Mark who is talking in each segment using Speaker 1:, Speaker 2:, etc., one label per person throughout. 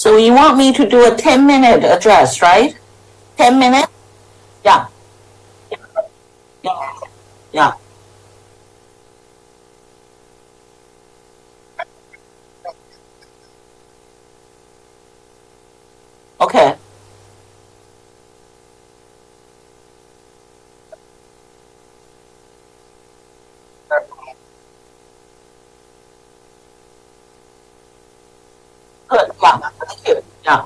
Speaker 1: So you want me to do a 10-minute address, right? 10 minutes? Yeah. Yeah. Yeah. Okay. Good. Yeah. Thank you. Yeah.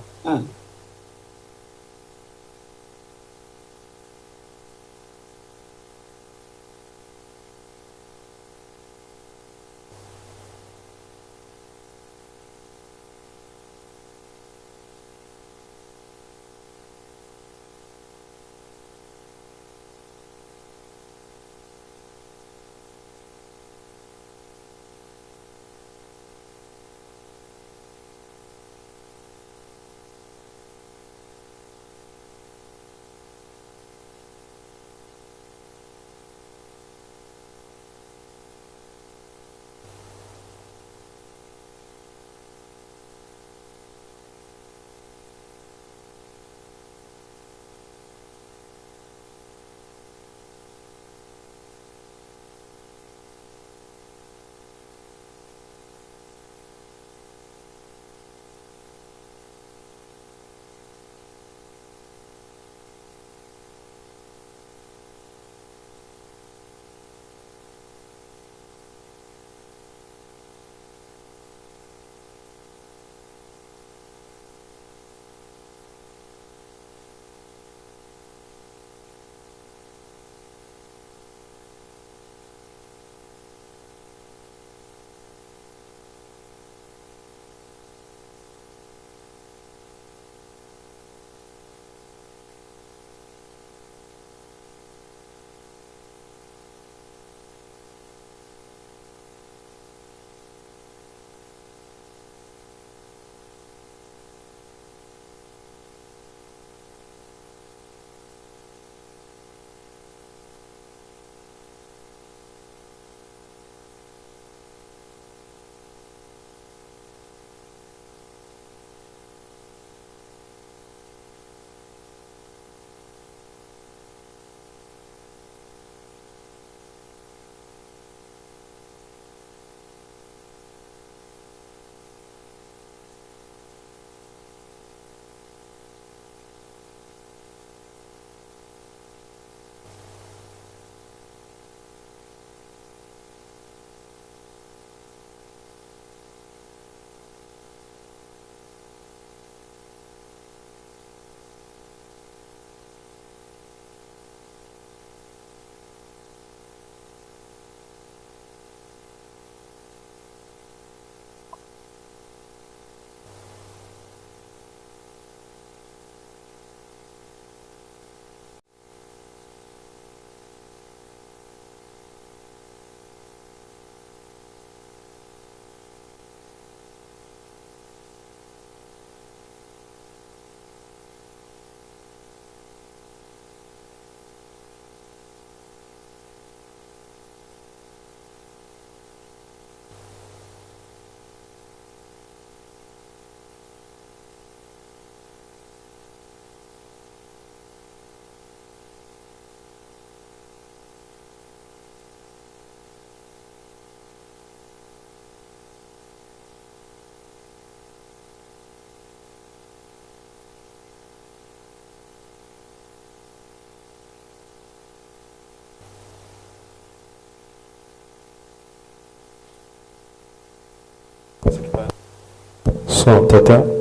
Speaker 2: Som, tá.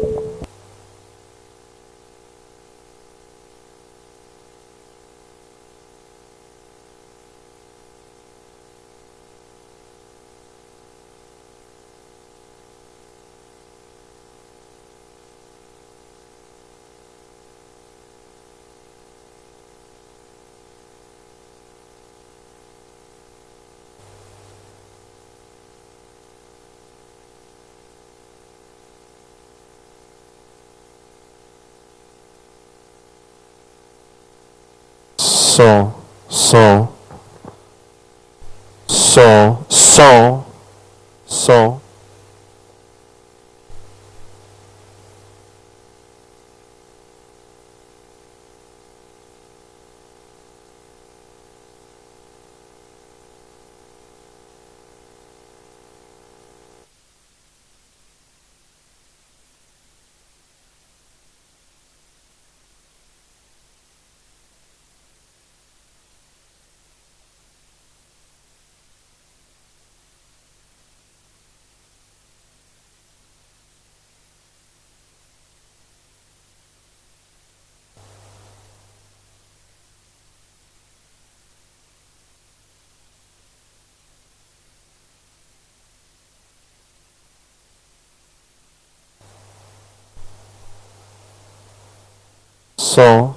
Speaker 2: Som, som, som, som, som. som,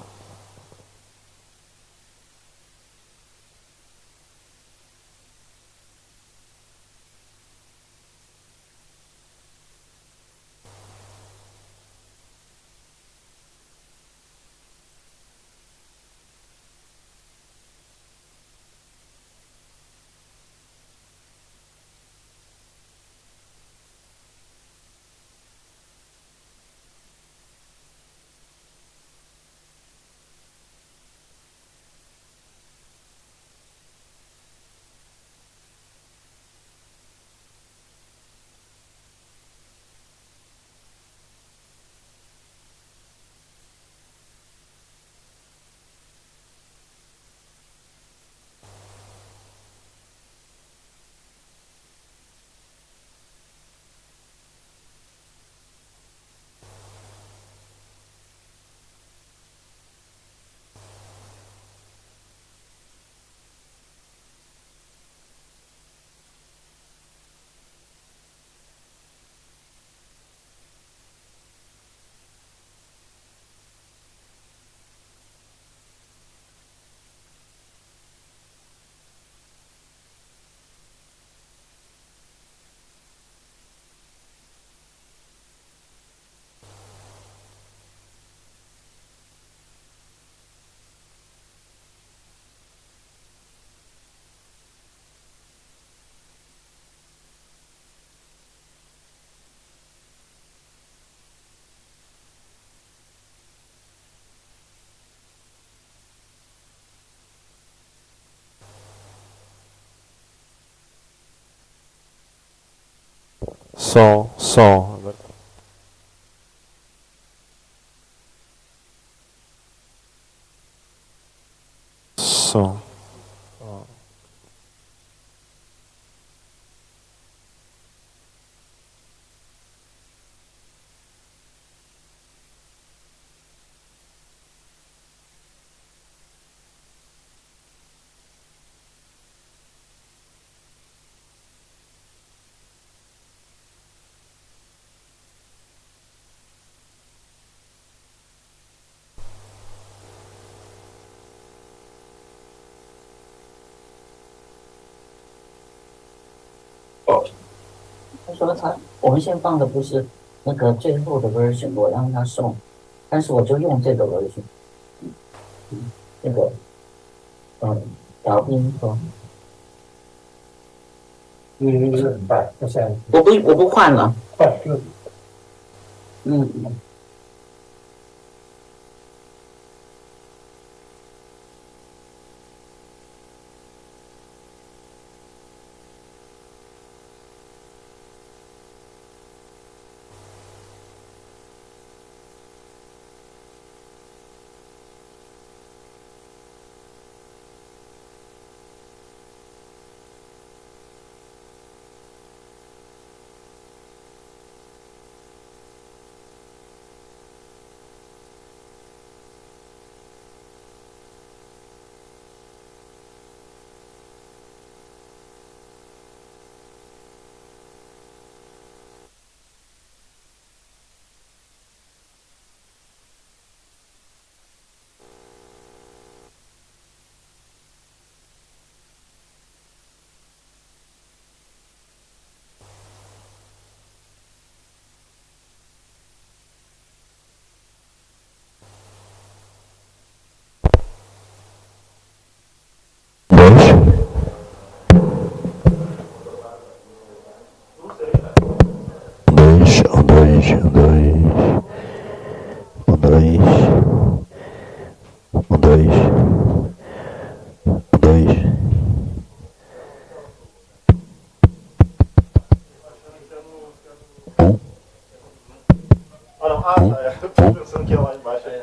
Speaker 2: som. Som.
Speaker 1: 他说我们现在放的不是那个最后的 version， 我让他送，但是我就用这个 version，这个调音说，我不换了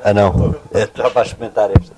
Speaker 1: ，Ah,
Speaker 3: não. Já para experimentar este.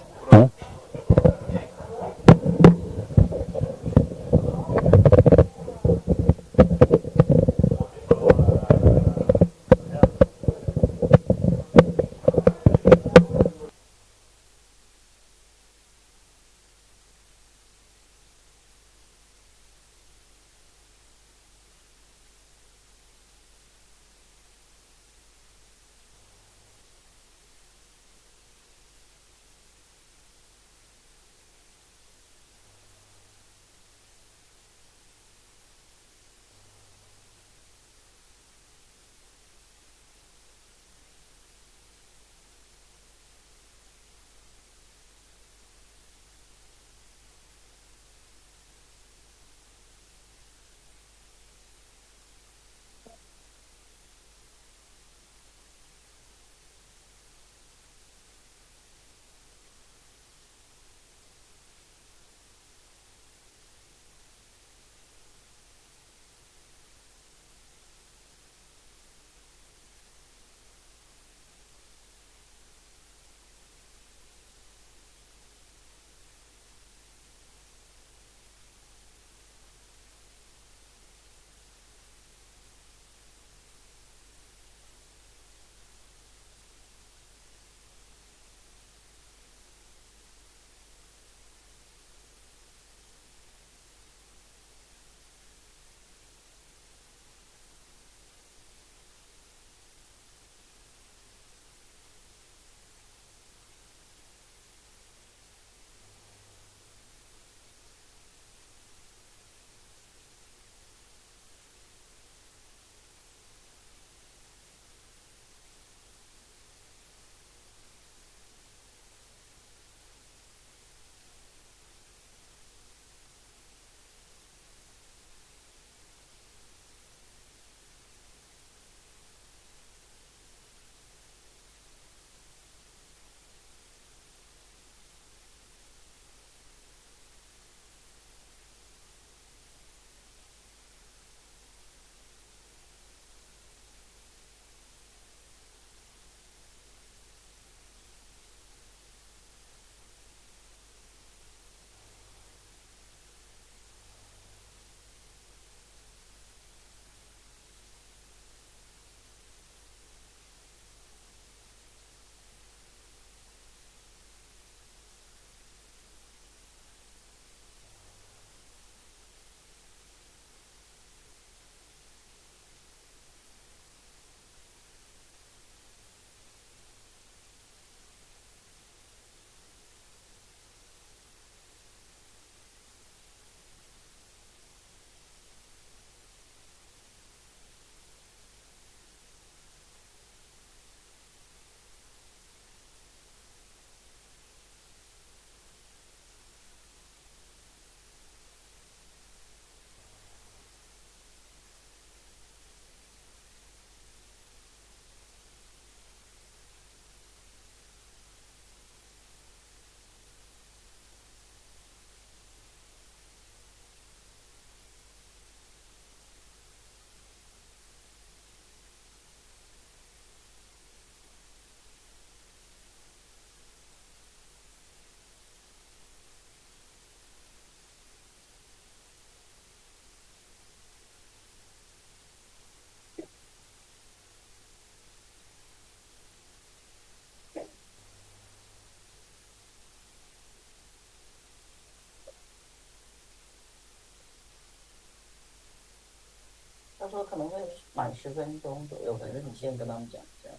Speaker 1: 他说可能会满10分钟左右，反正你先跟他们讲这样。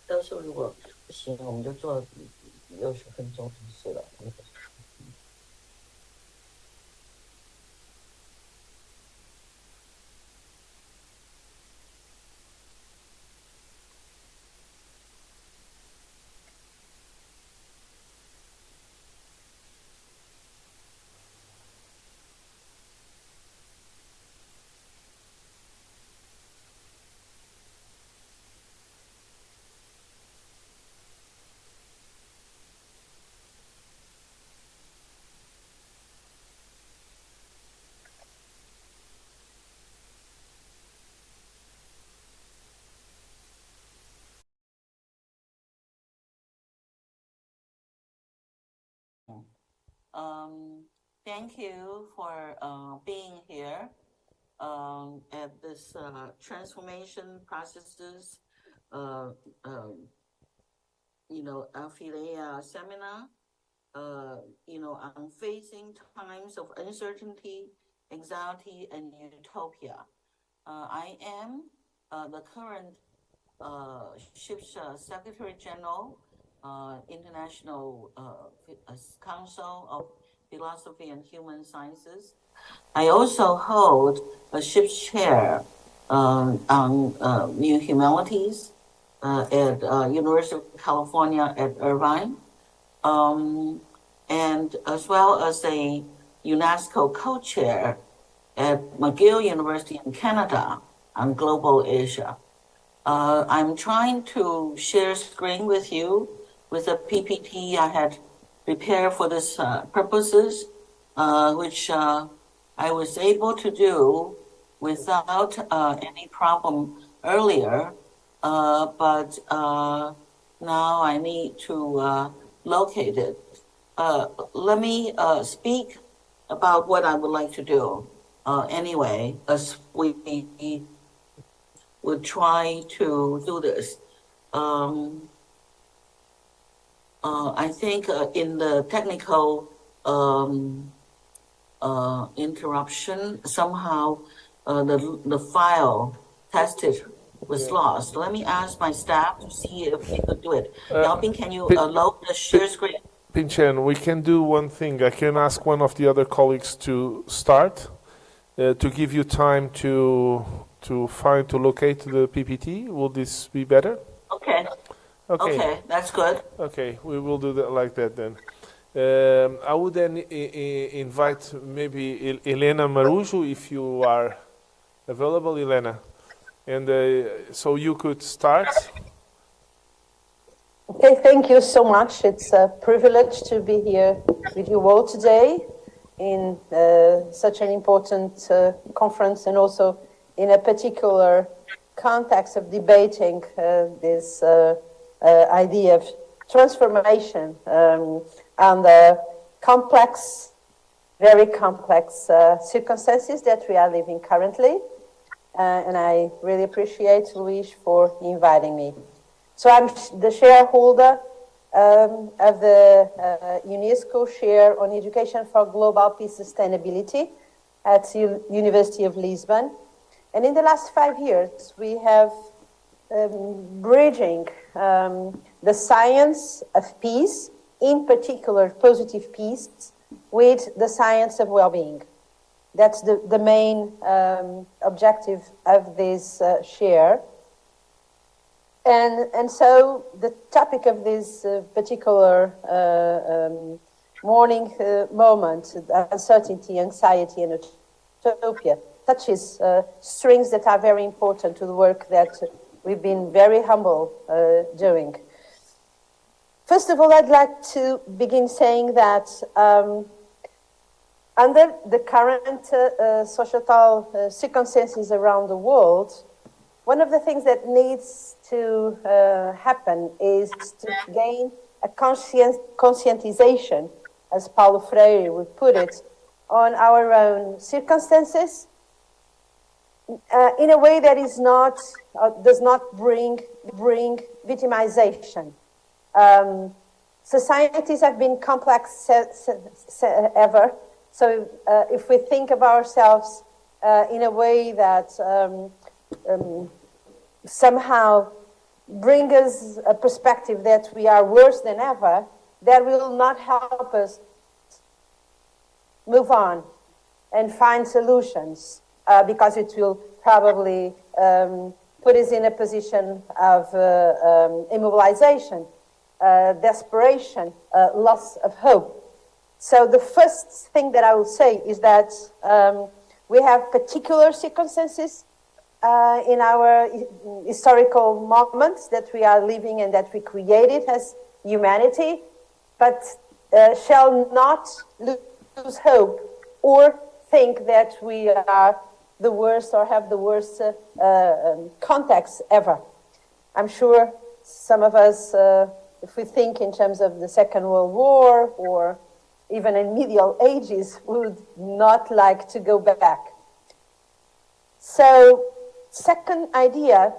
Speaker 1: 到时候如果不行，我们就做60分钟就是了。
Speaker 4: Thank you for being here at this transformation processes, Aplheleia seminar, on facing times of uncertainty, anxiety, and utopia. I am the current CIPSH Secretary General, International Council of Philosophy and Human Sciences. I also hold a CIPSH chair on New Humanities at University of California at Irvine, and as well as a UNESCO co-chair at McGill University in Canada on Global Asia. I'm trying to share screen with you with a PPT I had prepared for this purposes, which I was able to do without any problem earlier, but now I need to locate it. Let me speak about what I would like to do anyway, as we would try to do this. I think in the technical interruption, somehow the file tested was lost. Let me ask my staff to see if they could do it. Yao-Bing, can you load the share screen?
Speaker 2: Ping-chen, we can do one thing. I can ask one of the other colleagues to start, to give you time to locate the PPT. Will this be better?
Speaker 4: Okay. Okay, that's good.
Speaker 2: Okay, we will do that like that then. I would then invite maybe Helena Marujo, if you are available, Helena. And so you could start.
Speaker 5: Okay, thank you so much. It's a privilege to be here with you all today in such an important conference, and also in a particular context of debating this idea of transformation under complex, very complex circumstances that we are living currently. And I really appreciate Luiz for inviting me. So I'm the shareholder of the UNESCO share on education for global peace sustainability at the University of Lisbon. And in the last 5 years, we have bridging the science of peace, in particular positive peace, with the science of well-being. That's the main objective of this share. And so the topic of this particular morning moment, uncertainty, anxiety, and utopia, touches strings that are very important to the work that we've been very humble doing. First of all, I'd like to begin saying that under the current societal circumstances around the world, one of the things that needs to happen is to gain a conscientization, as Paulo Freire would put it, on our own circumstances in a way that is not, does not bring victimization. Societies have been complex ever. So if we think of ourselves in a way that somehow bring us a perspective that we are worse than ever, that will not help us move on and find solutions, because it will probably put us in a position of immobilization, desperation, loss of hope. So the first thing that I will say is that we have particular circumstances in our historical moments that we are living and that we created as humanity, but shall not lose hope or think that we are the worst or have the worst context ever. I'm sure some of us, if we think in terms of the Second World War or even in medieval ages, would not like to go back. So, second idea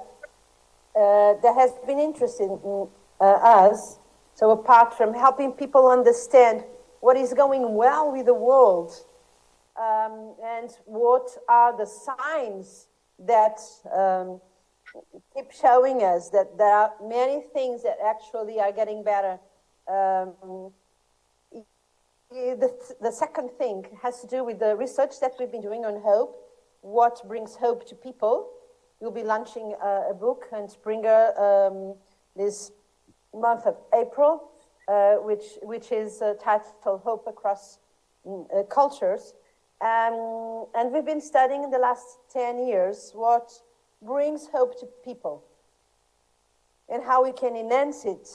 Speaker 5: that has been interesting in us, so apart from helping people understand what is going well with the world, and what are the signs that keep showing us that there are many things that actually are getting better. The second thing has to do with the research that we've been doing on hope, what brings hope to people. We'll be launching a book and Springer this month of April, which is titled Hope Across Cultures. And we've been studying in the last 10 years what brings hope to people and how we can enhance it,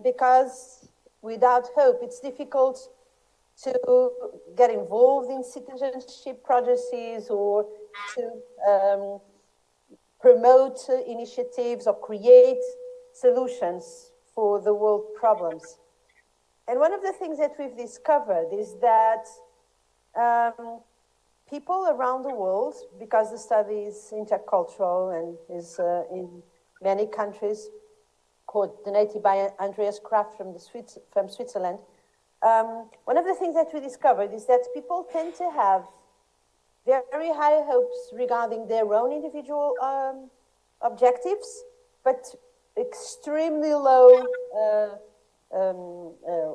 Speaker 5: because without hope it's difficult to get involved in citizenship processes or to promote initiatives or create solutions for the world problems. And one of the things that we've discovered is that people around the world, because the study is intercultural and is in many countries, coordinated by Andreas Kraft from Switzerland, one of the things that we discovered is that people tend to have very high hopes regarding their own individual objectives, but extremely low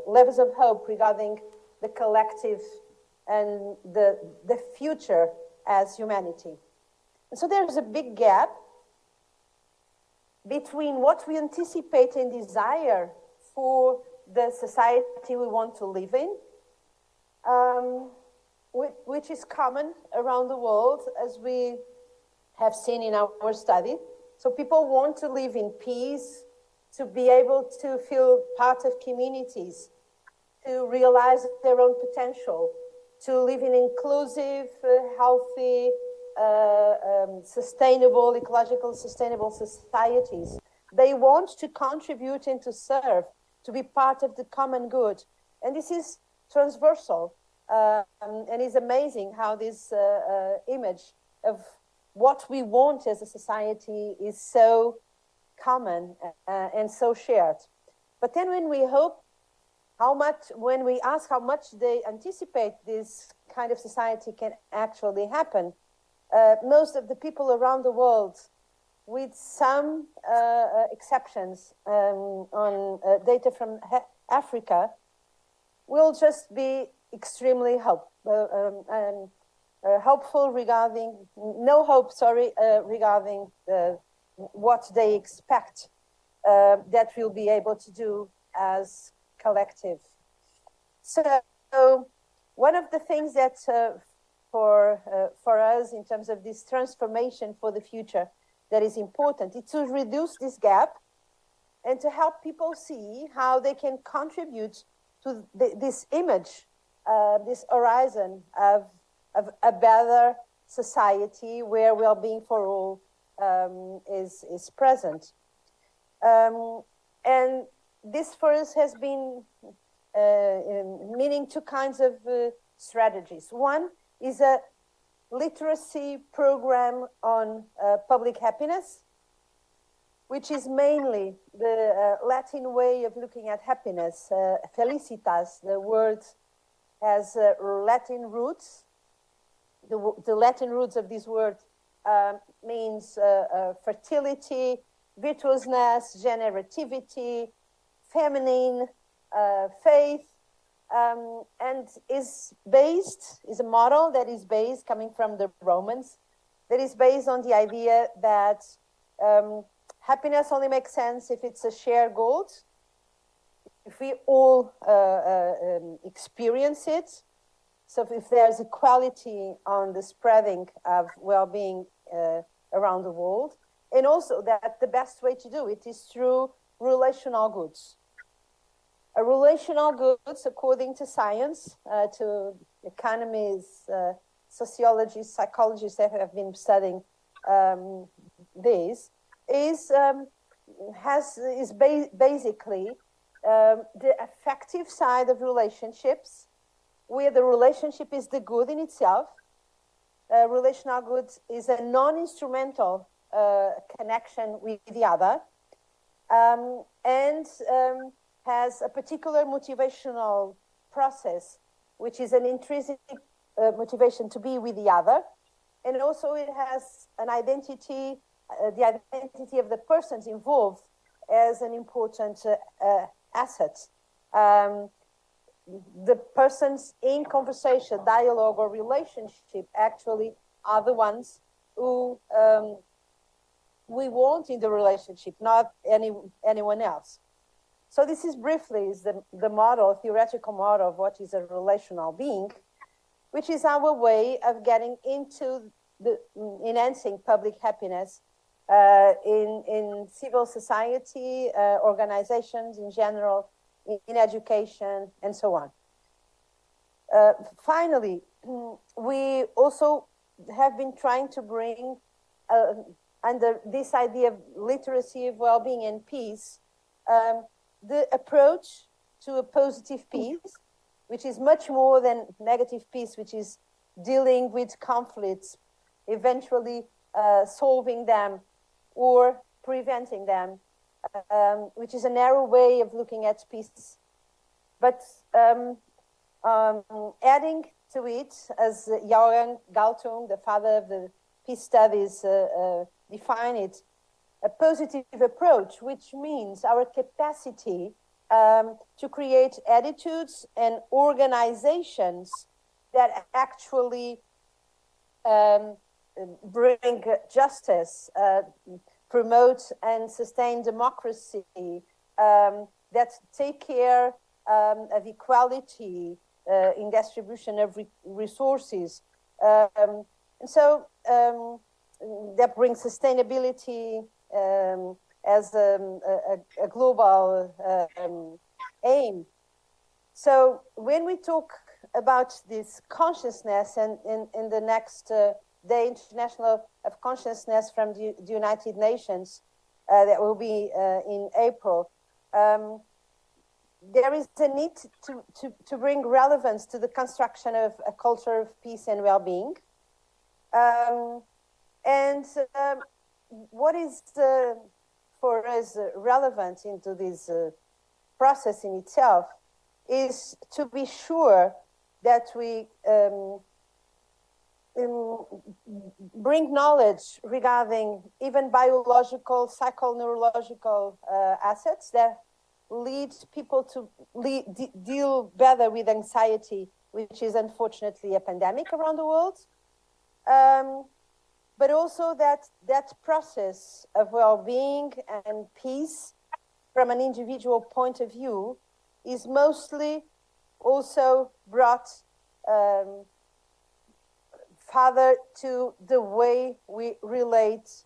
Speaker 5: levels of hope regarding the collective and the future as humanity. And so there's a big gap between what we anticipate and desire for the society we want to live in, which is common around the world, as we have seen in our study. So people want to live in peace, to be able to feel part of communities, to realize their own potential, to live in inclusive, healthy, sustainable, ecological sustainable societies. They want to contribute and to serve, to be part of the common good. And this is transversal. And it's amazing how this image of what we want as a society is so common and so shared. But then when we ask how much they anticipate this kind of society can actually happen, most of the people around the world, with some exceptions on data from Africa, will just be extremely hopeful regarding, regarding what they expect that we'll be able to do as collective. So one of the things that for us in terms of this transformation for the future that is important is to reduce this gap and to help people see how they can contribute to this image, this horizon of a better society where well-being for all is present. And this for us has been meaning two kinds of strategies. One is a literacy program on public happiness, which is mainly the Latin way of looking at happiness. Felicitas, the word has Latin roots, the Latin roots of this word means fertility, virtuousness, generativity, feminine, faith, and is a model that is based, coming from the Romans, that is based on the idea that happiness only makes sense if it's a shared goal, if we all experience it. So if there's equality on the spreading of well-being around the world, and also that the best way to do it is through relational goods. Relational goods, according to science, to economists, sociologists, psychologists that have been studying this, is basically the affective side of relationships, where the relationship is the good in itself. Relational goods is a non-instrumental connection with the other, and has a particular motivational process, which is an intrinsic motivation to be with the other. And also it has an identity, the identity of the persons involved as an important asset. The persons in conversation, dialogue, or relationship actually are the ones who we want in the relationship, not anyone else. So this is briefly the model, theoretical model of what is a relational being, which is our way of getting into the enhancing public happiness in civil society, organizations in general, in education, and so on. Finally, we also have been trying to bring, under this idea of literacy, of well-being, and peace, the approach to a positive peace, which is much more than negative peace, which is dealing with conflicts, eventually solving them or preventing them, which is a narrow way of looking at peace. But adding to it, as Hsiung Galtung, the father of the peace studies, defined it, a positive approach, which means our capacity to create attitudes and organizations that actually bring justice, promote and sustain democracy, that take care of equality in distribution of resources. And so that brings sustainability as a global aim. So when we talk about this consciousness, and in the next Day International of Consciousness from the United Nations, that will be in April, there is a need to bring relevance to the construction of a culture of peace and well-being. What is for us relevant into this process in itself is to be sure that we bring knowledge regarding even biological, psychoneurological assets that lead people to deal better with anxiety, which is unfortunately a pandemic around the world. But also that process of well-being and peace from an individual point of view is mostly also brought further to the way we relate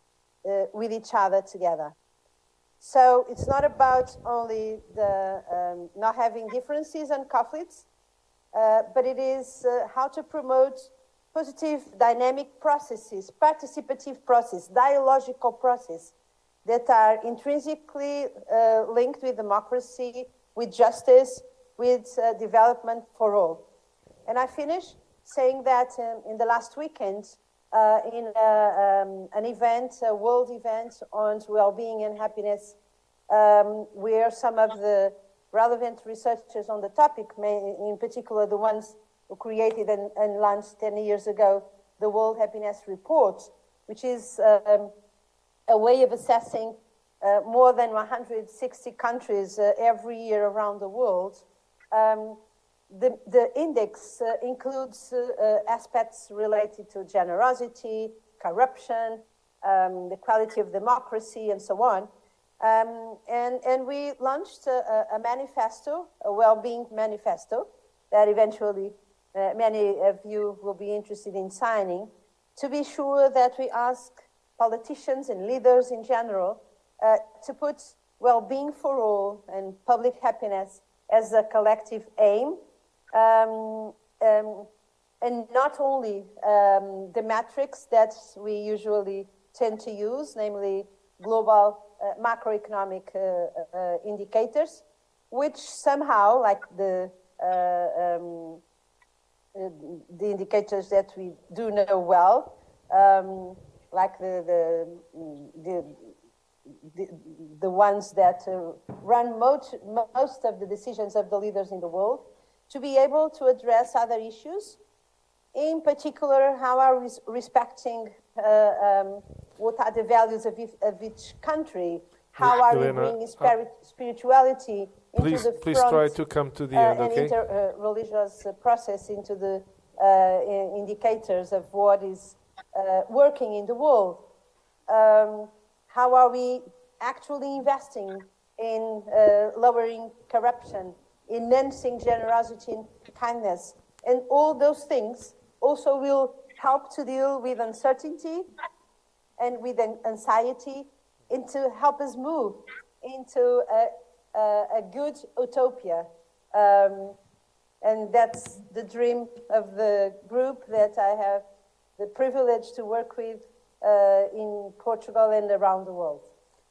Speaker 5: with each other together. So it's not about only the not having differences and conflicts, but it is how to promote positive dynamic processes, participative process, dialogical process that are intrinsically linked with democracy, with justice, with development for all. And I finish saying that in the last weekend, in an event, a world event on well-being and happiness, where some of the relevant researchers on the topic, in particular the ones who created and launched 10 years ago the World Happiness Report, which is a way of assessing more than 160 countries every year around the world. The index includes aspects related to generosity, corruption, the quality of democracy, and so on. And we launched a manifesto, a well-being manifesto, that eventually many of you will be interested in signing, to be sure that we ask politicians and leaders in general to put well-being for all and public happiness as a collective aim, and not only the metrics that we usually tend to use, namely global macroeconomic indicators, which somehow, like the indicators that we do know well, like the ones that run most of the decisions of the leaders in the world, to be able to address other issues. In particular, how are we respecting what are the values of each country? How are
Speaker 2: Helena,
Speaker 5: we bringing spirituality into the
Speaker 2: please
Speaker 5: front
Speaker 2: try to come to the end,
Speaker 5: and
Speaker 2: okay?
Speaker 5: religious process into the indicators of what is working in the world? How are we actually investing in lowering corruption, enhancing generosity and kindness? And all those things also will help to deal with uncertainty and with anxiety, and to help us move into a good utopia. And that's the dream of the group that I have the privilege to work with in Portugal and around the world.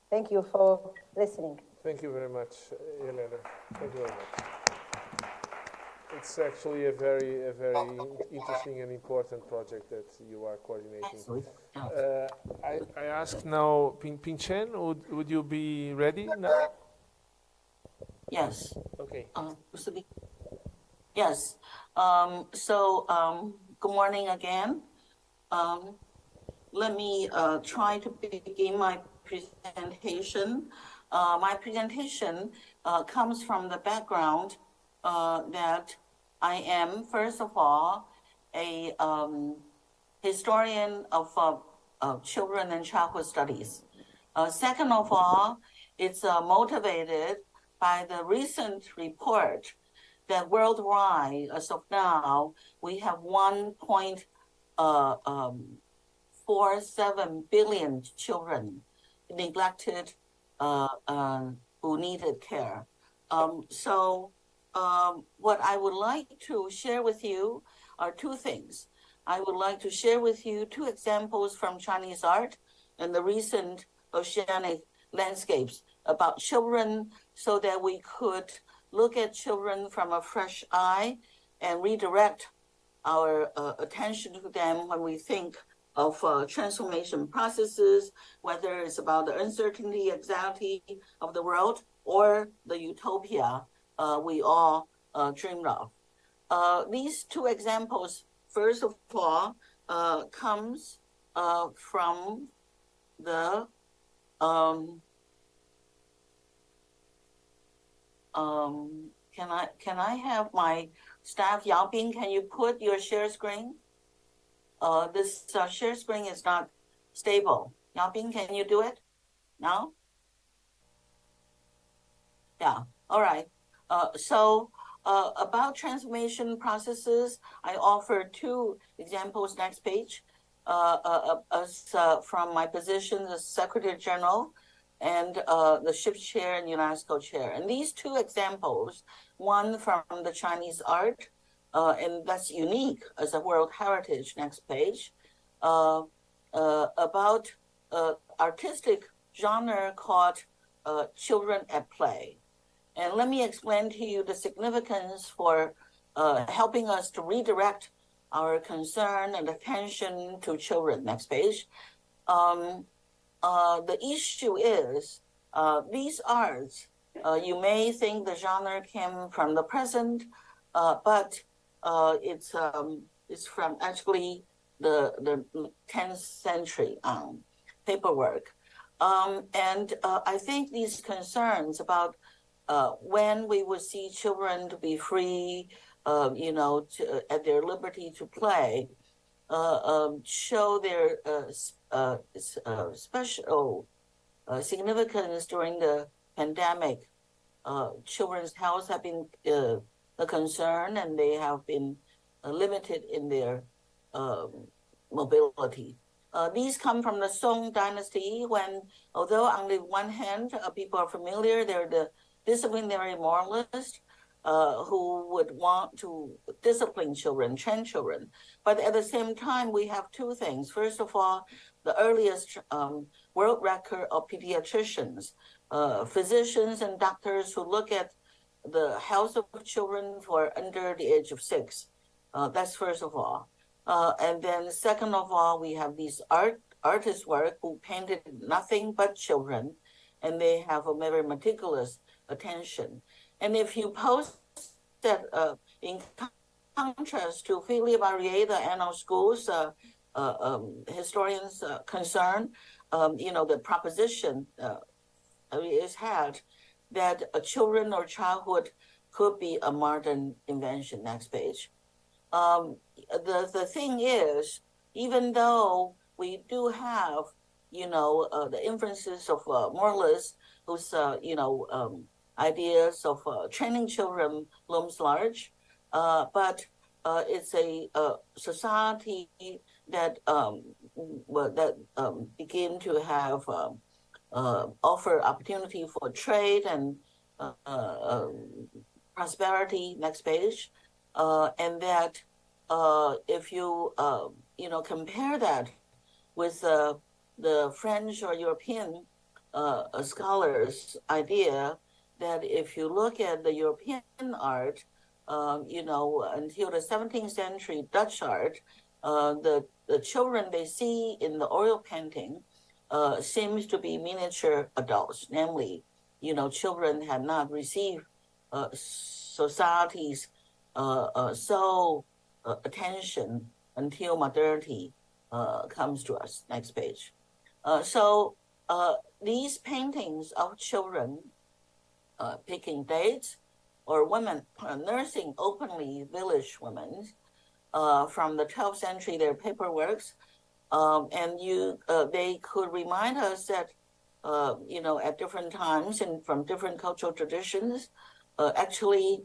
Speaker 5: Thank you for listening.
Speaker 2: Thank you very much, Helena. Thank you very much. It's actually a very interesting and important project that you are coordinating. I ask now, Ping-chen, would you be ready now?
Speaker 4: Yes.
Speaker 2: Okay.
Speaker 4: Yes. Good morning again. Let me try to begin my presentation. My presentation comes from the background that I am, first of all, a historian of children and childhood studies. Second of all, it's motivated by the recent report that worldwide, as of now, we have 1.47 billion children neglected who needed care. What I would like to share with you are two things. I would like to share with you two examples from Chinese art and the recent oceanic landscapes about children, so that we could look at children from a fresh eye and redirect our attention to them when we think of transformation processes, whether it's about the uncertainty, anxiety of the world, or the utopia we all dreamed of. These two examples, first of all, comes from the can I have my staff, Yao Bing, can you put your share screen? This share screen is not stable. Yao Bing, can you do it now? Yeah, all right. About transformation processes, I offer two examples next page from my position as Secretary General and the CIPSH chair and UNESCO chair. And these two examples, one from the Chinese art, and that's unique as a World Heritage, next page, about artistic genre called Children at Play. And let me explain to you the significance for helping us to redirect our concern and attention to children. Next page. The issue is these arts, you may think the genre came from the present, but it's from actually the 10th century paperwork. And I think these concerns about when we would see children to be free, at their liberty to play, show their special significance during the pandemic. Children's health have been a concern, and they have been limited in their mobility. These come from the Song dynasty when, although on the one hand, people are familiar, they're the disciplinary moralists who would want to discipline children, train children. But at the same time, we have two things. First of all, the earliest world record of pediatricians, physicians and doctors who look at the health of children for under the age of 6. That's first of all. And then second of all, we have these artist work who painted nothing but children, and they have a very meticulous attention. And if you post that in contrast to Philippe Arié, and our schools historians concern, the proposition is had that children or childhood could be a modern invention. Next page. The thing is, even though we do have, the inferences of moralists whose, ideas of training children looms large, but it's a society that begin to have offer opportunity for trade and prosperity. Next page. And that if you compare that with the French or European scholars' idea that if you look at the European art, until the 17th century Dutch art, the children they see in the oil painting seems to be miniature adults, namely, children had not received society's attention until modernity comes to us. Next page. So these paintings of children picking dates, or women nursing openly village women from the 12th century, their paperworks, and they could remind us that at different times and from different cultural traditions, actually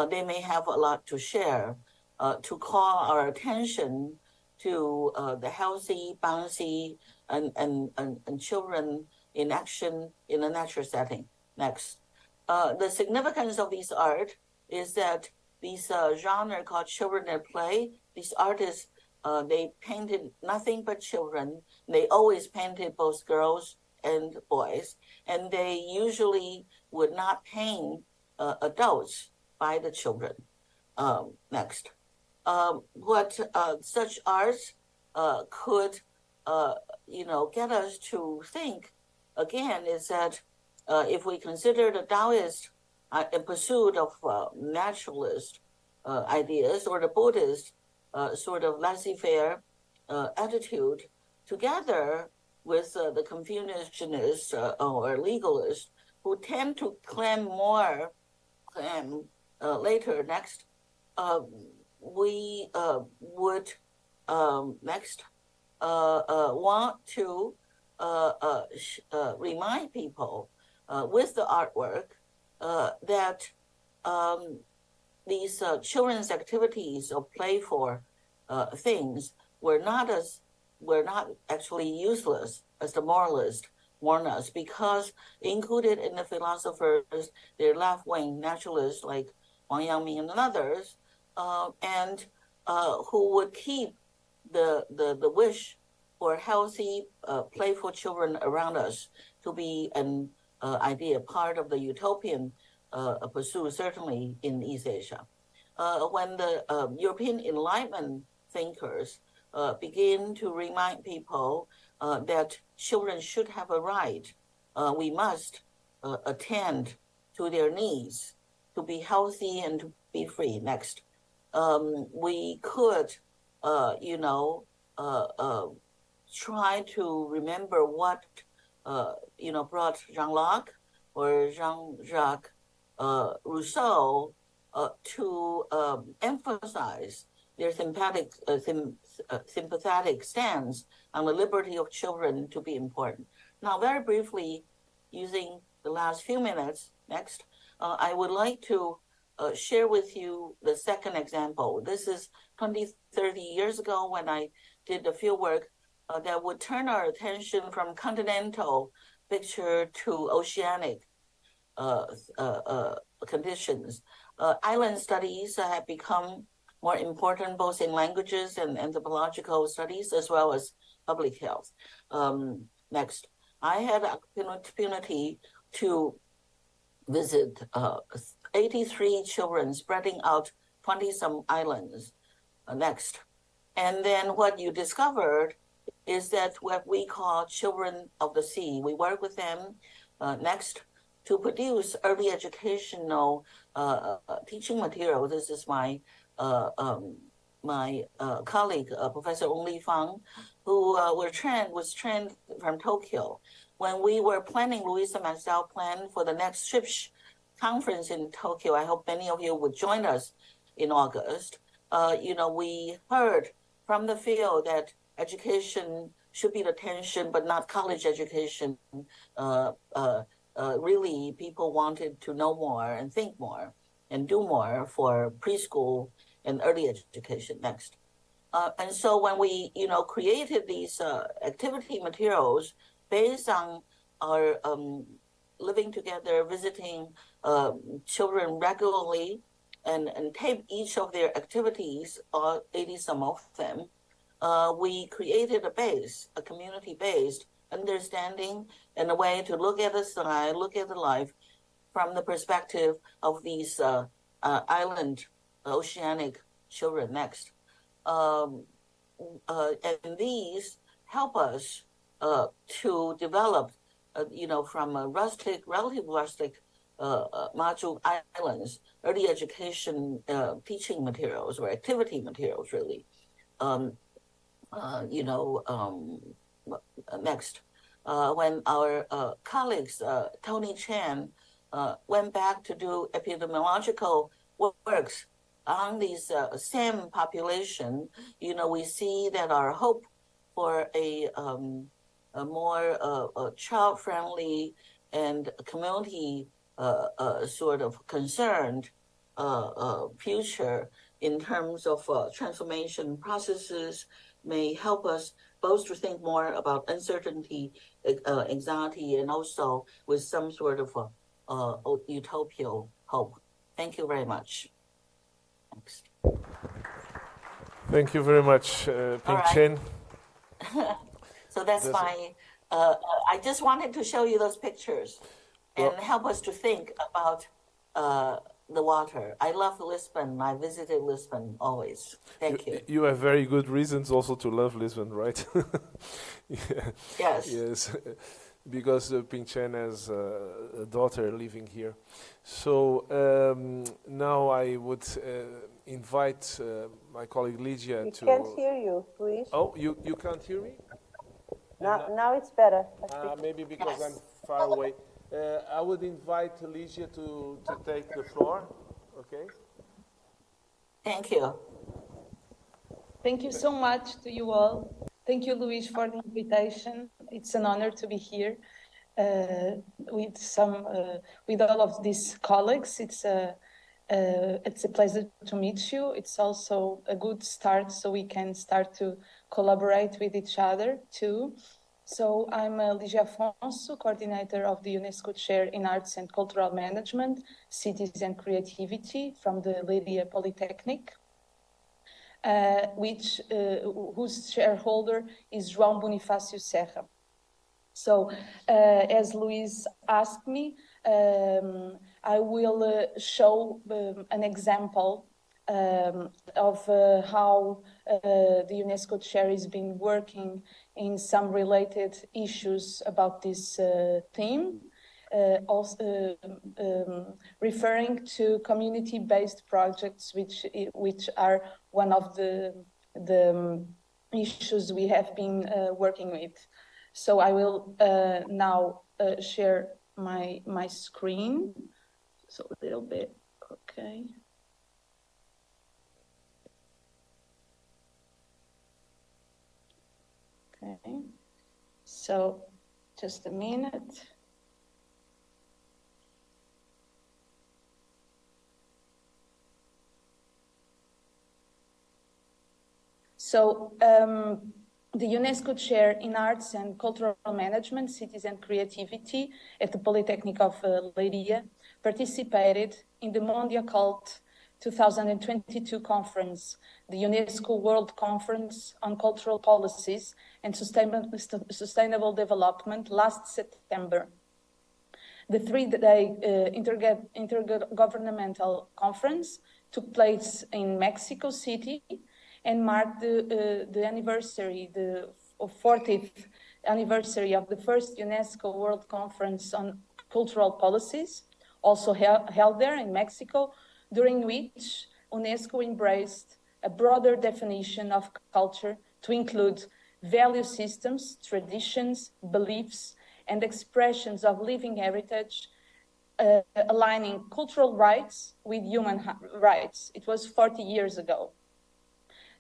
Speaker 4: they may have a lot to share, to call our attention to the healthy, bouncy, and children in action in a natural setting. Next. The significance of this art is that these genre called children at play, these artists, they painted nothing but children. They always painted both girls and boys, and they usually would not paint adults by the children. Next. What such arts could, get us to think again is that if we consider the Taoist in pursuit of naturalist ideas, or the Buddhist sort of laissez-faire attitude, together with the Confucianists or legalists who tend to claim later. Next, we would next want to remind people with the artwork that these children's activities or playful things were not actually useless as the moralists warn us, because included in the philosophers, they're left-wing naturalists like Wang Yangming and others, and who would keep the wish for healthy, playful children around us to be an idea, part of the utopian pursuit, certainly in East Asia. When the European Enlightenment thinkers begin to remind people that children should have a right, we must attend to their needs to be healthy and to be free. Next, we could, try to remember what brought Jean-Luc or Jean-Jacques Rousseau to emphasize their sympathetic stance on the liberty of children to be important. Now, very briefly, using the last few minutes, next, I would like to share with you the second example. This is 20, 30 years ago when I did the fieldwork that would turn our attention from continental picture to oceanic conditions. Island studies have become more important both in languages and anthropological studies as well as public health. Next, I had the opportunity to visit 83 children spreading out 20-some islands. Next. And then what you discovered is that what we call children of the sea, we work with them next to produce early educational teaching material. This is my colleague, Professor Ong Fang, who was trained from Tokyo. When we were planning, Luiz and myself planned for the next CIPSH conference in Tokyo. I hope many of you would join us in August. We heard from the field that education should be the attention, but not college education. Really, people wanted to know more and think more and do more for preschool and early education. Next. And so when we, created these activity materials based on our living together, visiting children regularly, and tape each of their activities, 80-some of them, we created a community-based understanding and a way to look at the sky, look at the life from the perspective of these island oceanic children. Next. And these help us to develop, from a relatively rustic Marujo Islands, early education teaching materials or activity materials, really. Next, when our colleagues, Tony Chan, went back to do epidemiological works on these same population, we see that our hope for a more child-friendly and community sort of concerned future in terms of transformation processes may help us both to think more about uncertainty, anxiety, and also with some sort of utopia hope. Thank you very much. Thanks.
Speaker 2: Thank you very much, Ping-chen.
Speaker 4: So that's my, I just wanted to show you those pictures and help us to think about the water. I love Lisbon. I visited Lisbon always. Thank you.
Speaker 2: You have very good reasons also to love Lisbon, right?
Speaker 4: Yeah. Yes.
Speaker 2: Yes, because Ping-chen has a daughter living here. So now I would invite my colleague Lígia to...
Speaker 5: We can't hear you, Luiz.
Speaker 2: Oh, you can't hear me?
Speaker 5: Now it's better.
Speaker 2: Maybe because I'm far away. I would invite Lígia to take the floor, okay?
Speaker 4: Thank you.
Speaker 6: Thank you so much to you all. Thank you, Luiz, for the invitation. It's an honor to be here with all of these colleagues. It's a pleasure to meet you. It's also a good start so we can start to collaborate with each other too. So I'm Lígia Afonso, coordinator of the UNESCO Chair in Arts and Cultural Management, Cities and Creativity from the Lígia Polytechnic, whose shareholder is João Bonifácio Serra. So as Luiz asked me, I will show an example of how the UNESCO Chair has been working in some related issues about this theme, also referring to community-based projects, which are one of the issues we have been working with. So I will now share my screen. So a little bit, okay. Okay, so just a minute. So the UNESCO Chair in Arts and Cultural Management, Cities and Creativity at the Polytechnic of Leiria participated in the Mondial Cult 2022 conference, the UNESCO World Conference on Cultural Policies and Sustainable Development last September. The three-day intergovernmental conference took place in Mexico City and marked the anniversary, the 40th anniversary of the first UNESCO World Conference on Cultural Policies, also held there in Mexico, during which UNESCO embraced a broader definition of culture to include value systems, traditions, beliefs, and expressions of living heritage, aligning cultural rights with human rights. It was 40 years ago.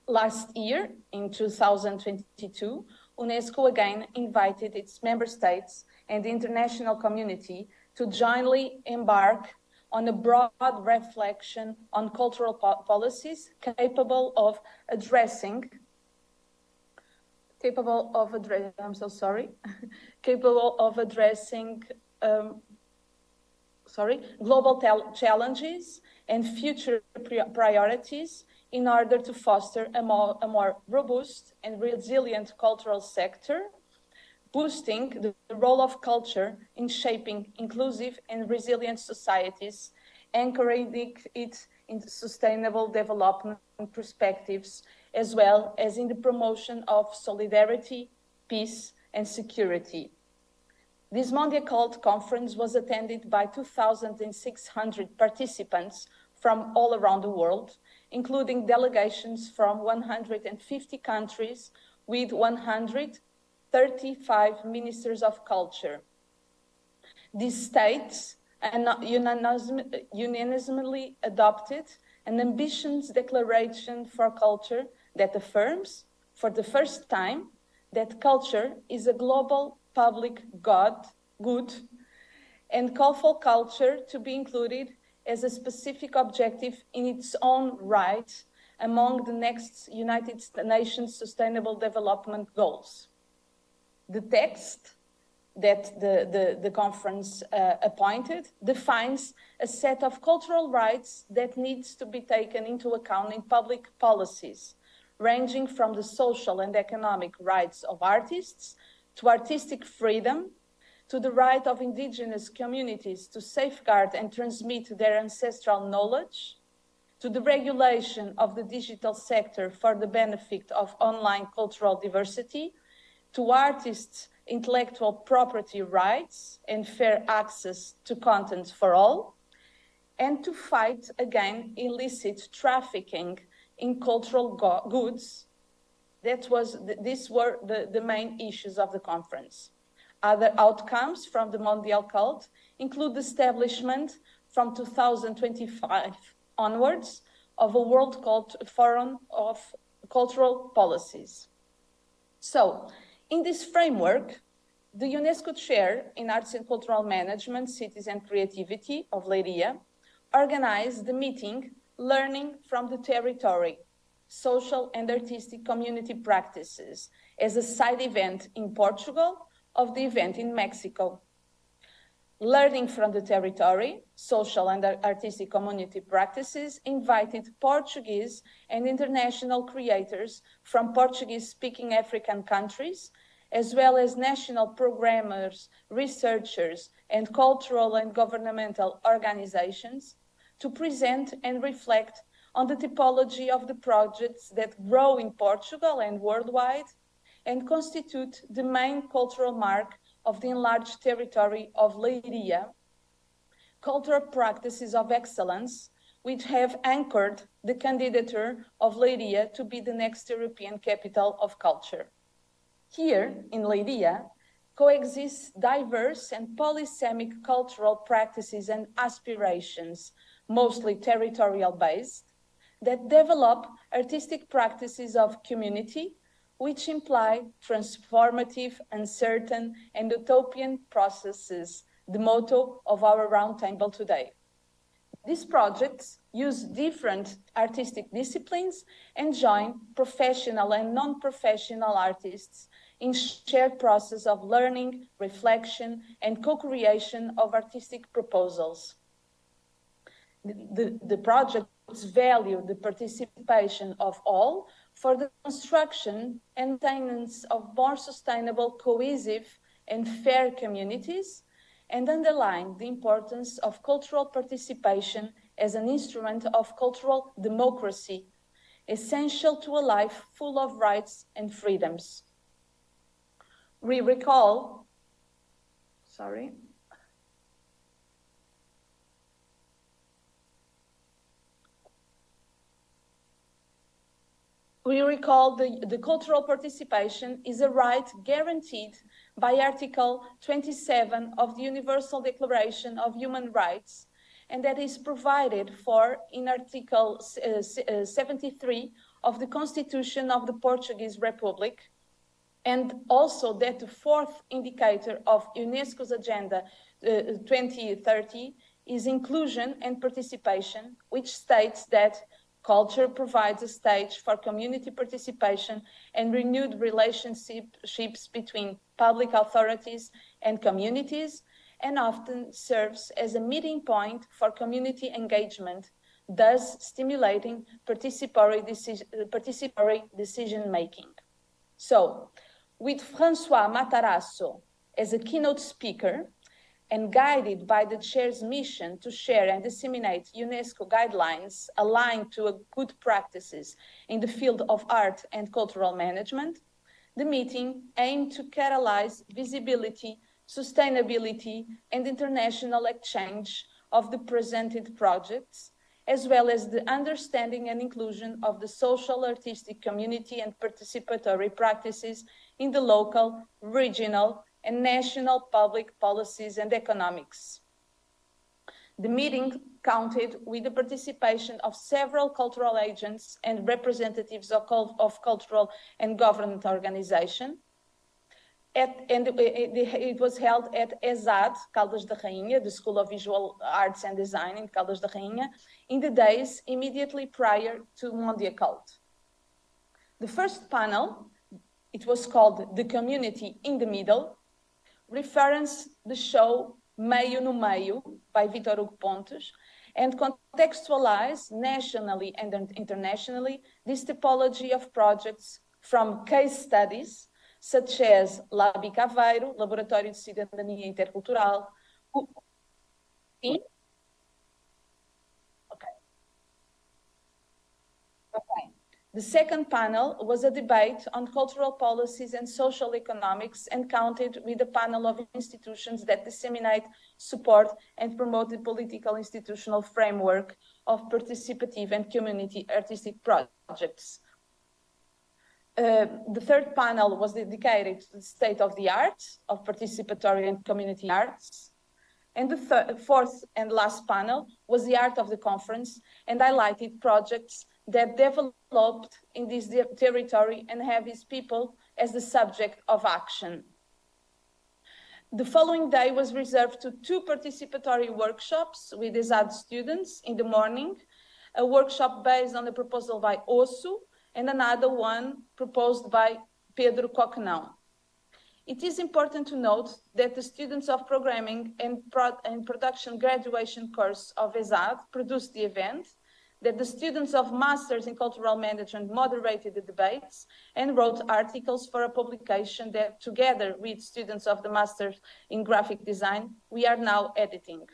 Speaker 6: Last year, in 2022, UNESCO again invited its member states and the international community to jointly embark on a broad reflection on cultural policies capable of addressing global challenges and future priorities in order to foster a more robust and resilient cultural sector, boosting the role of culture in shaping inclusive and resilient societies, anchoring it in sustainable development perspectives, as well as in the promotion of solidarity, peace, and security. This Mondial Cult Conference was attended by 2,600 participants from all around the world, including delegations from 150 countries with 135 ministers of culture. These states unanimously adopted an ambitious declaration for culture that affirms, for the first time, that culture is a global public good and call for culture to be included as a specific objective in its own right among the next United Nations Sustainable Development Goals. The text that the conference appointed defines a set of cultural rights that needs to be taken into account in public policies, ranging from the social and economic rights of artists to artistic freedom, to the right of indigenous communities to safeguard and transmit their ancestral knowledge, to the regulation of the digital sector for the benefit of online cultural diversity, to artists' intellectual property rights and fair access to content for all, and to fight against illicit trafficking in cultural goods. These were the main issues of the conference. Other outcomes from the Mondial Cult include the establishment from 2025 onwards of a World Forum of Cultural Policies. So, in this framework, the UNESCO Chair in Arts and Cultural Management, Cities and Creativity of Leiria organized the meeting Learning from the Territory, Social and Artistic Community Practices as a side event in Portugal of the event in Mexico. Learning from the Territory, Social and Artistic Community Practices invited Portuguese and international creators from Portuguese-speaking African countries, as well as national programmers, researchers, and cultural and governmental organizations to present and reflect on the typology of the projects that grow in Portugal and worldwide and constitute the main cultural mark of the enlarged territory of Leiria, cultural practices of excellence which have anchored the candidature of Leiria to be the next European capital of culture. Here, in Leiria, coexist diverse and polysemic cultural practices and aspirations, mostly territorial-based, that develop artistic practices of community, which imply transformative, uncertain, and utopian processes, the motto of our roundtable today. These projects use different artistic disciplines and join professional and non-professional artists in shared process of learning, reflection, and co-creation of artistic proposals. The projects value the participation of all for the construction and maintenance of more sustainable, cohesive, and fair communities, and underline the importance of cultural participation as an instrument of cultural democracy, essential to a life full of rights and freedoms. We recall the cultural participation is a right guaranteed by Article 27 of the Universal Declaration of Human Rights, and that is provided for in Article 73 of the Constitution of the Portuguese Republic, and also that the fourth indicator of UNESCO's Agenda 2030 is inclusion and participation, which states that culture provides a stage for community participation and renewed relationships between public authorities and communities, and often serves as a meeting point for community engagement, thus stimulating participatory decision-making. So, with François Matarazzo as a keynote speaker, and guided by the chair's mission to share and disseminate UNESCO guidelines aligned to good practices in the field of art and cultural management, the meeting aimed to catalyze visibility, sustainability, and international exchange of the presented projects, as well as the understanding and inclusion of the social artistic community and participatory practices in the local, regional, and national public policies and economics. The meeting counted with the participation of several cultural agents and representatives of cultural and government organizations. It was held at ESAD, Caldas da Rainha, the School of Visual Arts and Design in Caldas da Rainha, in the days immediately prior to Mondia Cult. The first panel, it was called The Community in the Middle, referenced the show Meio no Meio by Vítor Hugo Pontes, and contextualized nationally and internationally this typology of projects from case studies such as Labi Caveiro, Laboratório de Cidadania Intercultural. The second panel was a debate on cultural policies and social economics, and counted with a panel of institutions that disseminate, support, and promote the political institutional framework of participative and community artistic projects. The third panel was dedicated to the state of the art, of participatory and community arts. And the fourth and last panel was the art of the conference, and highlighted projects that developed in this territory and have its people as the subject of action. The following day was reserved to two participatory workshops with ESAD students in the morning, a workshop based on a proposal by Osso, and another one proposed by Pedro Coquenão. It is important to note that the students of programming and production graduation course of ESAD produced the event, that the students of Masters in Cultural Management moderated the debates and wrote articles for a publication that, together with students of the Masters in Graphic Design, we are now editing.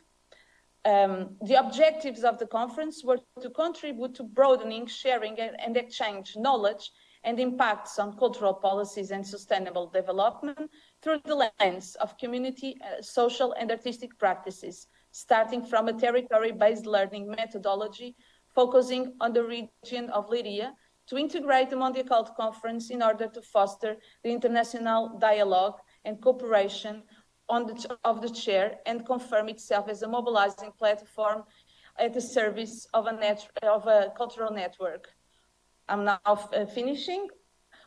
Speaker 6: The objectives of the conference were to contribute to broadening, sharing, and exchange knowledge and impacts on cultural policies and sustainable development through the lens of community, social, and artistic practices, starting from a territory-based learning methodology focusing on the region of Lígia, to integrate the Mondial Cult Conference in order to foster the international dialogue and cooperation of the chair and confirm itself as a mobilizing platform at the service of a cultural network. I'm now finishing.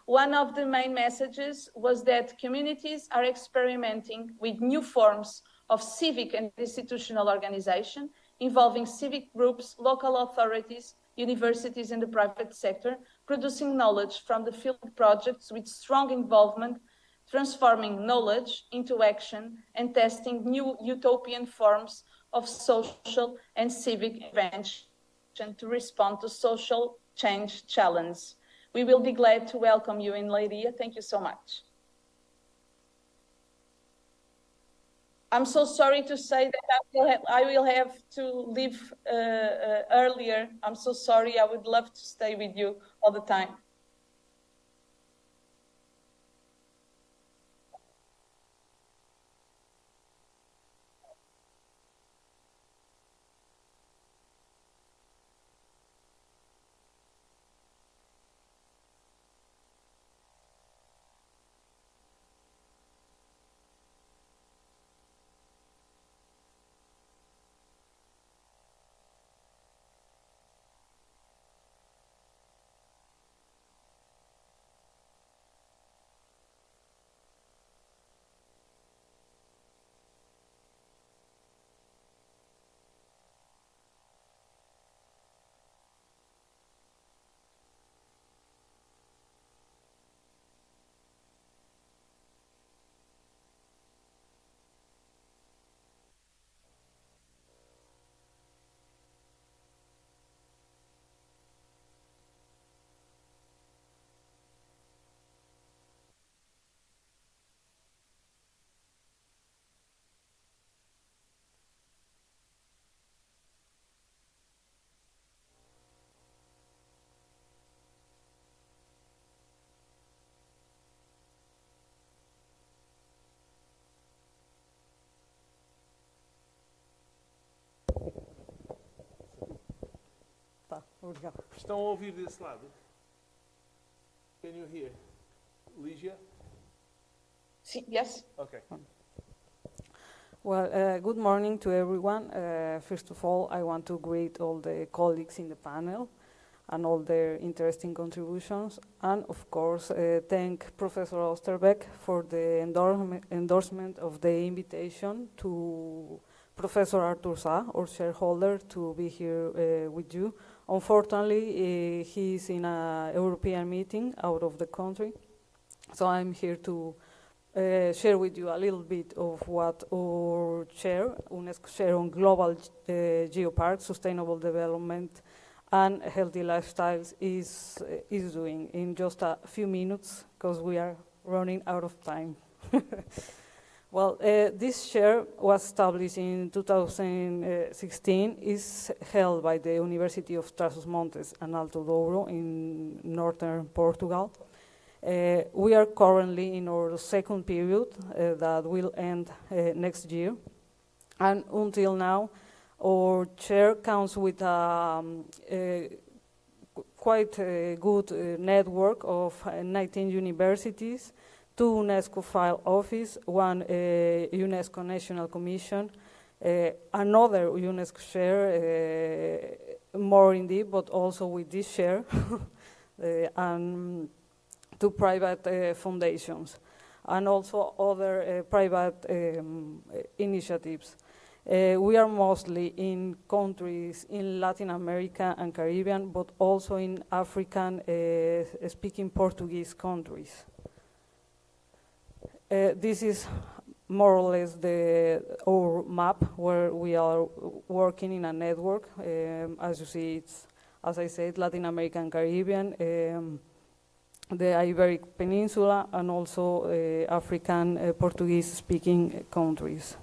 Speaker 6: One of the main messages was that communities are experimenting with new forms of civic and institutional organization involving civic groups, local authorities, universities, and the private sector, producing knowledge from the field projects with strong involvement, transforming knowledge into action, and testing new utopian forms of social and civic intervention to respond to social change challenge. We will be glad to welcome you in Lígia. Thank you so much. I'm so sorry to say that I will have to leave earlier. I'm so sorry. I would love to stay with you all the time.
Speaker 7: Tá, obrigado.
Speaker 2: Estão a ouvir desse lado? Can you hear? Lígia?
Speaker 6: Yes.
Speaker 2: Okay.
Speaker 7: Well, good morning to everyone. First of all, I want to greet all the colleagues in the panel and all their interesting contributions. And of course, thank Professor Oosterbeek for the endorsement of the invitation to Professor Arthur Sa, our shareholder, to be here with you. Unfortunately, he is in a European meeting out of the country, so I'm here to share with you a little bit of what our chair, UNESCO chair on global geoparks, sustainable development, and healthy lifestyles is doing in just a few minutes, because we are running out of time. Well, this chair was established in 2016, is held by the University of Trás-os-Montes and Alto Douro in northern Portugal. We are currently in our second period that will end next year. And until now, our chair counts with quite a good network of 19 universities, 2 UNESCO file office, 1 UNESCO National Commission, another UNESCO chair, more in deep, but also with this chair, and 2 private foundations, and also other private initiatives. We are mostly in countries in Latin America and Caribbean, but also in African speaking Portuguese countries. This is more or less our map where we are working in a network. As you see, it's, as I said, Latin America and Caribbean, the Iberic Peninsula, and also African Portuguese-speaking countries.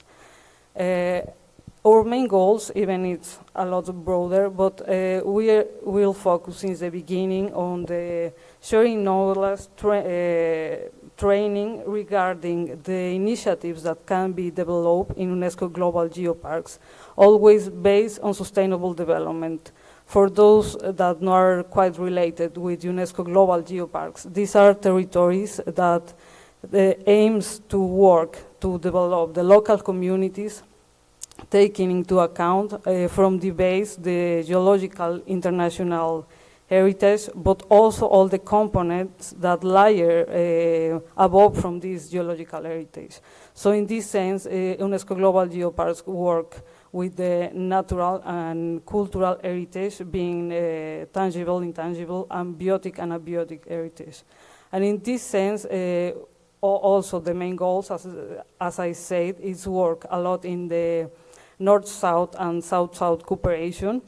Speaker 7: Our main goals, even it's a lot broader, but we will focus since the beginning on the sharing knowledge, training regarding the initiatives that can be developed in UNESCO Global Geoparks, always based on sustainable development. For those that are quite related with UNESCO Global Geoparks, these are territories that aims to work to develop the local communities, taking into account from the base the geological international heritage, but also all the components that lie above from this geological heritage. So in this sense, UNESCO Global Geoparks work with the natural and cultural heritage being tangible, intangible, and biotic and abiotic heritage. And in this sense, also the main goals, as I said, is work a lot in the North-South and South-South cooperation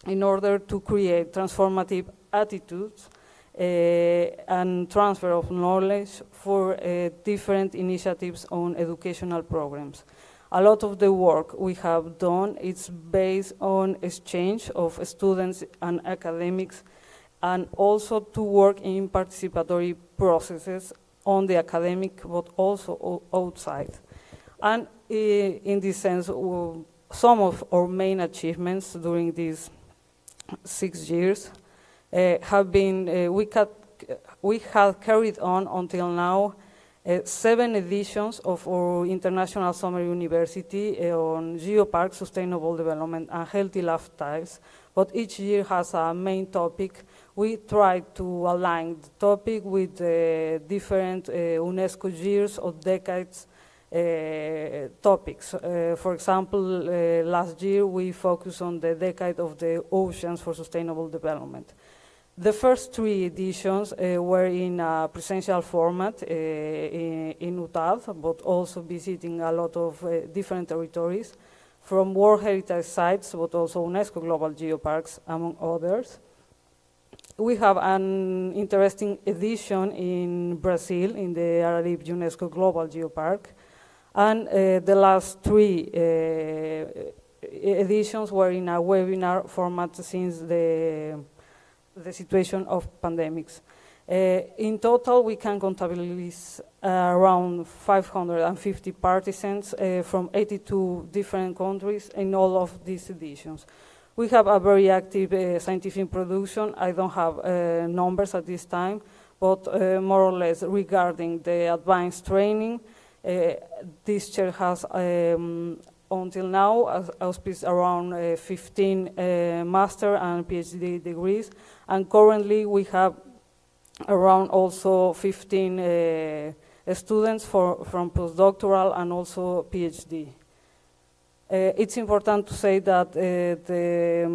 Speaker 7: in order to create transformative attitudes and transfer of knowledge for different initiatives on educational programs. A lot of the work we have done is based on exchange of students and academics, and also to work in participatory processes on the academic, but also outside. And in this sense, some of our main achievements during these 6 years have been, we have carried on until now 7 editions of our International Summer University on geoparks, sustainable development, and healthy lifestyles, but each year has a main topic. We try to align the topic with different UNESCO years or decades topics. For example, last year we focused on the decade of the oceans for sustainable development. The first 3 editions were in a presential format in UTAD, but also visiting a lot of different territories from World Heritage Sites, but also UNESCO Global Geoparks, among others. We have an interesting edition in Brazil, in the Araripe UNESCO Global Geopark, and the last 3 editions were in a webinar format since the situation of pandemics. In total, we can contabilize around 550 participants from 82 different countries in all of these editions. We have a very active scientific production. I don't have numbers at this time, but more or less regarding the advanced training, this chair has until now auspiced around 15 master and PhD degrees, and currently we have around also 15 students from postdoctoral and also PhD. It's important to say that the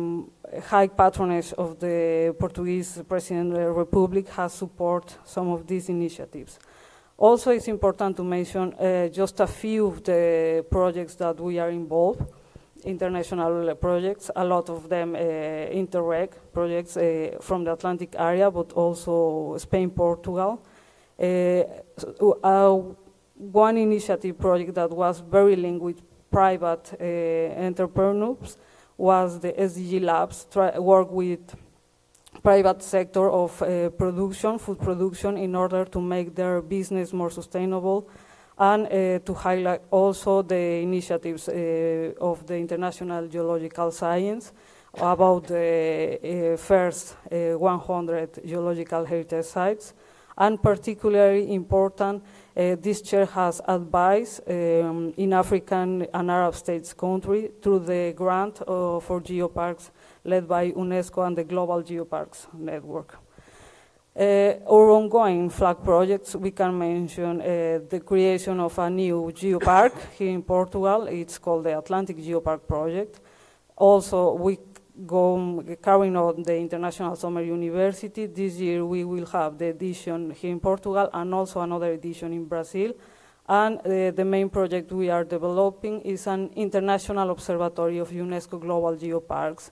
Speaker 7: high patronage of the Portuguese President of the Republic has supported some of these initiatives. Also, it's important to mention just a few of the projects that we are involved, international projects, a lot of them Interreg projects from the Atlantic area, but also Spain, Portugal. One initiative project that was very linked with private entrepreneurs was the SDG Labs, work with private sector of production, food production, in order to make their business more sustainable, and to highlight also the initiatives of the International Geological Science about the first 100 geological heritage sites. And particularly important, this chair has advised in African and Arab states country through the grant for geoparks led by UNESCO and the Global Geoparks Network. Our ongoing flag projects, we can mention the creation of a new geopark here in Portugal. It's called the Atlantic Geopark Project. Also, we go carrying on the International Summer University. This year we will have the edition here in Portugal and also another edition in Brazil. And the main project we are developing is an international observatory of UNESCO Global Geoparks,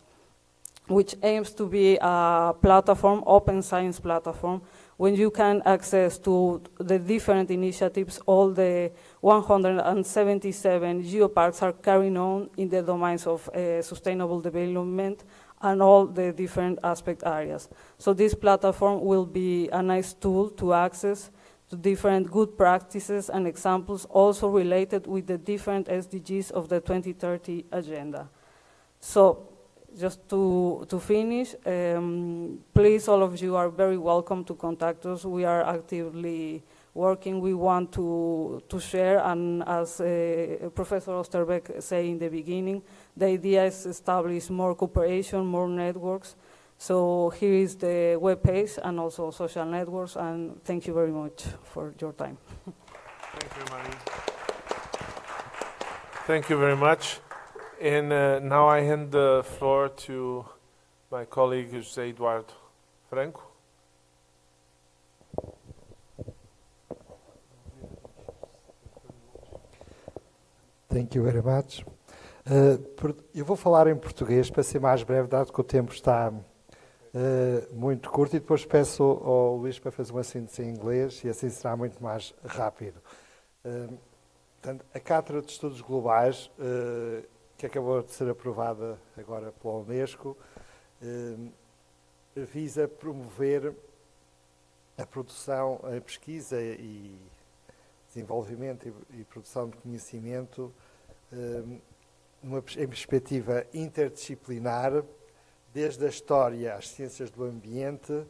Speaker 7: which aims to be a platform, open science platform, when you can access to the different initiatives. All the 177 geoparks are carrying on in the domains of sustainable development and all the different aspect areas. So this platform will be a nice tool to access to different good practices and examples also related with the different SDGs of the 2030 agenda. So Just to finish, please, all of you are very welcome to contact us. We are actively working. We want to share, and as Professor Oosterbeek said in the beginning, the idea is to establish more cooperation, more networks. So here is the webpage and also social networks, and thank you very much for your time.
Speaker 2: Thank you, Emmaline. Thank you very much. And now I hand the floor to my colleague, José Eduardo. Franco.
Speaker 8: Thank you very much. Eu vou falar em português para ser mais breve, dado que o tempo está muito curto, e depois peço ao Luiz para fazer uma síntese em inglês, e assim será muito mais rápido. Portanto, a Cátedra de Estudos Globais, que acabou de ser aprovada agora pela UNESCO, visa promover a produção, a pesquisa e desenvolvimento e produção de conhecimento em perspectiva interdisciplinar, desde a história às ciências do ambiente,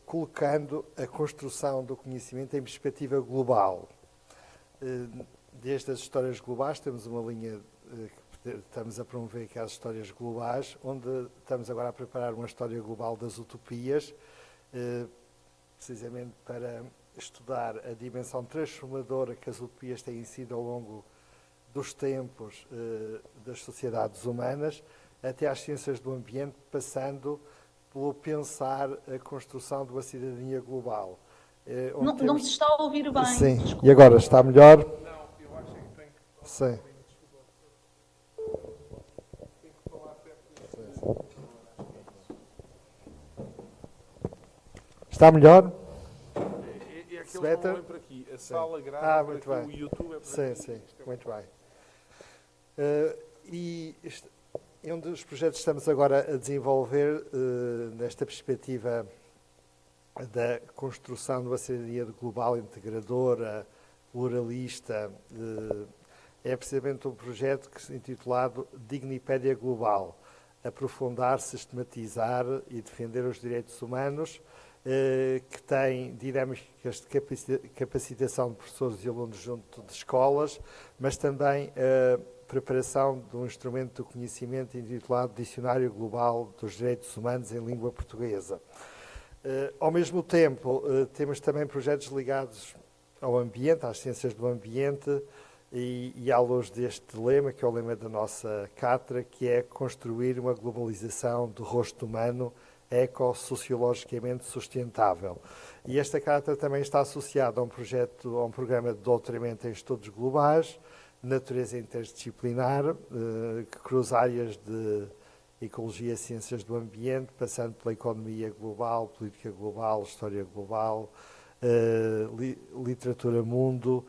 Speaker 8: colocando a construção do conhecimento em perspectiva global. Desde as histórias globais, temos uma linha que estamos a promover, que é as histórias globais, onde estamos agora a preparar uma história global das utopias, precisamente para estudar a dimensão transformadora que as utopias têm sido ao longo dos tempos das sociedades humanas, até às ciências do ambiente, passando pelo pensar a construção de uma cidadania global.
Speaker 6: Não se está a ouvir bem.
Speaker 8: Sim,
Speaker 6: Desculpa.
Speaker 8: e agora, está melhor?
Speaker 2: Não, eu acho que tem que...
Speaker 8: Sim.
Speaker 2: Tem que falar perto.
Speaker 8: Está melhor?
Speaker 2: E aqueles
Speaker 8: Better?
Speaker 2: não vêm para aqui. A sala grava para
Speaker 8: muito
Speaker 2: aqui,
Speaker 8: bem.
Speaker 2: o YouTube é para
Speaker 8: Sim,
Speaker 2: aqui.
Speaker 8: sim, muito bem. E é um dos projetos que estamos agora a desenvolver nesta perspectiva da construção de uma cidadania global integradora, pluralista. É precisamente um projeto que é intitulado Dignipédia Global, aprofundar, sistematizar e defender os direitos humanos, que tem dinâmicas de capacitação de professores e alunos junto de escolas, mas também a preparação de um instrumento do conhecimento intitulado Dicionário Global dos Direitos Humanos em Língua Portuguesa. Ao mesmo tempo, temos também projetos ligados ao ambiente, às ciências do ambiente, e à luz deste lema, que é o lema da nossa cátedra, que é construir uma globalização do rosto humano ecossociologicamente sustentável. E esta cátedra também está associada a um projeto, a um programa de doutoramento em estudos globais, natureza interdisciplinar, que cruza áreas de ecologia e ciências do ambiente, passando pela economia global, política global, história global, literatura mundo,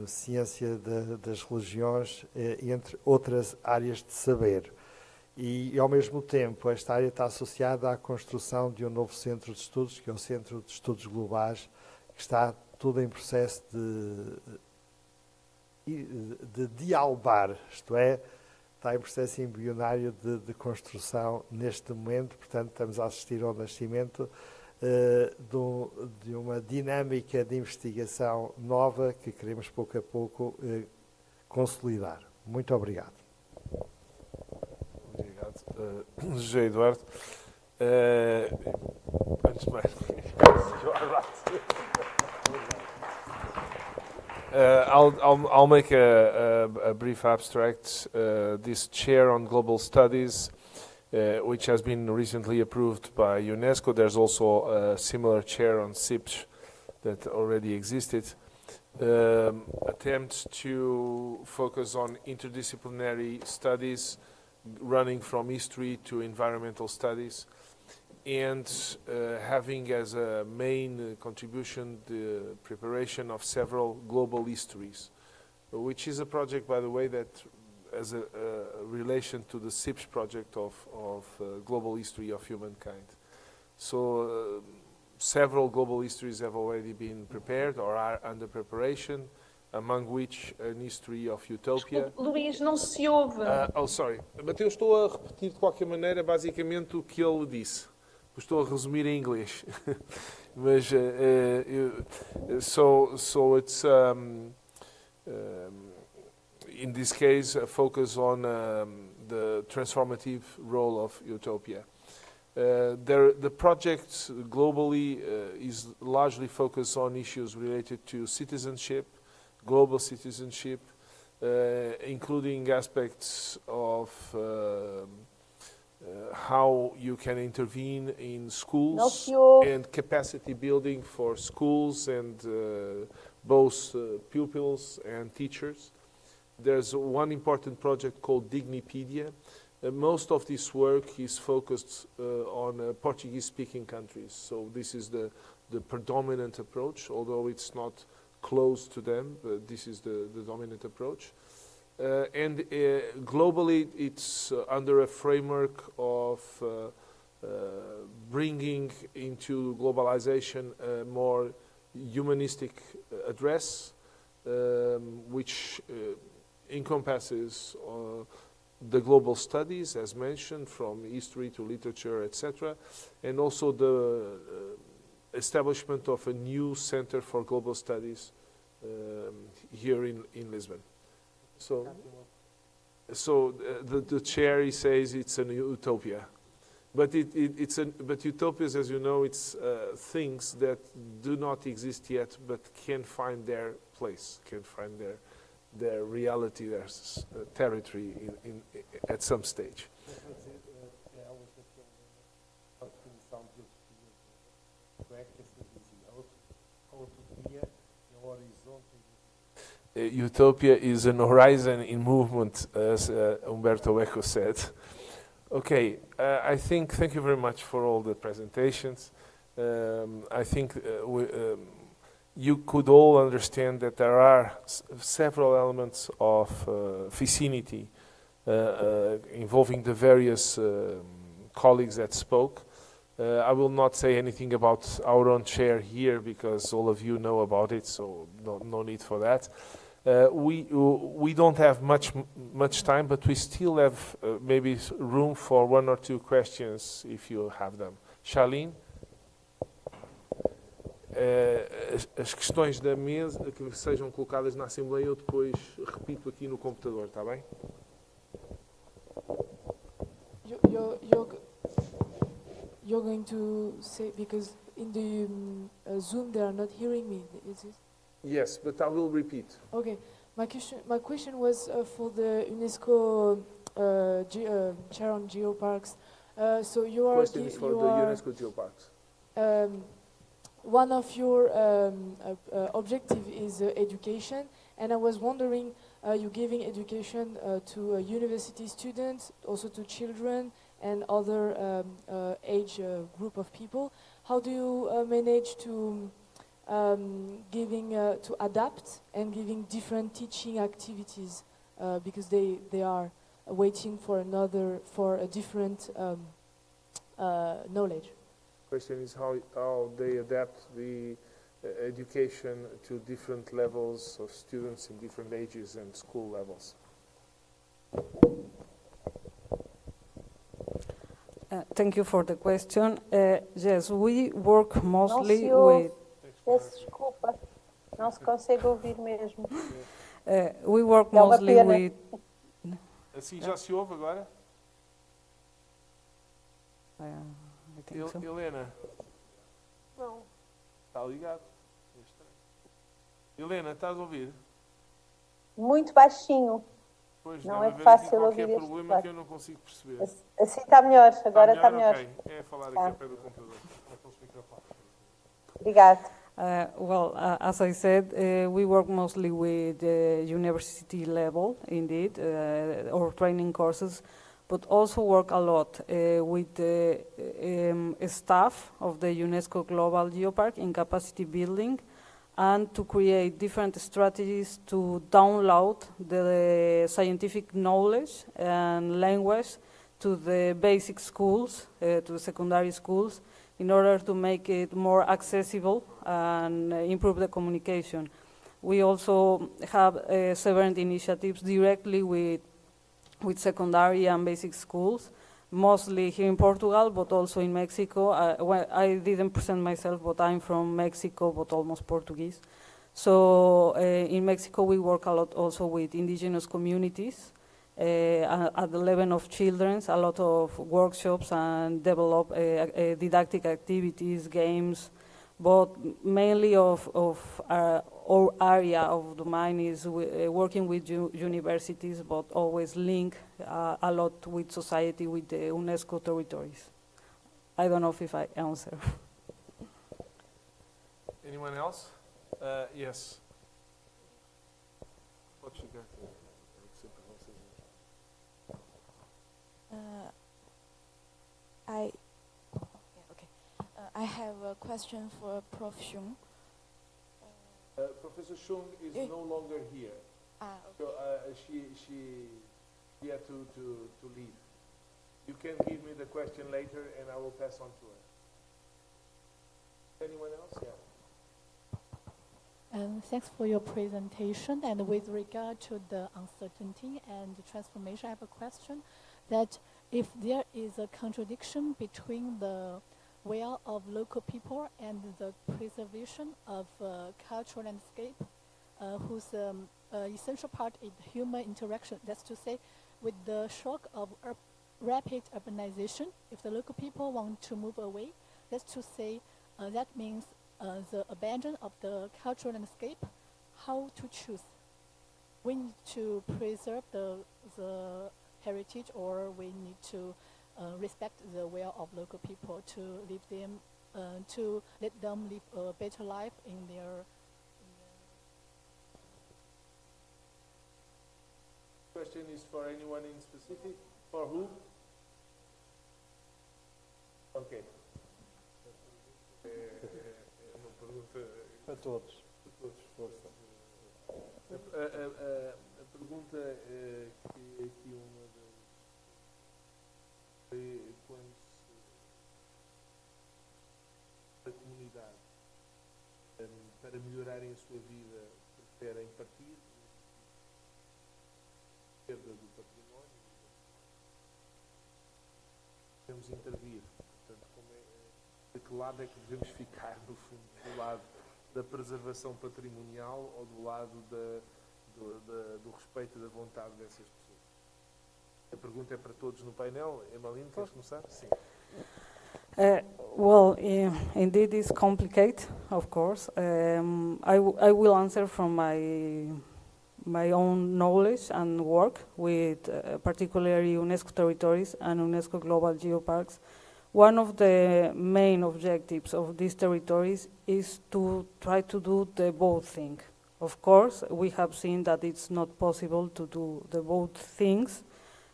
Speaker 8: ciência das religiões, entre outras áreas de saber. E, ao mesmo tempo, esta área está associada à construção de um novo centro de estudos, que é o Centro de Estudos Globais, que está tudo em processo de dialbar, isto é, está em processo embrionário de construção neste momento. Portanto, estamos a assistir ao nascimento de uma dinâmica de investigação nova que queremos pouco a pouco consolidar. Muito obrigado.
Speaker 2: Obrigado, José Eduardo. Antes de mais, I'll make a brief abstract. This chair on global studies, which has been recently approved by UNESCO. There's also a similar chair on CIPSH that already existed. Attempts to focus on interdisciplinary studies, running from history to environmental studies, and having as a main contribution the preparation of several global histories, which is a project, by the way, that as a relation to the CIPSH project of global history of humankind. So several global histories have already been prepared or are under preparation. among which an history of utopia.
Speaker 6: Luiz, não se ouve.
Speaker 2: Oh, sorry. Mas eu estou a repetir de qualquer maneira basicamente o que ele disse. Estou a resumir em inglês. Mas, so it's, in this case, a focus on the transformative role of utopia. The project globally is largely focused on issues related to citizenship, global citizenship, including aspects of how you can intervene in schools and capacity building for schools and both pupils and teachers. There's one important project called Dignipedia. Most of this work is focused on Portuguese-speaking countries. So this is the predominant approach, although it's not close to them, but this is the dominant approach. And globally, it's under a framework of bringing into globalization a more humanistic address, which encompasses the global studies, as mentioned, from history to literature, etc., and also the establishment of a new Center for Global Studies here in Lisbon. So the chair, he says it's a utopia, but but utopias, as you know, it's things that do not exist yet, but can find their place, can find their reality, their territory at some stage. Utopia is an horizon in movement, as Umberto Eco said. Okay, thank you very much for all the presentations. I think you could all understand that there are several elements of vicinity involving the various colleagues that spoke. I will not say anything about our own chair here because all of you know about it, so no need for that. We don't have much time, but we still have maybe room for one or two questions if you have them. Charlene? As questões da mesa que sejam colocadas na Assembleia eu depois repito aqui no computador, está bem?
Speaker 9: You're going to say, because in the Zoom they are not hearing me, is it?
Speaker 2: Yes, but I will repeat.
Speaker 9: Okay, my question was for the UNESCO chair on geoparks. So you are
Speaker 2: question is for the UNESCO geoparks.
Speaker 9: One of your objective is education, and I was wondering, you're giving education to university students, also to children and other age group of people. How do you manage to to adapt and giving different teaching activities because they are waiting for a different knowledge?
Speaker 2: Question is how they adapt the education to different levels of students in different ages and school levels.
Speaker 7: Thank you for the question. Yes, we work mostly with...
Speaker 5: Peço desculpa, não se consegue ouvir mesmo.
Speaker 7: We work mostly with...
Speaker 2: Assim já se ouve agora?
Speaker 7: I think so.
Speaker 2: Helena?
Speaker 5: Não.
Speaker 2: Está ligado? Helena, estás a ouvir?
Speaker 5: Muito baixinho.
Speaker 2: Pois
Speaker 5: não
Speaker 2: deve
Speaker 5: é
Speaker 2: haver
Speaker 5: fácil
Speaker 2: aqui qualquer
Speaker 5: ouvir
Speaker 2: problema
Speaker 5: este
Speaker 2: que eu não consigo perceber.
Speaker 5: Assim está melhor, agora está melhor.
Speaker 2: Okay. É falar aqui ao pé do computador.
Speaker 5: Obrigado.
Speaker 7: As I said, we work mostly with university level, indeed, or training courses, but also work a lot with the staff of the UNESCO Global Geopark in capacity building and to create different strategies to download the scientific knowledge and language to the basic schools, to the secondary schools, in order to make it more accessible and improve the communication. We also have several initiatives directly with secondary and basic schools, mostly here in Portugal, but also in Mexico. Well, I didn't present myself, but I'm from Mexico, but almost Portuguese. So in Mexico, we work a lot also with indigenous communities at the level of children, a lot of workshops and develop didactic activities, games, but mainly our area of domain is working with universities, but always link a lot with society, with the UNESCO territories. I don't know if I answer.
Speaker 2: Anyone else? Yes. What you got?
Speaker 10: I have a question for Prof. Hsiung.
Speaker 2: Professor Hsiung is no longer here.
Speaker 10: Okay.
Speaker 2: So she had to leave. You can give me the question later and I will pass on to her. Anyone else? Yeah.
Speaker 11: Thanks for your presentation. And with regard to the uncertainty and the transformation, I have a question that if there is a contradiction between the will of local people and the preservation of cultural landscape, whose essential part is human interaction. That's to say, with the shock of rapid urbanization, if the local people want to move away, that's to say, that means the abandon of the cultural landscape. How to choose? We need to preserve the heritage, or we need to respect the will of local people to leave them, to let them live a better life in their.
Speaker 2: Question is for anyone in specific? For who? Okay. Uma pergunta
Speaker 8: para todos. Força.
Speaker 2: A pergunta que aqui uma das quando a comunidade para melhorarem a sua vida preferem partir perda do património, devemos intervir. Portanto, de que lado é que devemos ficar, no fundo, do lado da preservação patrimonial ou do lado do respeito da vontade dessas pessoas? A pergunta é para todos no painel. Emmaline, queres começar? Sim.
Speaker 7: Well, indeed, it's complicated, of course. I will answer from my own knowledge and work with particularly UNESCO territories and UNESCO global geoparks. One of the main objectives of these territories is to try to do the both thing. Of course, we have seen that it's not possible to do the both things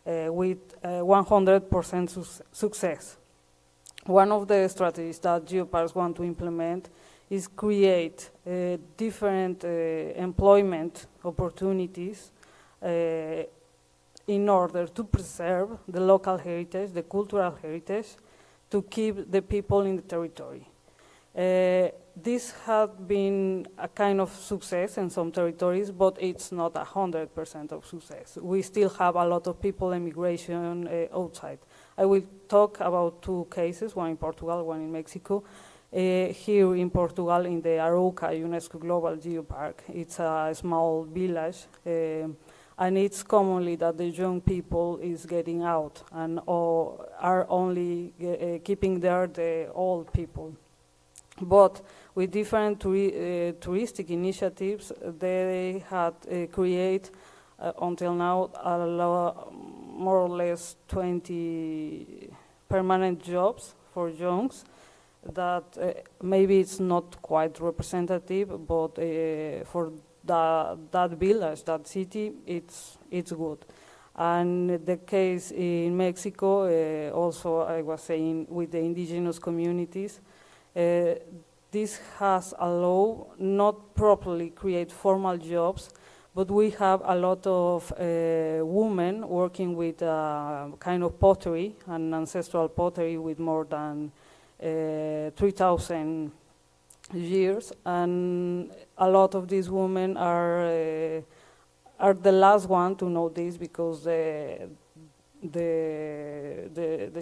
Speaker 7: with 100% success. One of the strategies that geoparks want to implement is create different employment opportunities in order to preserve the local heritage, the cultural heritage, to keep the people in the territory. This has been a kind of success in some territories, but it's not 100% of success. We still have a lot of people immigration outside. I will talk about two cases, one in Portugal, one in Mexico. Here in Portugal, in the Arouca UNESCO Global Geopark, it's a small village, and it's commonly that the young people is getting out and are only keeping there the old people. But with different touristic initiatives, they had created until now more or less 20 permanent jobs for youngs. That maybe it's not quite representative, but for that village, that city, it's good. And the case in Mexico, also I was saying with the indigenous communities, this has allowed not properly create formal jobs, but we have a lot of women working with kind of pottery, an ancestral pottery with more than 3,000 years, and a lot of these women are the last one to know this, because the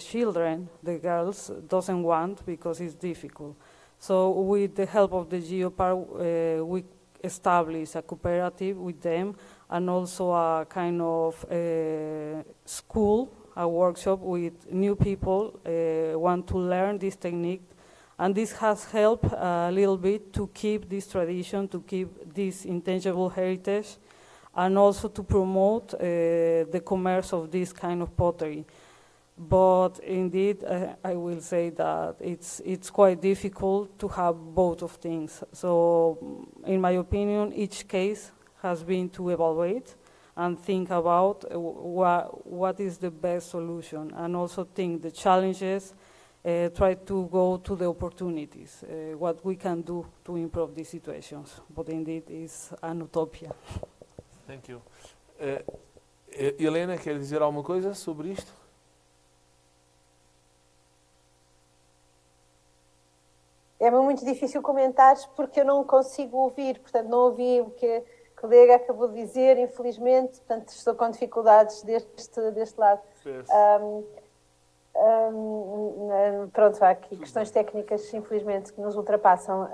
Speaker 7: children, the girls, doesn't want, because it's difficult. So with the help of the Geopark, we establish a cooperative with them, and also a kind of school, a workshop with new people want to learn this technique. And this has helped a little bit to keep this tradition, to keep this intangible heritage, and also to promote the commerce of this kind of pottery. But indeed, I will say that it's quite difficult to have both of things. So in my opinion, each case has been to evaluate and think about what is the best solution, and also think the challenges, try to go to the opportunities, what we can do to improve these situations. But indeed, it's an utopia.
Speaker 2: Thank you. Helena, quer dizer alguma coisa sobre isto?
Speaker 5: É-me muito difícil comentar porque eu não consigo ouvir, portanto não ouvi o que a colega acabou de dizer, infelizmente, portanto estou com dificuldades deste lado. Pronto, há aqui questões técnicas, infelizmente, que nos ultrapassam.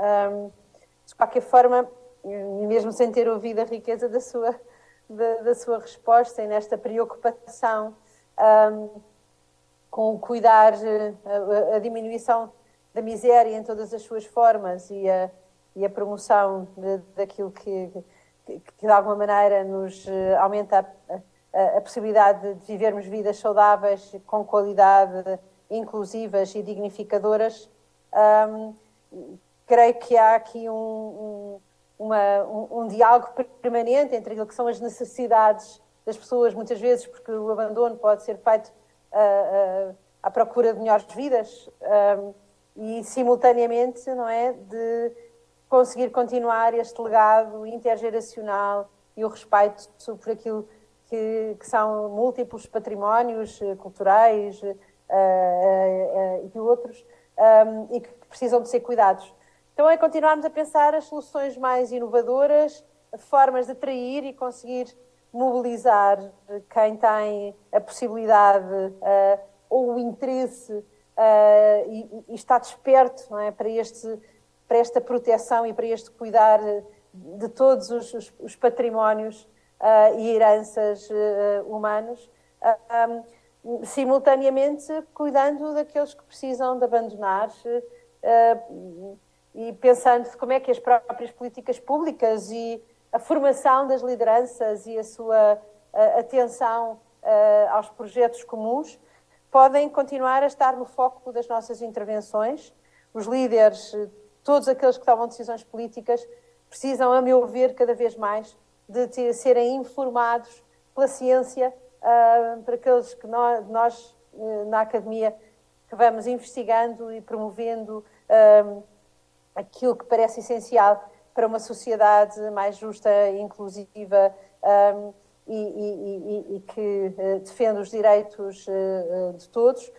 Speaker 5: De qualquer forma, e mesmo sem ter ouvido a riqueza da sua resposta e nesta preocupação com o cuidar, a diminuição da miséria em todas as suas formas e a promoção daquilo que de alguma maneira nos aumenta a possibilidade de vivermos vidas saudáveis, com qualidade, inclusivas e dignificadoras. Creio que há aqui um diálogo permanente entre aquilo que são as necessidades das pessoas, muitas vezes, porque o abandono pode ser feito à procura de melhores vidas, e simultaneamente, não é, de conseguir continuar este legado intergeracional e o respeito por aquilo que são múltiplos patrimónios culturais e outros, e que precisam de ser cuidados. Então é continuarmos a pensar as soluções mais inovadoras, formas de atrair e conseguir mobilizar quem tem a possibilidade ou o interesse e está desperto, não é, para esta proteção e para este cuidar de todos os patrimónios e heranças humanos, simultaneamente cuidando daqueles que precisam de abandonar e pensando como é que as próprias políticas públicas e a formação das lideranças e a sua atenção aos projetos comuns podem continuar a estar no foco das nossas intervenções. Os líderes, todos aqueles que tomam decisões políticas, precisam, a meu ver, cada vez mais de serem informados pela ciência, para aqueles que nós na academia, que vamos investigando e promovendo aquilo que parece essencial para uma sociedade mais justa, inclusiva e que defende os direitos de todos.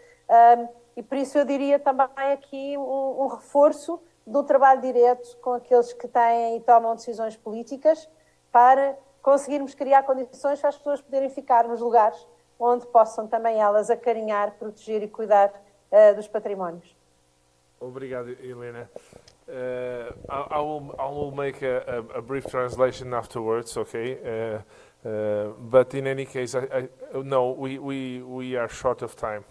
Speaker 5: E por isso eu diria também aqui um reforço do trabalho direto com aqueles que têm e tomam decisões políticas, para conseguirmos criar condições para as pessoas poderem ficar nos lugares onde possam também elas acarinhar, proteger e cuidar dos patrimónios.
Speaker 2: Obrigado, Helena. I will make a brief translation afterwards, okay? But in any case, no, we are short of time.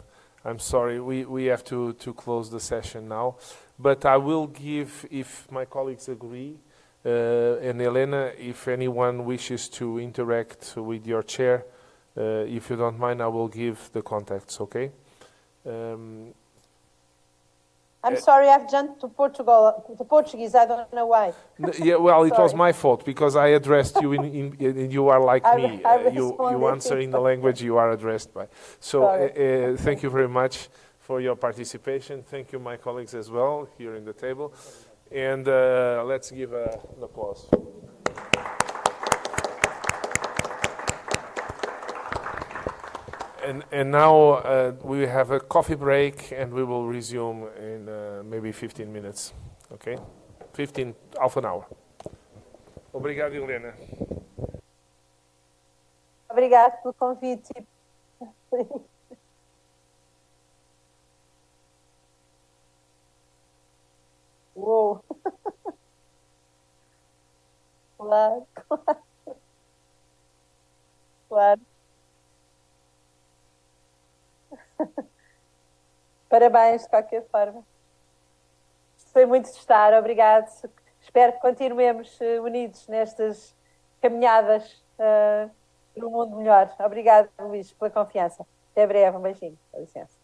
Speaker 2: I'm sorry, we have to close the session now. But I will give, if my colleagues agree, and Helena, if anyone wishes to interact with your chair, if you don't mind, I will give the contacts, okay?
Speaker 5: I'm sorry, I've jumped to Portuguese. I don't know why.
Speaker 2: Yeah, well, it was my fault because I addressed you in you are like me. You answer in the language you are addressed by. So thank you very much for your participation. Thank you, my colleagues, as well here in the table. And let's give an applause. And now we have a coffee break, and we will resume in maybe 15 minutes. Okay? half an hour. Obrigado, Helena.
Speaker 5: Obrigado pelo convite. Uou! Claro, claro. Claro. Parabéns, de qualquer forma. Gostei muito de estar, obrigado. Espero que continuemos unidos nestas caminhadas para um mundo melhor. Obrigado, Luiz, pela confiança. Até breve, um beijinho. Com licença.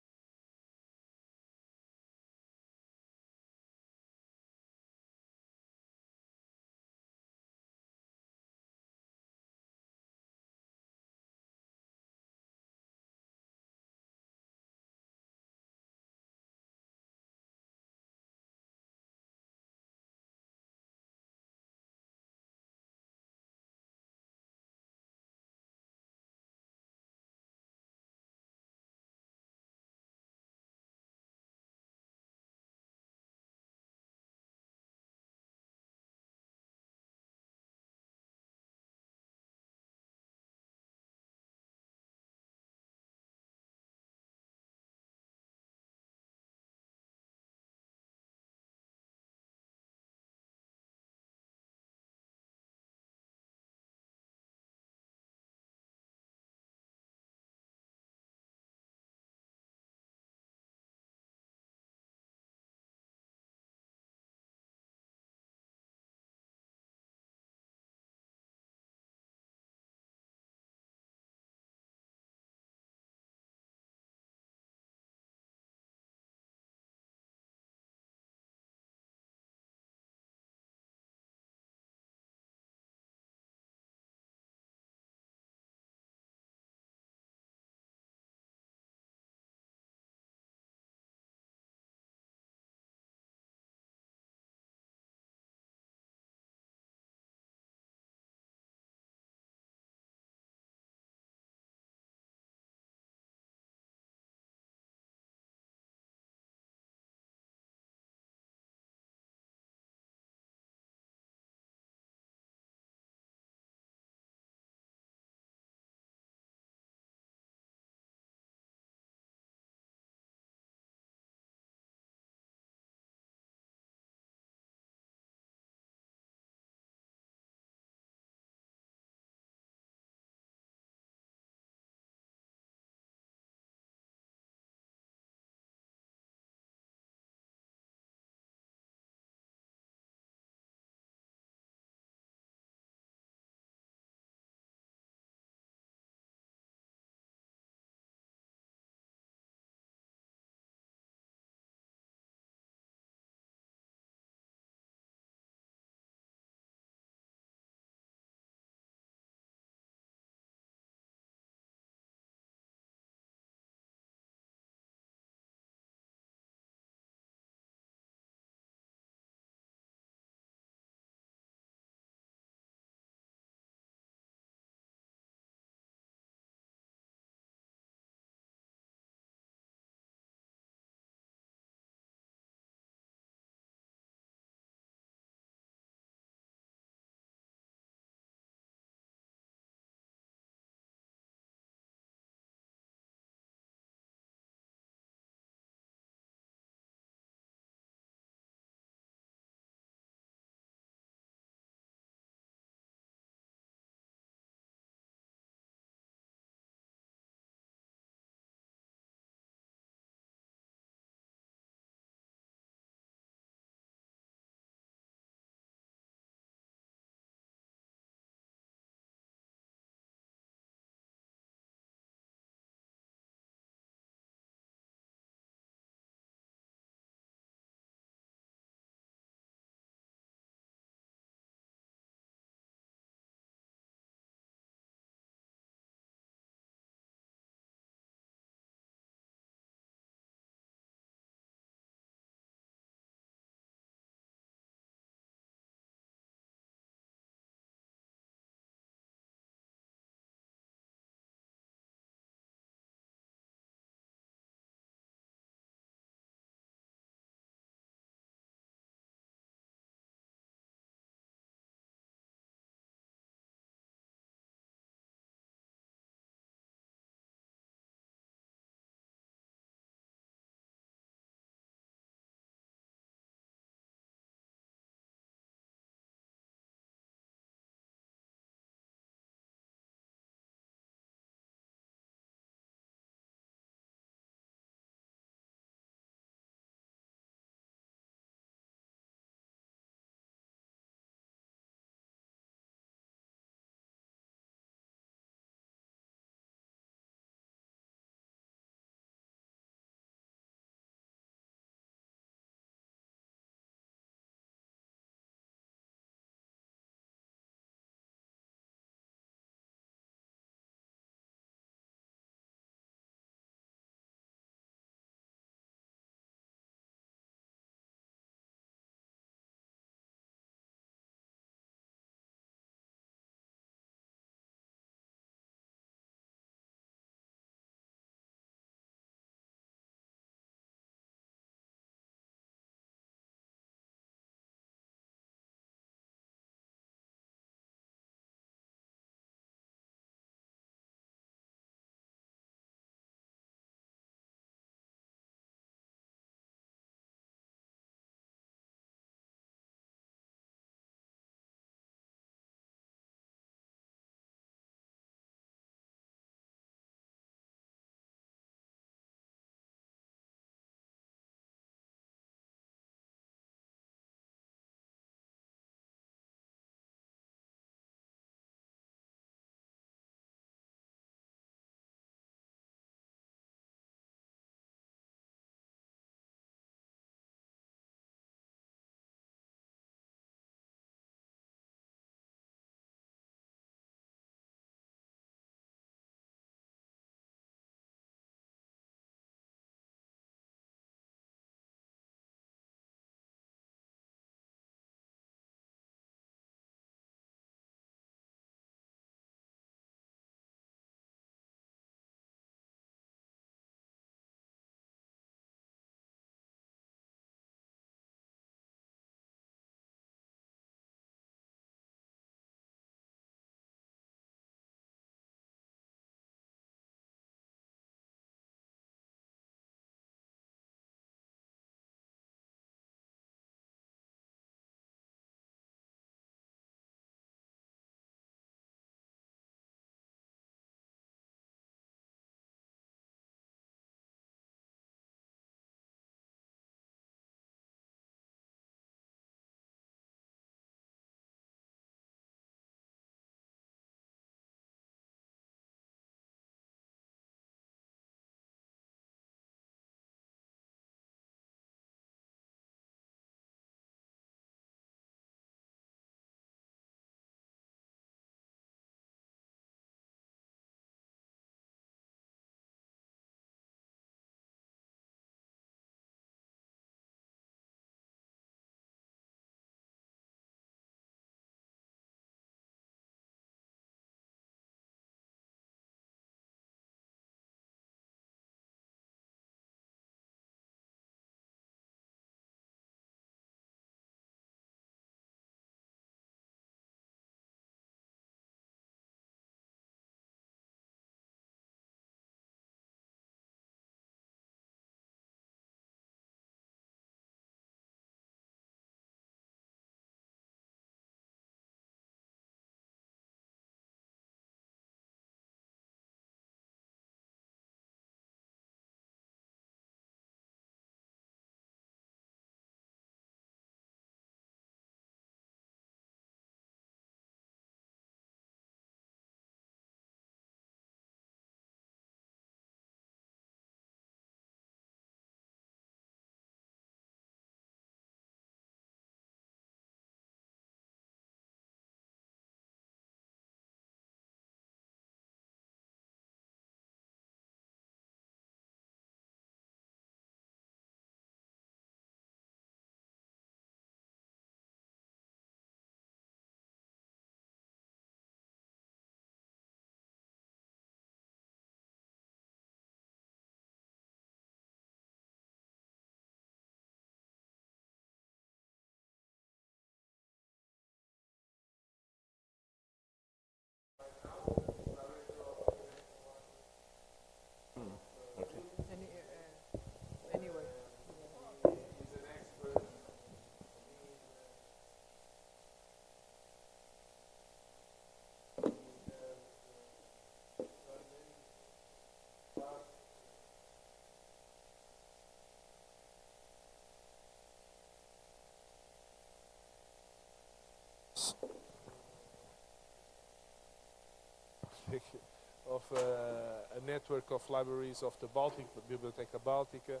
Speaker 2: of a network of libraries of the Baltic, the Biblioteca Baltica,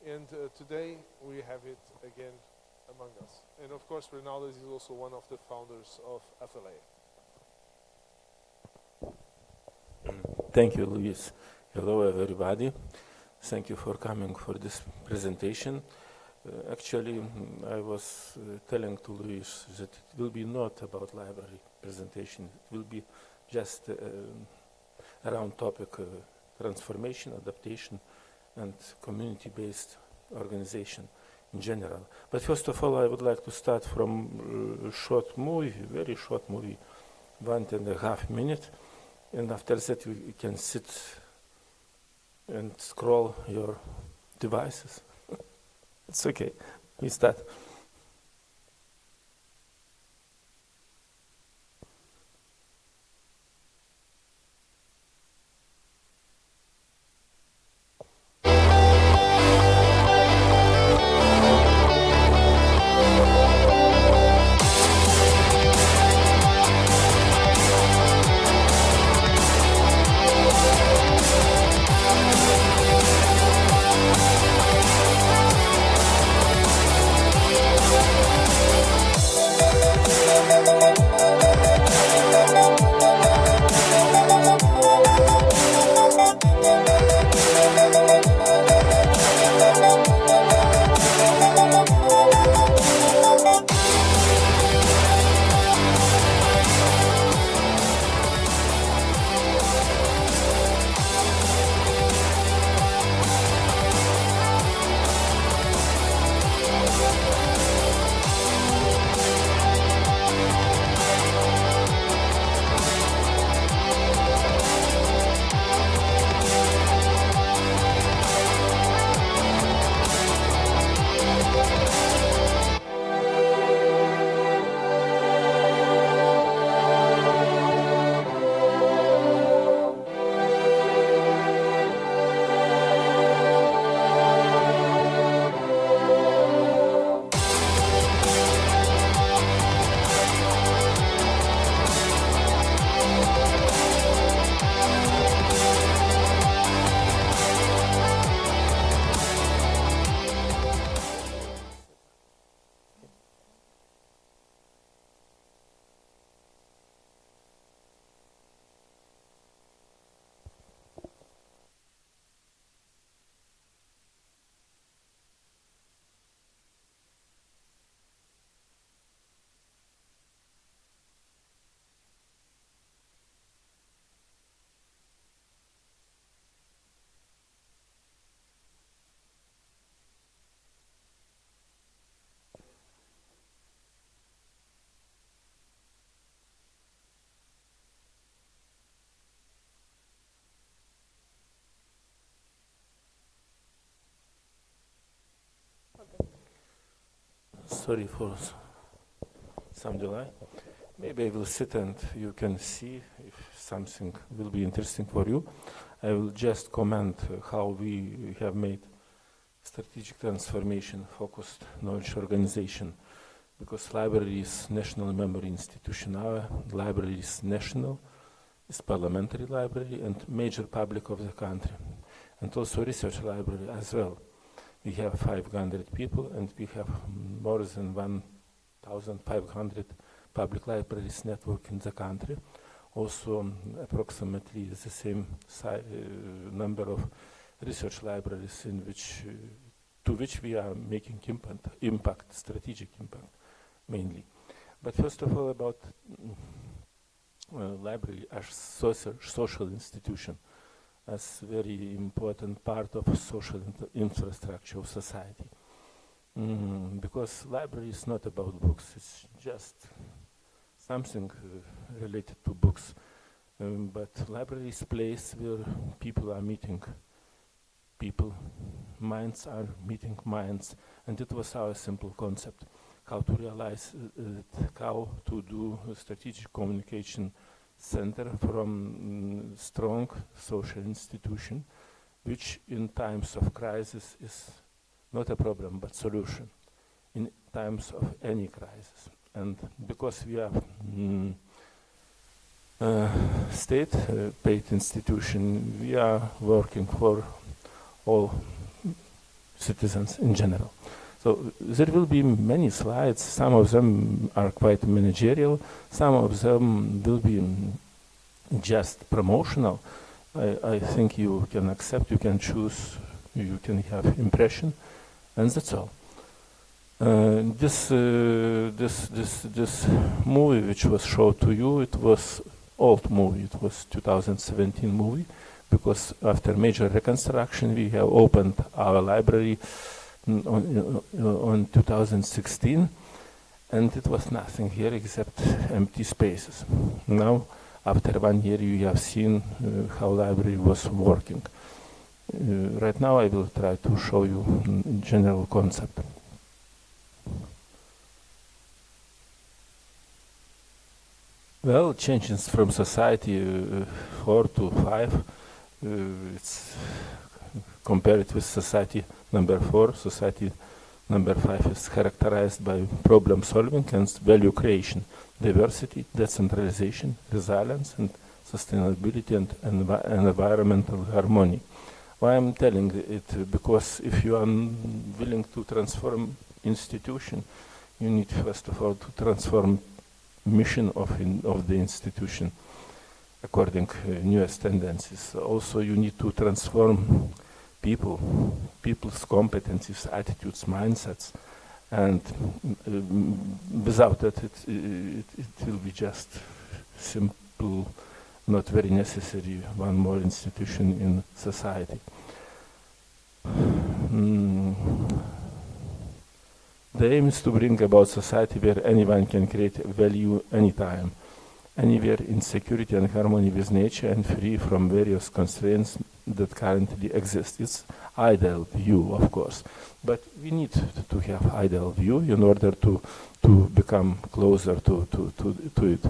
Speaker 2: and today we have it again among us. And of course, Renaldas is also one of the founders of Aplheleia.
Speaker 12: Thank you, Luiz. Hello, everybody. Thank you for coming for this presentation. Actually, I was telling to Luiz that it will be not about library presentation. It will be just around topic transformation, adaptation, and community-based organization in general. But first of all, I would like to start from a short movie, very short movie, 1.5 minutes. And after that, you can sit and scroll your devices. It's okay. We start. Sorry for some delay. Maybe I will sit and you can see if something will be interesting for you. I will just comment how we have made strategic transformation focused knowledge organization, because library is national member institution. Our library is national, is parliamentary library and major public of the country, and also research library as well. We have 500 people and we have more than 1,500 public libraries network in the country. Also approximately the same number of research libraries in which, to which we are making impact, strategic impact mainly. But first of all about library as social institution, as very important part of social infrastructure of society. Because library is not about books, it's just something related to books. But library is a place where people are meeting people, minds are meeting minds, and it was our simple concept, how to realize how to do a strategic communication center from strong social institution, which in times of crisis is not a problem but solution in times of any crisis. And because we are state paid institution, we are working for all citizens in general. So there will be many slides. Some of them are quite managerial. Some of them will be just promotional. I think you can accept, you can choose, you can have impression, and that's all. This movie which was shown to you, it was old movie. It was 2017 movie, because after major reconstruction we have opened our library on 2016, and it was nothing here except empty spaces. Now, after 1 year, you have seen how library was working. Right now, I will try to show you general concept. Well, changes from society 4 to 5. It's compared with society number 4. Society number 5 is characterized by problem solving and value creation, diversity, decentralization, resilience, and sustainability, and environmental harmony. Why I'm telling it? Because if you are willing to transform institution, you need first of all to transform mission of the institution according newest tendencies. Also, you need to transform people's competencies, attitudes, mindsets, and without that it will be just simple, not very necessary, one more institution in society. The aim is to bring about society where anyone can create value anytime, anywhere, in security and harmony with nature and free from various constraints that currently exist. It's ideal view, of course, but we need to have ideal view in order to become closer to it.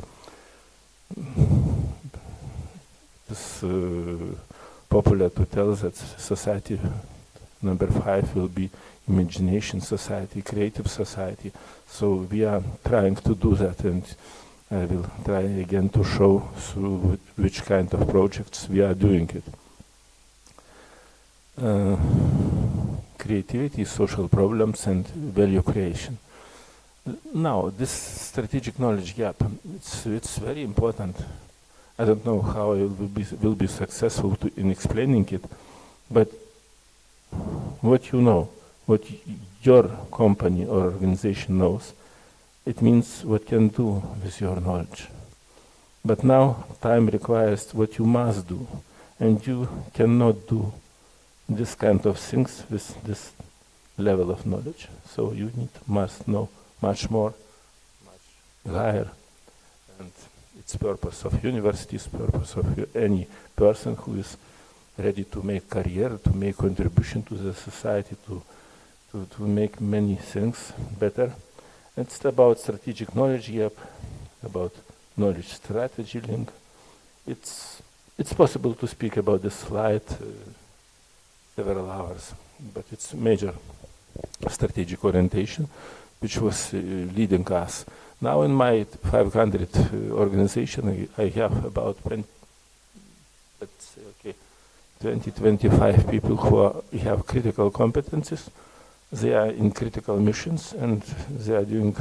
Speaker 12: It's popular to tell that society number 5 will be imagination society, creative society. So we are trying to do that, and I will try again to show through which kind of projects we are doing it. Creativity, social problems, and value creation. Now, this strategic knowledge gap, it's very important. I don't know how I will be successful in explaining it, but what you know, what your company or organization knows, it means what you can do with your knowledge. But now time requires what you must do, and you cannot do this kind of things with this level of knowledge. So you must know much more, much higher. And it's purpose of universities, purpose of any person who is ready to make career, to make contribution to the society, to make many things better. It's about strategic knowledge gap, about knowledge strategy link. It's possible to speak about this slide several hours, but it's major strategic orientation which was leading us. Now in my 500 organization, I have about 20-25 people who have critical competencies. They are in critical missions and they are doing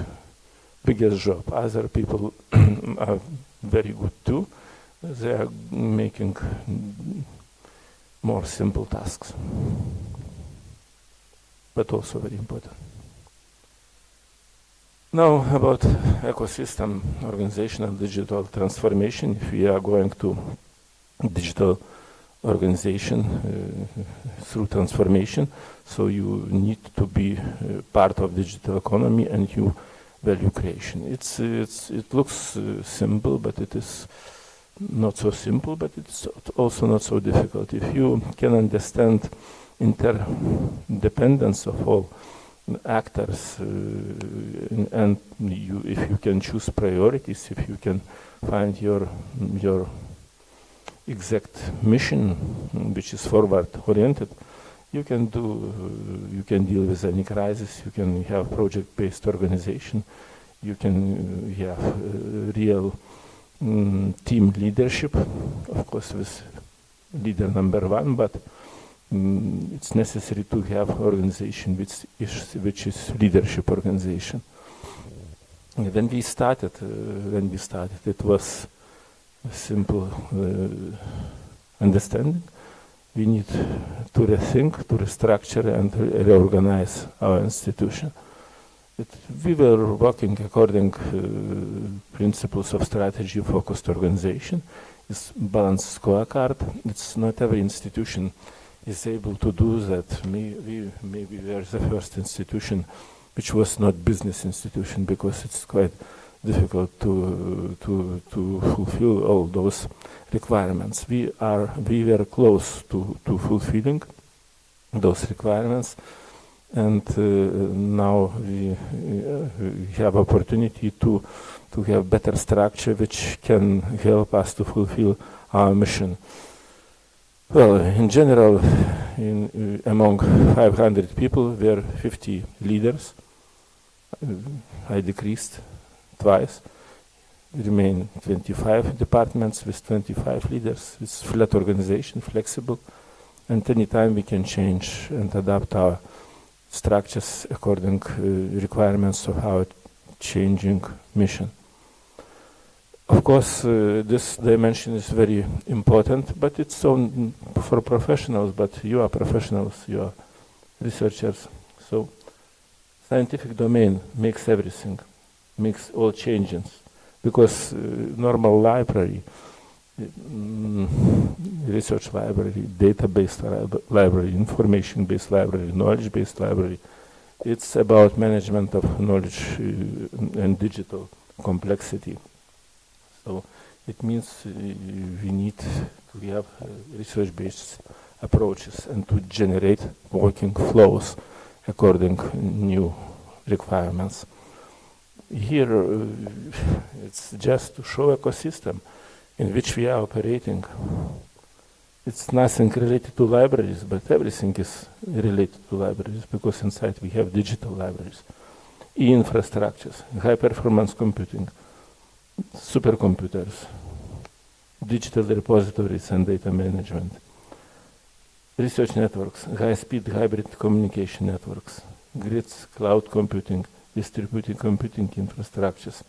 Speaker 12: biggest job. Other people are very good too. They are making more simple tasks, but also very important. Now about ecosystem organization and digital transformation. If we are going to digital organization through transformation, so you need to be part of digital economy and you value creation. It looks simple, but it is not so simple, but it's also not so difficult. If you can understand interdependence of all actors, and if you can choose priorities, if you can find your exact mission, which is forward-oriented, you can deal with any crisis. You can have project-based organization. You can have real team leadership, of course with leader number one, but it's necessary to have organization which is leadership organization. When we started, it was a simple understanding. We need to rethink, to restructure and reorganize our institution. We were working according principles of strategy-focused organization. It's balanced scorecard. It's not every institution is able to do that. We maybe were the first institution which was not business institution, because it's quite difficult to fulfill all those requirements. We were close to fulfilling those requirements, and now we have opportunity to have better structure which can help us to fulfill our mission. Well, in general, among 500 people, there were 50 leaders. I decreased twice. Remain 25 departments with 25 leaders. It's flat organization, flexible, and anytime we can change and adapt our structures according requirements of our changing mission. Of course, this dimension is very important, but it's for professionals, but you are professionals, you are researchers. So scientific domain makes everything, makes all changes, because normal library, research library, database library, information-based library, knowledge-based library, it's about management of knowledge and digital complexity. So it means we need to have research-based approaches and to generate working flows according to new requirements. Here it's just to show ecosystem in which we are operating. It's nothing related to libraries, but everything is related to libraries, because inside we have digital libraries, e-infrastructures, high-performance computing, supercomputers, digital repositories and data management, research networks, high-speed hybrid communication networks, grids, cloud computing, distributed computing infrastructures.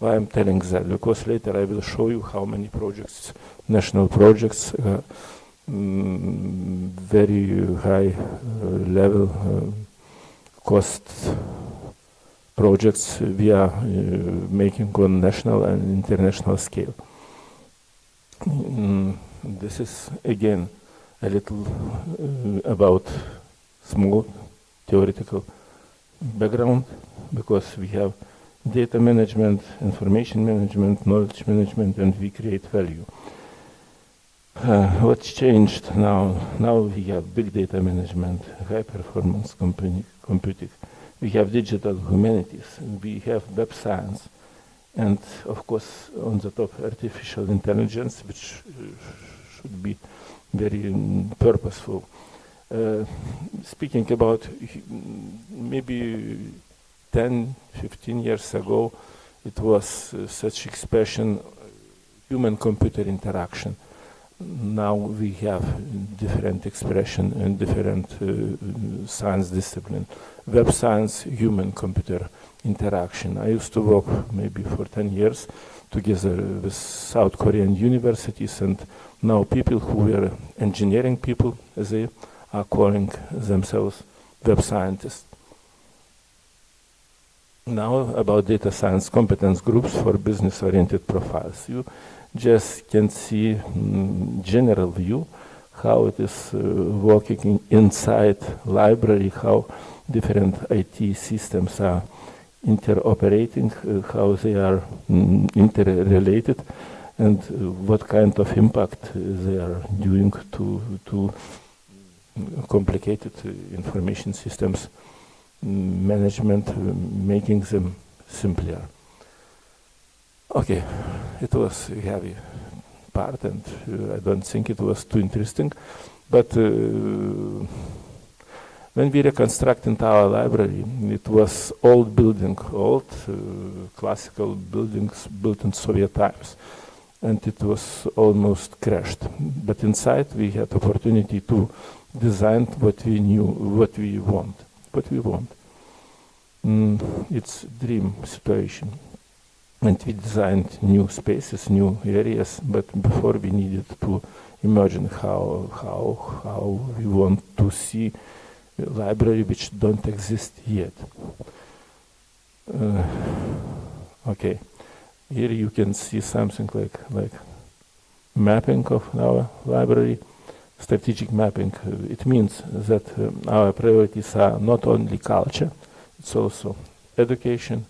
Speaker 12: Why I'm telling that? Because later I will show you how many projects, national projects, very high level cost projects we are making on national and international scale. This is again a little about small theoretical background, because we have data management, information management, knowledge management, and we create value. What's changed now? Now we have big data management, high performance computing. We have digital humanities, we have web science, and of course on the top artificial intelligence, which should be very purposeful. Speaking about maybe 10, 15 years ago, it was such expression, human-computer interaction. Now we have different expression and different science discipline. Web science, human-computer interaction. I used to work maybe for 10 years together with South Korean universities, and now people who were engineering people, they are calling themselves web scientists. Now about data science competence groups for business-oriented profiles. You just can see general view how it is working inside library, how different IT systems are interoperating, how they are interrelated, and what kind of impact they are doing to complicated information systems management, making them simpler. Okay, it was a heavy part, and I don't think it was too interesting, but when we reconstructed our library, it was old building, old classical buildings built in Soviet times. and it was almost crashed. But inside we had opportunity to design what we knew, what we want. It's dream situation. And we designed new spaces, new areas, but before we needed to imagine how we want to see a library which don't exist yet. Okay, here you can see something like mapping of our library, strategic mapping. It means that our priorities are not only culture, it's also education,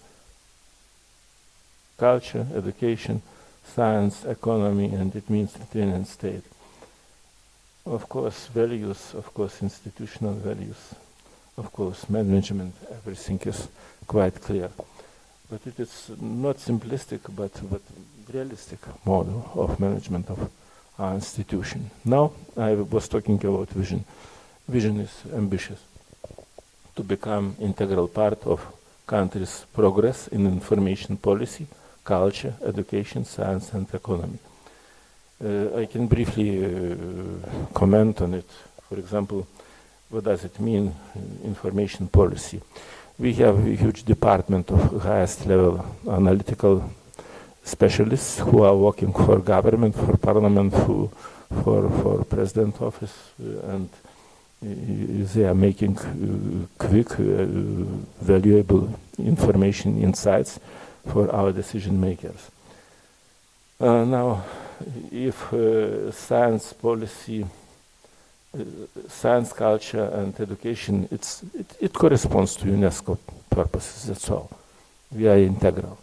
Speaker 12: science, economy, and it means Lithuanian state. Of course, values, of course, institutional values, of course, management, everything is quite clear. But it is not simplistic, but realistic model of management of our institution. Now, I was talking about vision. Vision is ambitious to become integral part of country's progress in information policy, culture, education, science, and economy. I can briefly comment on it. For example, what does it mean, information policy? We have a huge department of highest level analytical specialists who are working for government, for parliament, for president office, and they are making quick, valuable information insights for our decision makers. Now, if science policy, science, culture, and education, it corresponds to UNESCO purposes, that's all. We are integral,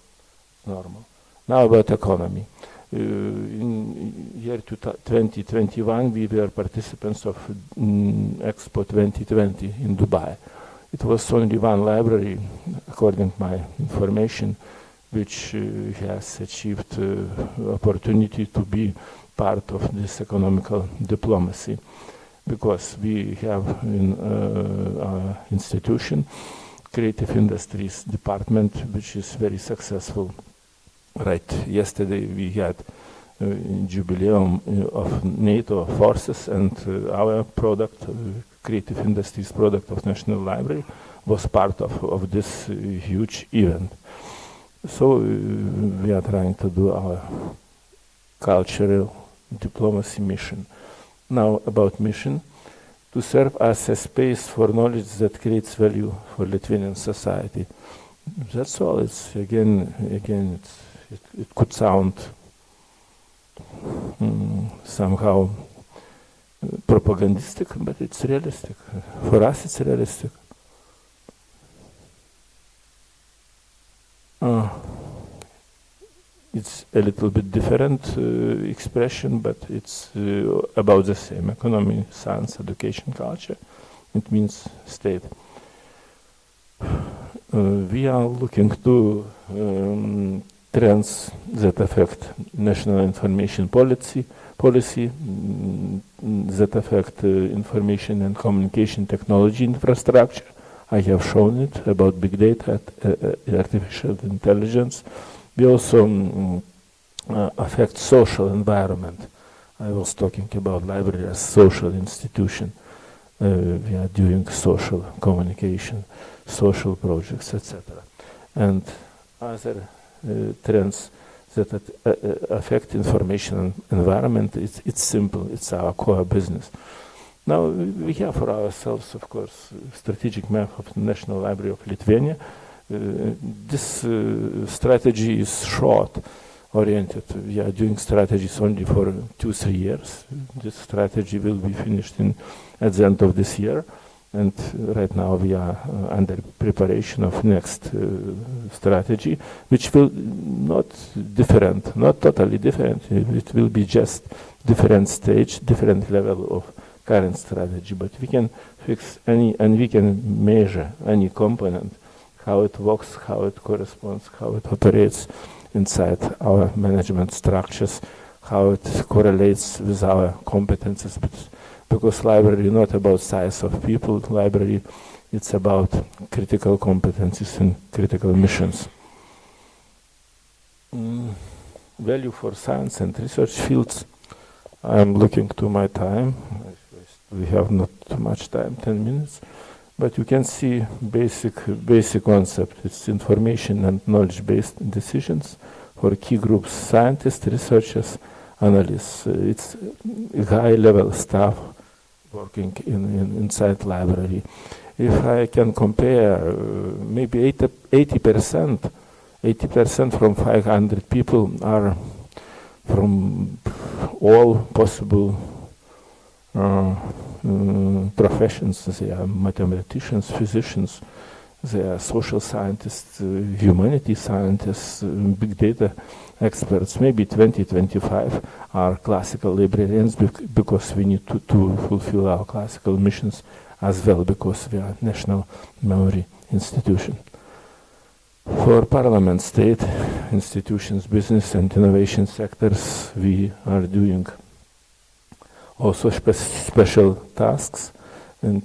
Speaker 12: normal. Now about economy. In year 2021, we were participants of Expo 2020 in Dubai. It was only one library, according to my information, which has achieved opportunity to be part of this economical diplomacy, because we have in our institution creative industries department, which is very successful. Right, yesterday we had jubileum of NATO forces, and our product, creative industries product of National Library, was part of this huge event. So we are trying to do our cultural diplomacy mission. Now about mission, to serve as a space for knowledge that creates value for Lithuanian society. That's all. It's again, it could sound somehow propagandistic, but it's realistic. For us, it's realistic. It's a little bit different expression, but it's about the same: economy, science, education, culture. It means state. We are looking to trends that affect national information policy that affect information and communication technology infrastructure. I have shown it about big data, artificial intelligence. We also affect social environment. I was talking about library as social institution. We are doing social communication, social projects, etc. And other trends that affect information environment, it's simple, it's our core business. Now we have for ourselves, of course, strategic map of the National Library of Lithuania. This strategy is short-oriented. We are doing strategies only for 2-3 years. This strategy will be finished at the end of this year. And right now we are under preparation of next strategy, which will not totally different. It will be just different stage, different level of current strategy. But we can fix any, and we can measure any component, how it works, how it corresponds, how it operates inside our management structures, how it correlates with our competences. Because library is not about size of people, library, it's about critical competencies and critical missions. value for science and research fields. I'm looking to my time. We have not too much time, 10 minutes. But you can see basic concept. It's information and knowledge-based decisions for key groups, scientists, researchers, analysts. It's high-level staff working inside library. If I can compare, maybe 80% from 500 people are from all possible professions. They are mathematicians, physicians, they are social scientists, humanity scientists, big data experts. Maybe 20-25 are classical librarians because we need to fulfill our classical missions as well, because we are national memory institution. For parliament, state institutions, business and innovation sectors, we are doing also special tasks, and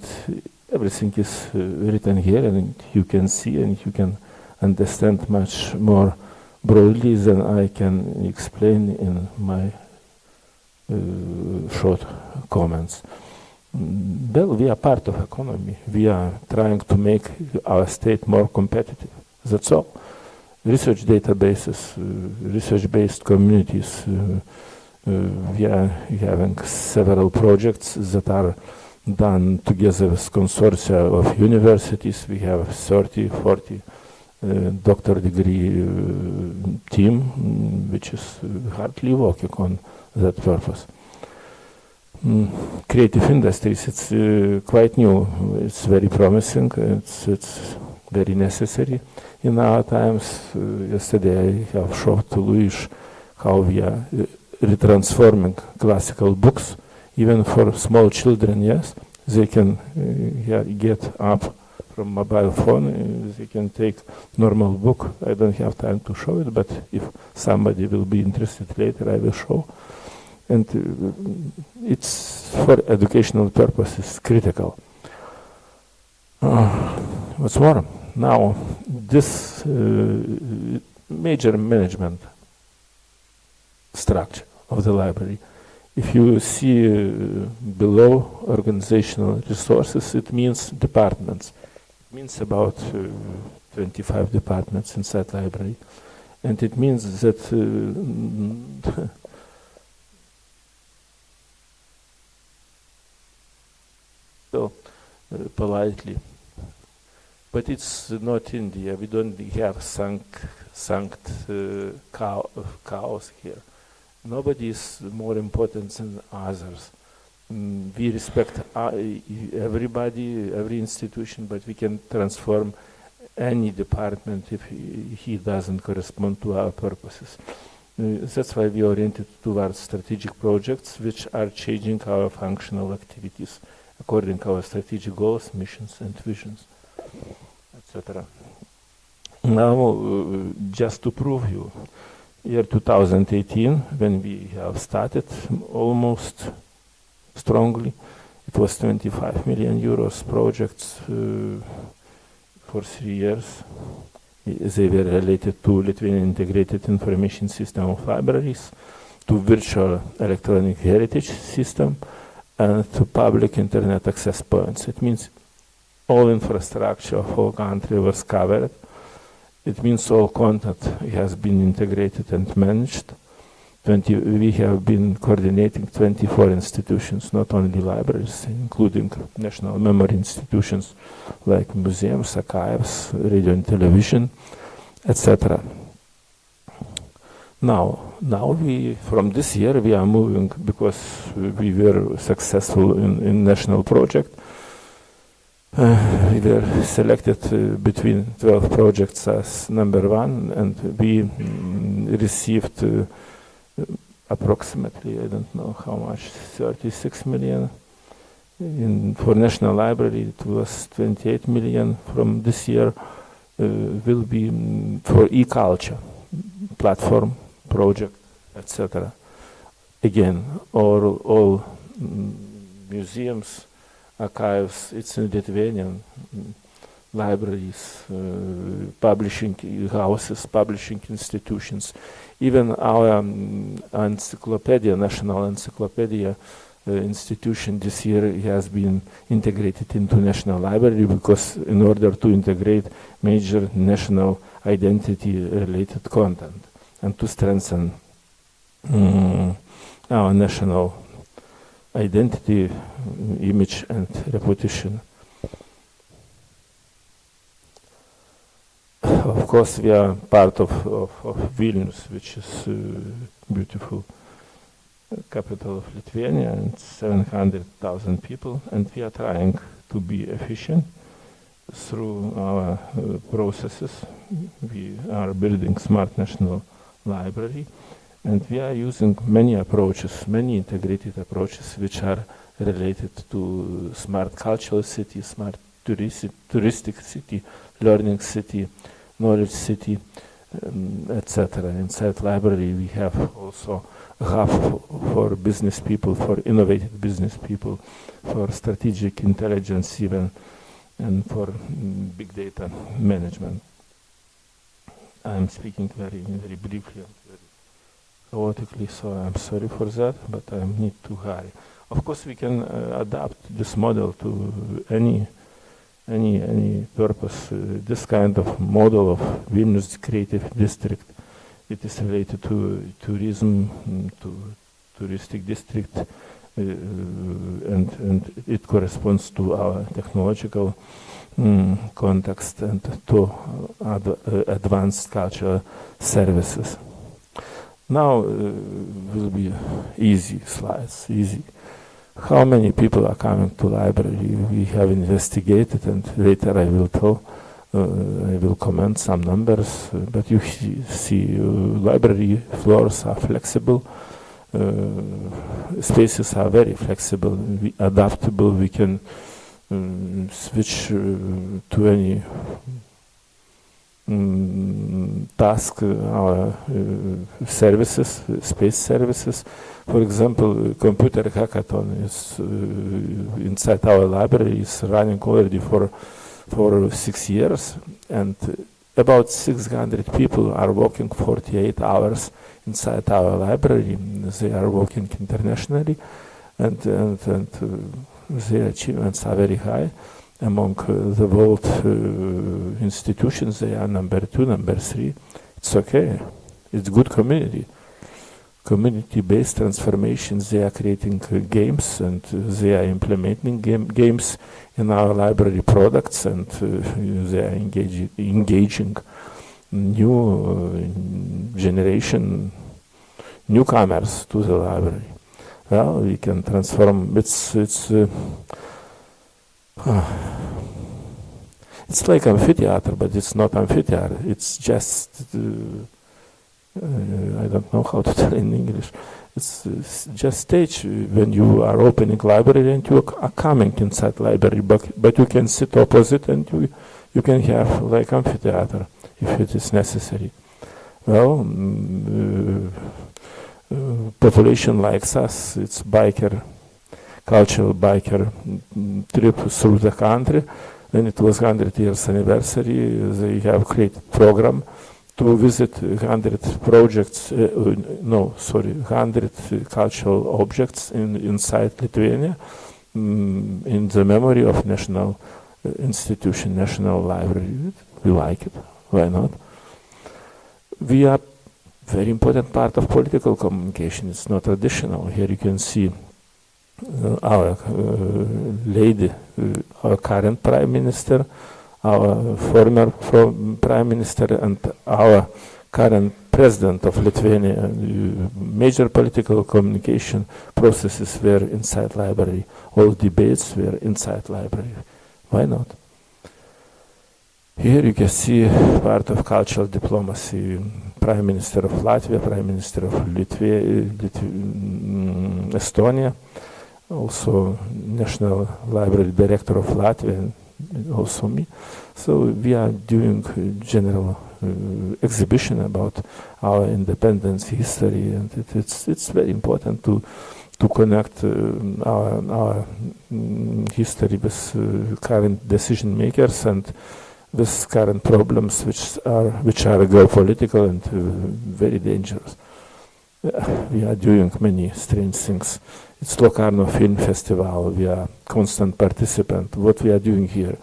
Speaker 12: everything is written here, and you can see and you can understand much more broadly than I can explain in my short comments. Well, we are part of economy. We are trying to make our state more competitive. That's all. Research databases, research-based communities. We are having several projects that are done together with consortia of universities. We have 30-40 doctor degree team, which is hardly working on that purpose. Creative industries, it's quite new. It's very promising. It's very necessary in our times. Yesterday I have showed to Luiz how we are retransforming classical books, even for small children. Yes, they can get up from mobile phone. They can take normal book. I don't have time to show it, but if somebody will be interested later, I will show. And it's for educational purposes critical. What's more, now this major management structure of the library, if you see below organizational resources, it means departments. It means about 25 departments inside library, and it means that so politely, but it's not India. We don't have sanct cows here. Nobody is more important than others. We respect everybody, every institution, but we can transform any department if he doesn't correspond to our purposes. That's why we oriented towards strategic projects which are changing our functional activities according to our strategic goals, missions, and visions, etc. Now, just to prove you, year 2018, when we have started almost strongly, it was 25 million euros projects for 3 years. They were related to Lithuanian Integrated Information System of Libraries, to Virtual Electronic Heritage System, and to public internet access points. It means all infrastructure of whole country was covered. It means all content has been integrated and managed. We have been coordinating 24 institutions, not only libraries, including national memory institutions like museums, archives, radio and television, etc. Now we, from this year, we are moving, because we were successful in national project. We were selected between 12 projects as number one, and we received approximately, I don't know how much, 36 million. For National Library, it was 28 million. From this year will be for e-culture platform project, etc. Again, all museums, archives, it's in Lithuanian, libraries, publishing houses, publishing institutions. Even our encyclopedia, National Encyclopedia institution this year has been integrated into National Library, because in order to integrate major national identity-related content and to strengthen our national identity, image and reputation. Of course, we are part of Vilnius, which is beautiful capital of Lithuania, and 700,000 people, and we are trying to be efficient through our processes. We are building smart national library, and we are using many approaches, many integrated approaches, which are related to smart cultural city, smart touristic city, learning city, knowledge city, etc. Inside library we have also a hub for business people, for innovative business people, for strategic intelligence even, and for big data management. I'm speaking very briefly and very chaotically, so I'm sorry for that, but I need to hurry. Of course, we can adapt this model to any purpose. This kind of model of Vilnius Creative District, it is related to tourism, to touristic district, and it corresponds to our technological context and to advanced cultural services. Now will be easy slides, easy. How many people are coming to library? We have investigated, and later I will comment some numbers, but you see library floors are flexible, spaces are very flexible, adaptable. We can switch to any task, our services, space services. For example, computer hackathon is inside our library, is running already for 6 years, and about 600 people are working 48 hours inside our library. They are working internationally, and their achievements are very high. Among the world institutions, they are number 2, number 3. It's okay. It's good community. Community-based transformations. They are creating games, and they are implementing games in our library products, and they are engaging new generation newcomers to the library. Well, we can transform. It's like amphitheater, but it's not amphitheater. It's just I don't know how to tell in English. It's just stage when you are opening library and you are coming inside library, but you can sit opposite and you can have like amphitheater if it is necessary. Well, population likes us. It's cultural biker trip through the country. When it was 100 years anniversary, they have created program to visit 100 projects, 100 cultural objects inside Lithuania in the memory of national institution, National Library. We like it. Why not? We are very important part of political communication. It's not traditional. Here you can see our lady, our current Prime Minister, our former Prime Minister, and our current President of Lithuania. Major political communication processes were inside library. All debates were inside library. Why not? Here you can see part of cultural diplomacy. Prime Minister of Latvia, Prime Minister of Estonia, also National Library Director of Latvia, and also me. So we are doing general exhibition about our independence history, and it's very important to to connect our history with current decision makers and with current problems which are geopolitical and very dangerous. We are doing many strange things. It's Locarno Film Festival. We are constant participant. What we are doing here,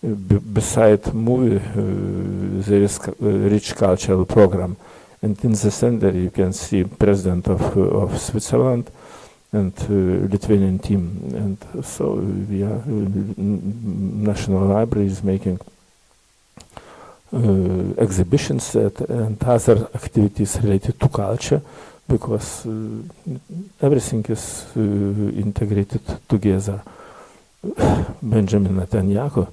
Speaker 12: beside movie, there is a rich cultural program. And in the center you can see President of Switzerland and Lithuanian team. And so we are, National Library is making exhibitions and other activities related to culture, because everything is integrated together. Benjamin Netanyahu,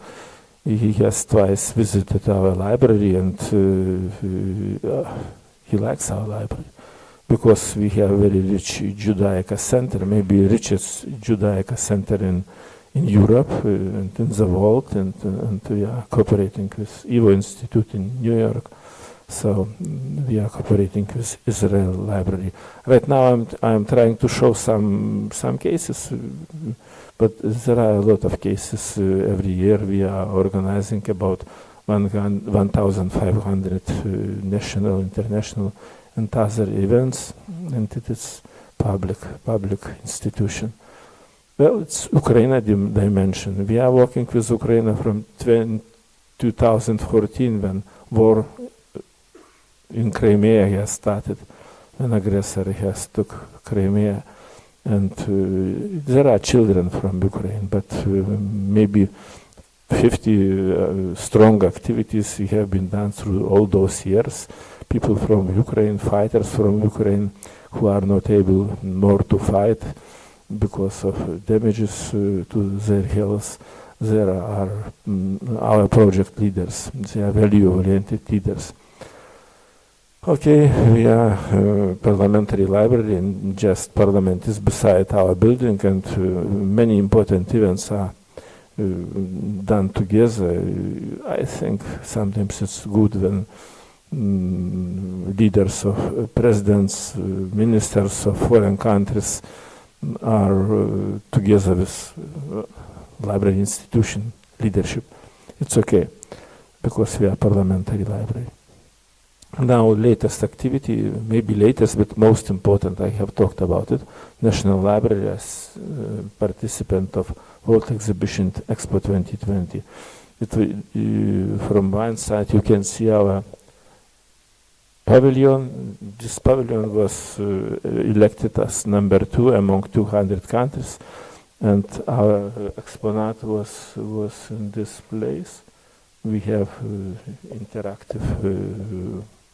Speaker 12: he has twice visited our library, and he likes our library because we have a very rich Judaica center, maybe richest Judaica center in Europe and in the world, and we are cooperating with Ivo Institute in New York. So we are cooperating with Israel Library. Right now I'm trying to show some cases, but there are a lot of cases every year. We are organizing about 1,500 national, international, and other events, and it is public institution. Well, it's Ukraine dimension. We are working with Ukraine from 2014 when war in Crimea has started, when aggressor has took Crimea, and there are children from Ukraine, but maybe 50 strong activities have been done through all those years. People from Ukraine, fighters from Ukraine, who are not able more to fight because of damages to their health. There are our project leaders. They are value-oriented leaders. Okay, we are parliamentary library, and just parliament is beside our building, and many important events are done together. I think sometimes it's good when leaders of presidents, ministers of foreign countries are together with library institution leadership. It's okay, because we are parliamentary library. Now, latest activity, maybe latest, but most important, I have talked about it. National Library as participant of World Exhibition Expo 2020. From one side, you can see our pavilion. This pavilion was elected as #2 among 200 countries, and our exponent was in this place. We have interactive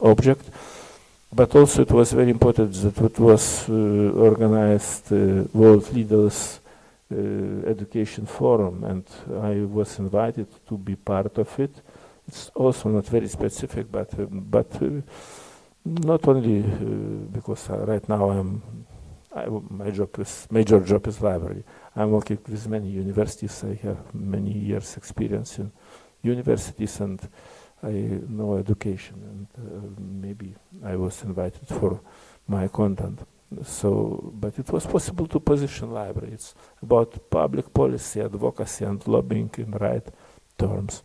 Speaker 12: object, but also it was very important that it was organized World Leaders Education Forum, and I was invited to be part of it. It's also not very specific, but not only because right now major job is library. I'm working with many universities. I have many years experience in universities, and I know education, and maybe I was invited for my content. So, but it was possible to position library. It's about public policy, advocacy, and lobbying in right terms.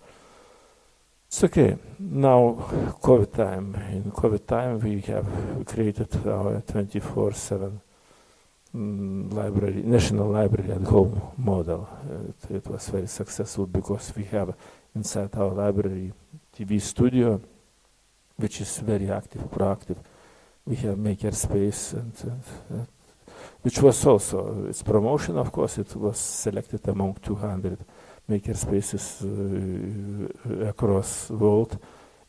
Speaker 12: It's okay. Now, COVID time. In COVID time, we have created our 24/7 library, National Library at Home model. It was very successful because we have inside our library TV studio, which is very active, proactive. We have maker space, and which was also its promotion. Of course, it was selected among 200 maker spaces across the world.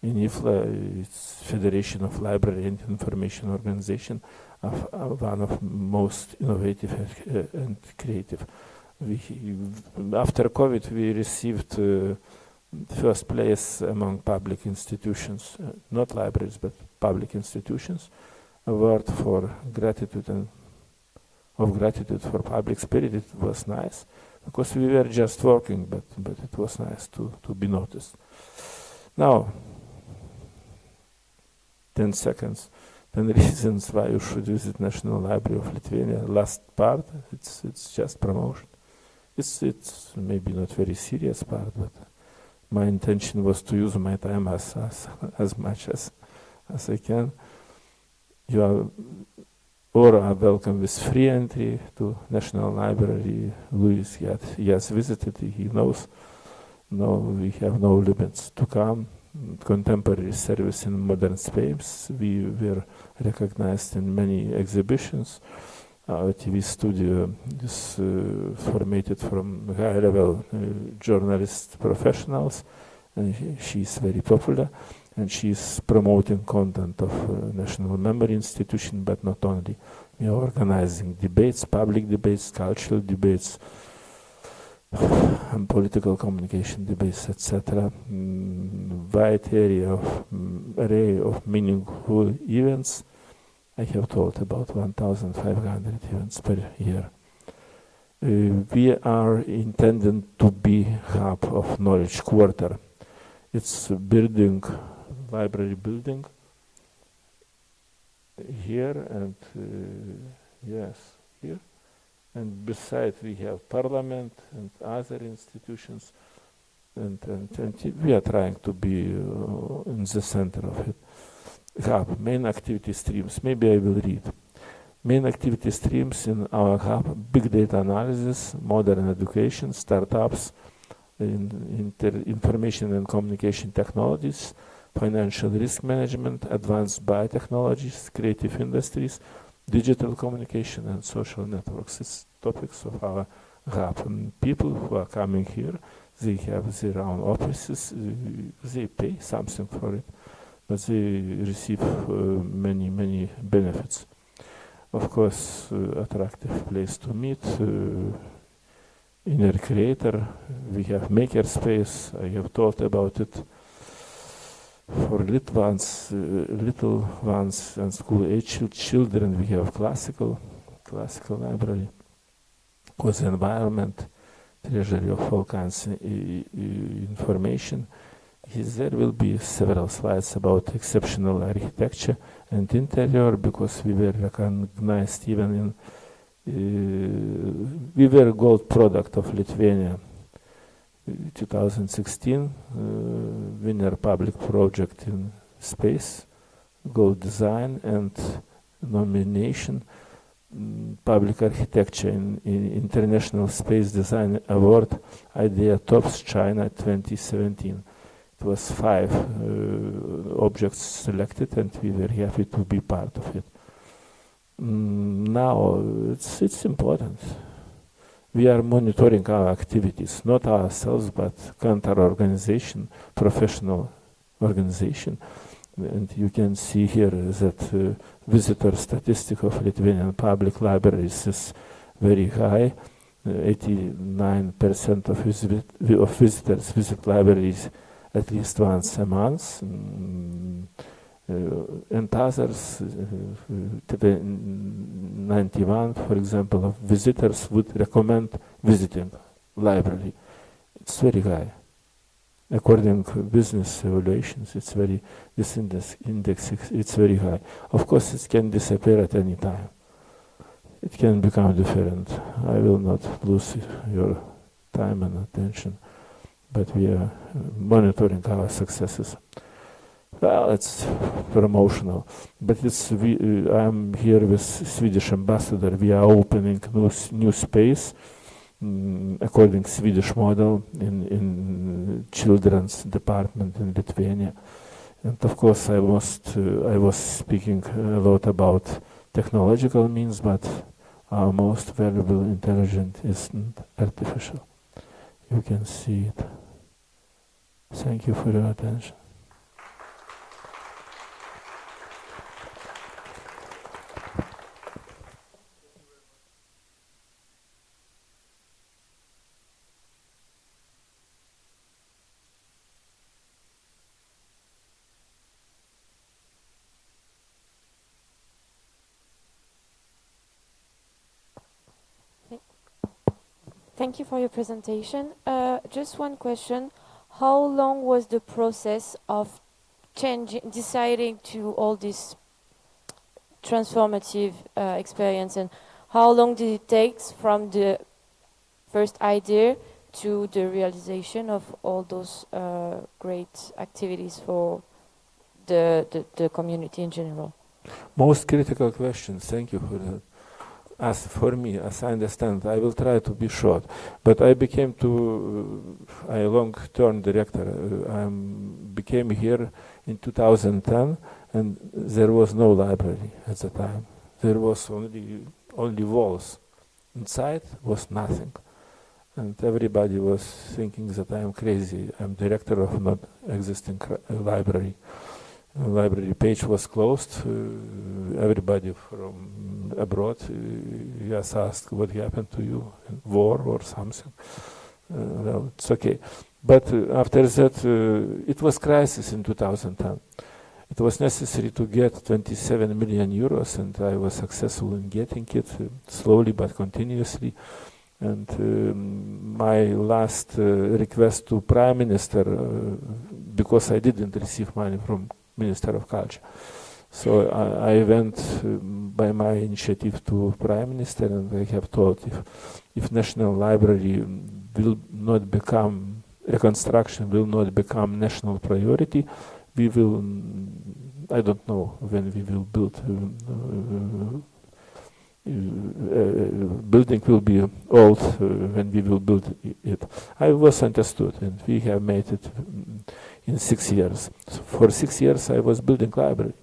Speaker 12: In IFLA, it's Federation of Library and Information Organization, one of most innovative and creative. After COVID, we received first place among public institutions, not libraries, but public institutions, award for gratitude and of gratitude for public spirit. It was nice because we were just working, but it was nice to be noticed. Now, 10 seconds. 10 reasons why you should visit National Library of Lithuania. Last part, it's just promotion. It's maybe not very serious part, but my intention was to use my time as much as I can. You are welcome with free entry to National Library. Luiz has visited, he knows. No, we have no limits to come. Contemporary service in modern space. We were recognized in many exhibitions. Our TV studio is formatted from high-level journalist professionals, and she's very popular, and she's promoting content of National Memory Institution, but not only. We are organizing debates, public debates, cultural debates, and political communication debates, etc. Wide array of meaningful events. I have told about 1,500 events per year. We are intended to be hub of knowledge quarter. It's building, library building here and yes, here. And beside we have parliament and other institutions, and we are trying to be in the center of it. Hub, main activity streams, maybe I will read. Main activity streams in our hub: big data analysis, modern education, startups, information and communication technologies, financial risk management, advanced biotechnologies, creative industries, digital communication, and social networks. It's topics of our hub. And people who are coming here, they have their own offices, they pay something for it, but they receive many benefits. Of course, attractive place to meet, inner creator. We have maker space. I have thought about it. For little ones and school-age children, we have classical library. Cause environment, treasury of all kinds of information. There will be several slides about exceptional architecture and interior, because we were recognized even in, we were gold product of Lithuania. 2016, winner public project in space, gold design, and nomination public architecture in International Space Design Award Idea Tops China 2017. It was 5 objects selected, and we were happy to be part of it. Now it's important. We are monitoring our activities, not ourselves, but counter organization, professional organization. And you can see here that visitor statistic of Lithuanian public libraries is very high. 89% of visitors visit libraries at least once a month. And others, 91, for example, of visitors would recommend visiting library. It's very high. According to business evaluations, it's very, this index it's very high. Of course, it can disappear at any time. It can become different. I will not lose your time and attention, but we are monitoring our successes. Well, it's promotional, but it's I'm here with Swedish ambassador. We are opening new space according Swedish model in children's department in Lithuania, and of course I was speaking a lot about technological means, but our most valuable intelligence isn't artificial. You can see it. Thank you for your attention.
Speaker 13: Thank you for your presentation. Just one question. How long was the process of deciding to all this transformative experience, and how long did it take from the first idea to the realization of all those great activities for the community in general?
Speaker 12: Most critical questions, thank you for that. As for me, as I understand, I will try to be short, but I became a long-term director. I became here in 2010, and there was no library at the time. There was only walls. Inside was nothing. And everybody was thinking that I am crazy. I'm director of not existing library. Library page was closed. Everybody from abroad just asked what happened to you, war or something. Well, it's okay. But after that, it was crisis in 2010. It was necessary to get 27 million euros, and I was successful in getting it, slowly but continuously. And my last request to Prime Minister, because I didn't receive money from Minister of Culture. So I went by my initiative to Prime Minister, and I have told if National Library will not become, reconstruction will not become national priority, we will, I don't know when we will build, building will be old when we will build it. I was understood, and we have made it in 6 years. So for 6 years I was building library,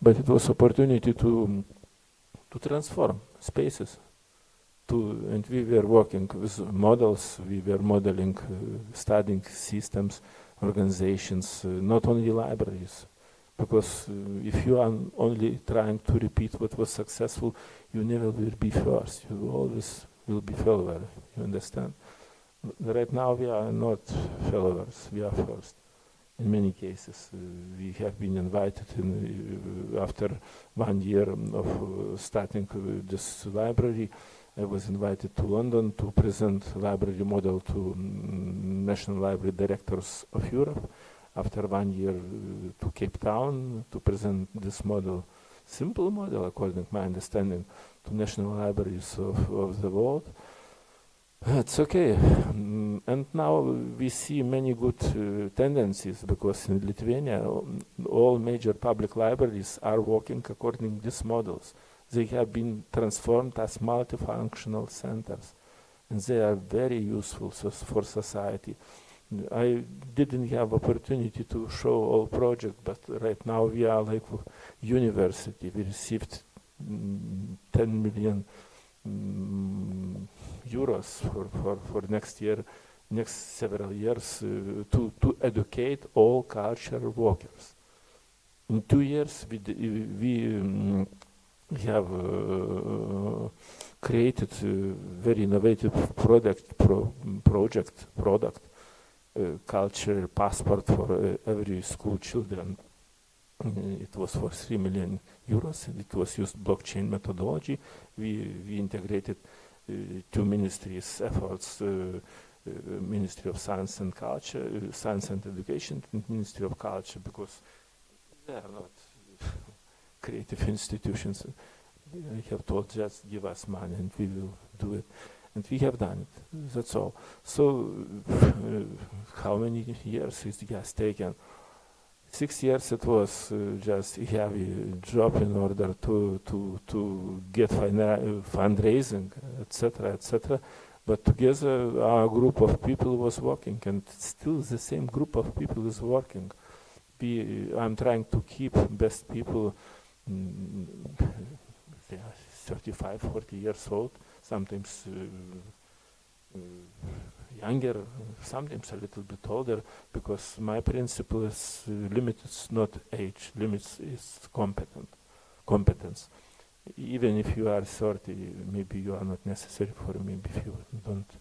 Speaker 12: but it was opportunity to transform spaces. And we were working with models, we were modeling, studying systems, organizations, not only libraries. Because if you are only trying to repeat what was successful, you never will be first. You always will be follower, you understand? Right now we are not followers, we are first. In many cases, we have been invited after 1 year of starting this library. I was invited to London to present library model to National Library Directors of Europe. After 1 year to Cape Town to present this model, simple model according to my understanding, to national libraries of the world. It's okay. And now we see many good tendencies, because in Lithuania all major public libraries are working according to these models. They have been transformed as multifunctional centers, and they are very useful for society. I didn't have opportunity to show all projects, but right now we are like university. We received 10 million euros for next year, next several years to educate all culture workers. In 2 years we have created a very innovative product, culture passport for every school children. It was for 3 million euros, and it was used blockchain methodology. We integrated 2 ministries' efforts, Ministry of Science and Culture, Science and Education, and Ministry of Culture, because they are not creative institutions. I have told, just give us money and we will do it. And we have done it, that's all. So how many years it has taken? 6 years it was just a heavy job in order to get fundraising, etc., etc. But together our group of people was working, and still the same group of people is working. I'm trying to keep best people, they are 35, 40 years old, sometimes younger, sometimes a little bit older, because my principle is limits not age, limits is competence. Even if you are 30, maybe you are not necessary for me if you don't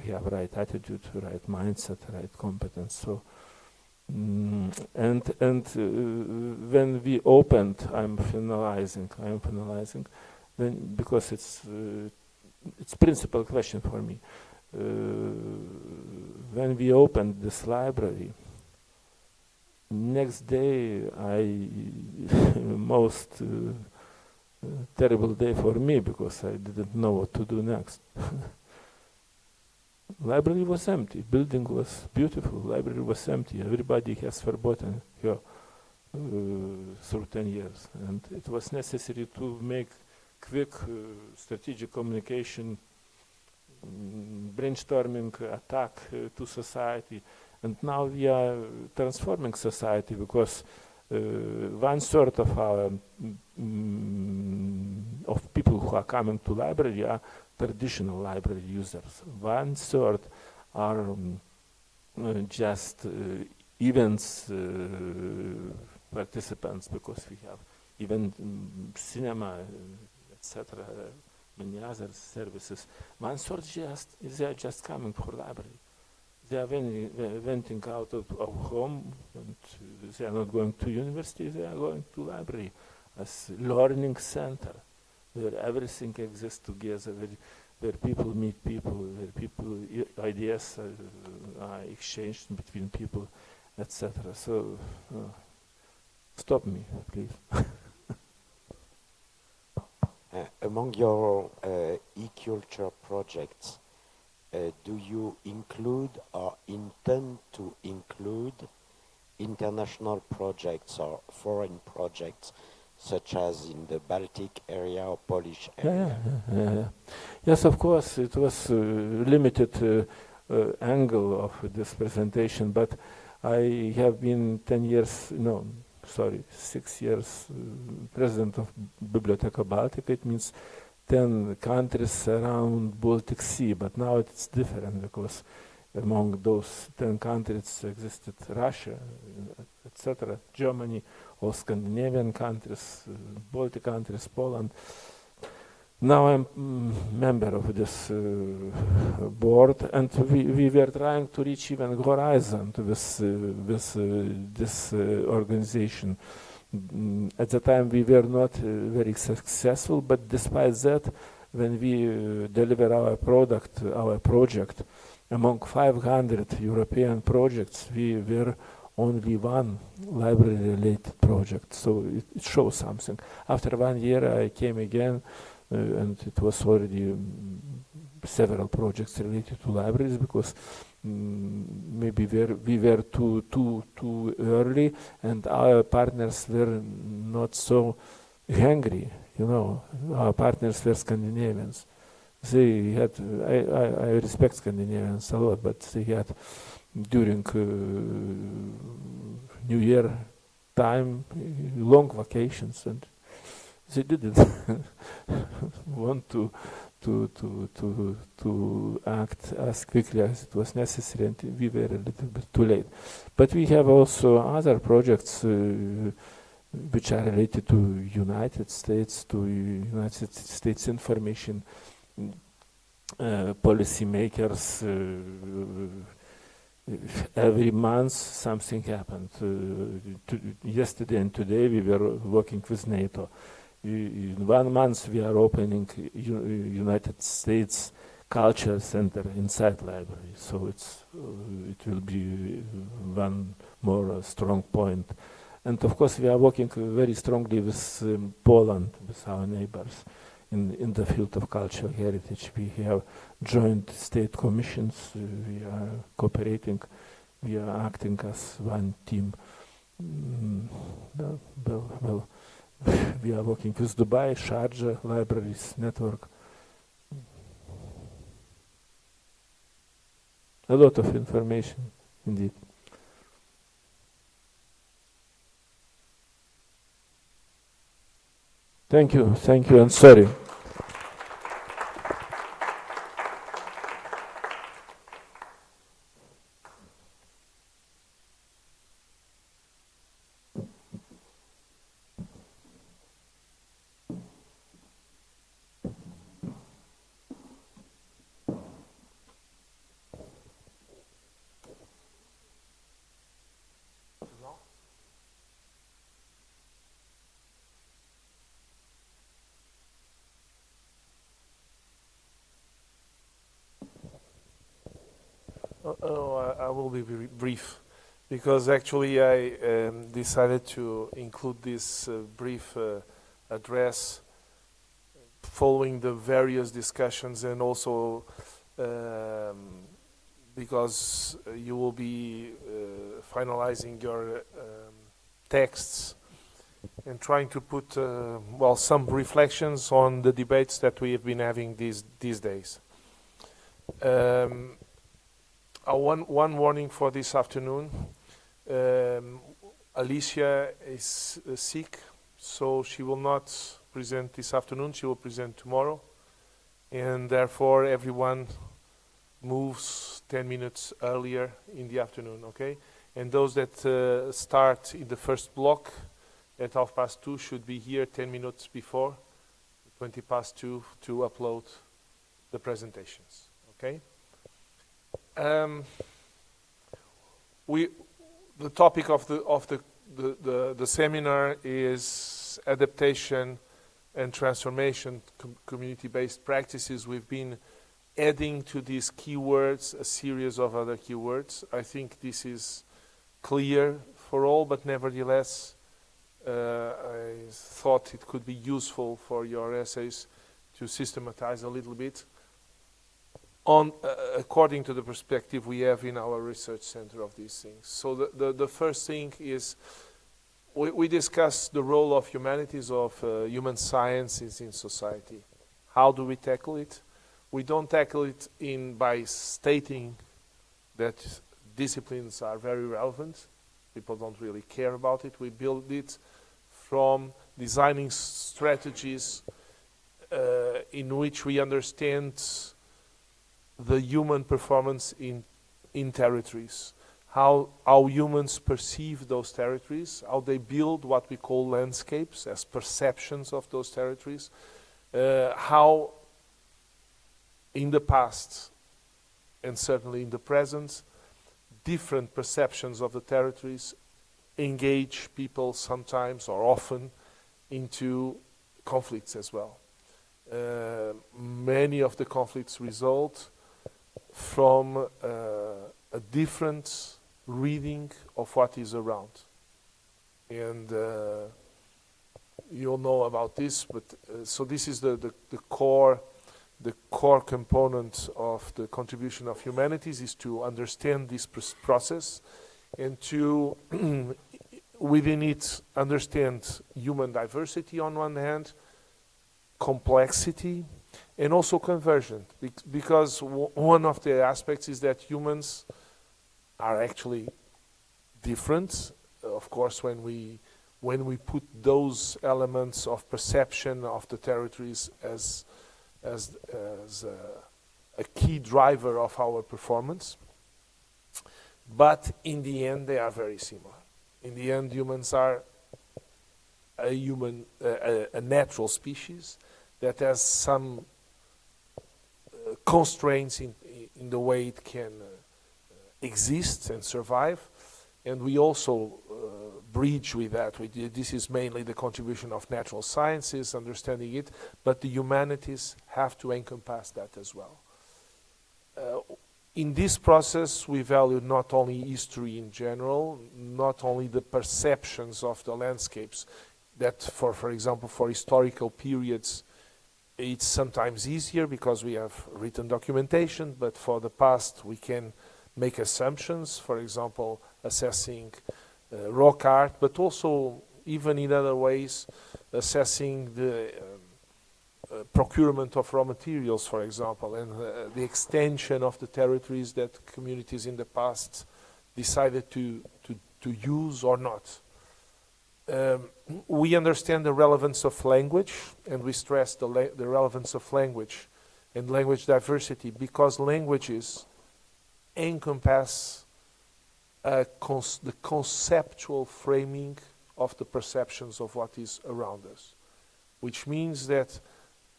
Speaker 12: have right attitude, right mindset, right competence. So, when we opened, I'm finalizing, then because it's principal question for me. When we opened this library, next day I most terrible day for me because I didn't know what to do next. Library was empty. Building was beautiful. Library was empty. Everybody has forgotten her through 10 years. And it was necessary to make quick strategic communication, brainstorming, attack to society. And now we are transforming society because one sort of our of people who are coming to library are traditional library users. One third are just events participants because we have even cinema, etc., many other services. One third they are just coming for library. They are venting out of home, and they are not going to university. They are going to library as learning center, where everything exists together, where people meet people, where people ideas are exchanged between people, etc. So, stop me, please.
Speaker 14: Among your e-culture projects, do you include or intend to include international projects or foreign projects, such as in the Baltic area or Polish area?
Speaker 12: Yeah. Yes, of course, it was a limited angle of this presentation, but I have been 6 years president of Biblioteka Baltica. It means 10 countries around Baltic Sea, but now it's different because among those 10 countries existed Russia, etc., Germany, all Scandinavian countries, Baltic countries, Poland. Now I'm member of this board, and we were trying to reach even horizon with this organization. At the time we were not very successful, but despite that, when we deliver our project, among 500 European projects, we were only one library-related project. So it shows something. After 1 year, I came again, and it was already several projects related to libraries because maybe we were too early, and our partners were not so hungry. Our partners were Scandinavians. They had, I respect Scandinavians a lot, but they had during New Year time long vacations, and they didn't want to act as quickly as it was necessary, and we were a little bit too late. But we have also other projects which are related to United States information policymakers. Every month something happened. Yesterday and today we were working with NATO. In 1 month we are opening United States Culture Center inside library. So it will be one more strong point. And of course we are working very strongly with Poland, with our neighbors, in the field of cultural heritage. We have joint state commissions. We are cooperating. We are acting as one team. Well, we are working with Dubai, Sharjah Libraries Network. A lot of information, indeed. Thank you, and sorry.
Speaker 2: I will be brief, because actually I decided to include this brief address following the various discussions, and also because you will be finalizing your texts and trying to put well, some reflections on the debates that we have been having these days. One warning for this afternoon. Lígia is sick, so she will not present this afternoon. She will present tomorrow, and therefore everyone moves 10 minutes earlier in the afternoon, okay? And those that start in the first block at 2:30 should be here 10 minutes before, 2:20 to upload the presentations, okay? The topic of the seminar is adaptation and transformation, community-based practices. We've been adding to these keywords a series of other keywords. I think this is clear for all, but nevertheless, I thought it could be useful for your essays to systematize a little bit on according to the perspective we have in our research center of these things. So the first thing is we discuss the role of humanities, of human sciences in society. How do we tackle it? We don't tackle it by stating that disciplines are very relevant. People don't really care about it. We build it from designing strategies in which we understand the human performance in territories, how humans perceive those territories, how they build what we call landscapes as perceptions of those territories, how in the past and certainly in the present, different perceptions of the territories engage people sometimes or often into conflicts as well. Many of the conflicts result from a different reading of what is around. And you'll know about this, but so this is the core component of the contribution of humanities, is to understand this process and to within it understand human diversity on one hand, complexity, and also conversion, because one of the aspects is that humans are actually different. Of course, when we put those elements of perception of the territories as a key driver of our performance, but in the end they are very similar. In the end, humans are a natural species that has some constraints in the way it can exist and survive, and we also bridge with that. This is mainly the contribution of natural sciences, understanding it, but the humanities have to encompass that as well. In this process, we value not only history in general, not only the perceptions of the landscapes, that for example, for historical periods, it's sometimes easier because we have written documentation, but for the past we can make assumptions, for example, assessing rock art, but also even in other ways, assessing the procurement of raw materials, for example, and the extension of the territories that communities in the past decided to use or not. We understand the relevance of language, and we stress the relevance of language and language diversity, because languages encompass the conceptual framing of the perceptions of what is around us, which means that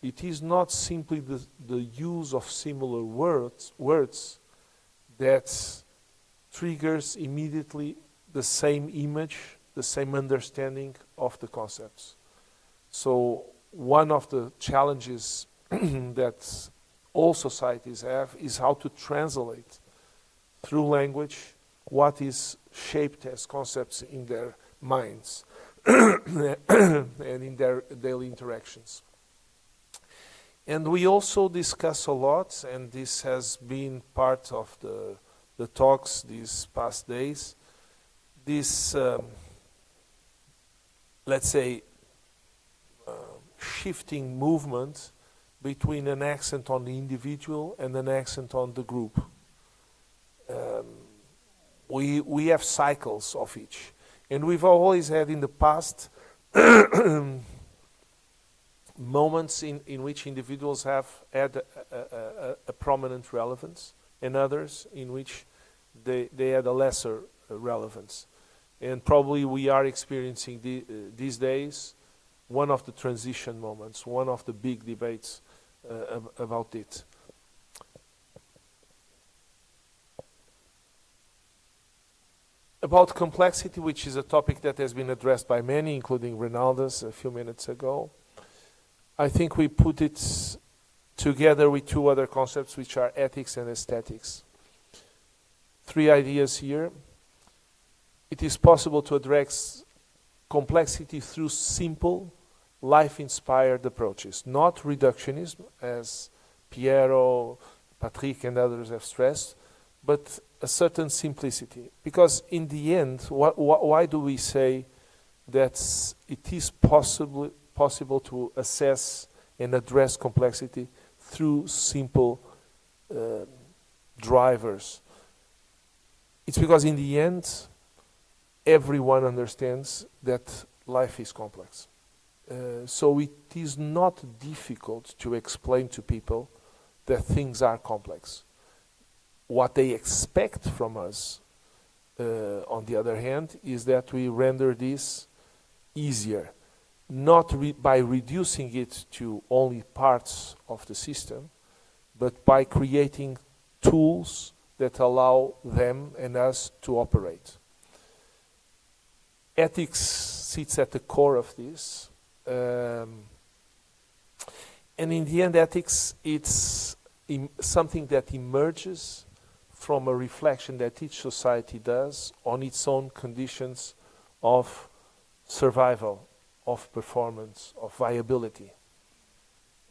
Speaker 2: it is not simply the use of similar words that triggers immediately the same image, the same understanding of the concepts. So one of the challenges that all societies have is how to translate through language what is shaped as concepts in their minds and in their daily interactions. And we also discuss a lot, and this has been part of the talks these past days, this, let's say, shifting movement between an accent on the individual and an accent on the group. We have cycles of each. And we've always had in the past moments in which individuals have had a prominent relevance, and others in which they had a lesser relevance. And probably we are experiencing these days one of the transition moments, one of the big debates about it. About complexity, which is a topic that has been addressed by many, including Renaldas a few minutes ago, I think we put it together with two other concepts, which are ethics and aesthetics. Three ideas here. It is possible to address complexity through simple, life-inspired approaches, not reductionism, as Piero, Patrick, and others have stressed, but a certain simplicity. Because in the end, why do we say that it is possible to assess and address complexity through simple drivers? It's because in the end, everyone understands that life is complex. So it is not difficult to explain to people that things are complex. What they expect from us, on the other hand, is that we render this easier, not by reducing it to only parts of the system, but by creating tools that allow them and us to operate. Ethics sits at the core of this. And in the end, ethics, it's something that emerges from a reflection that each society does on its own conditions of survival, of performance, of viability.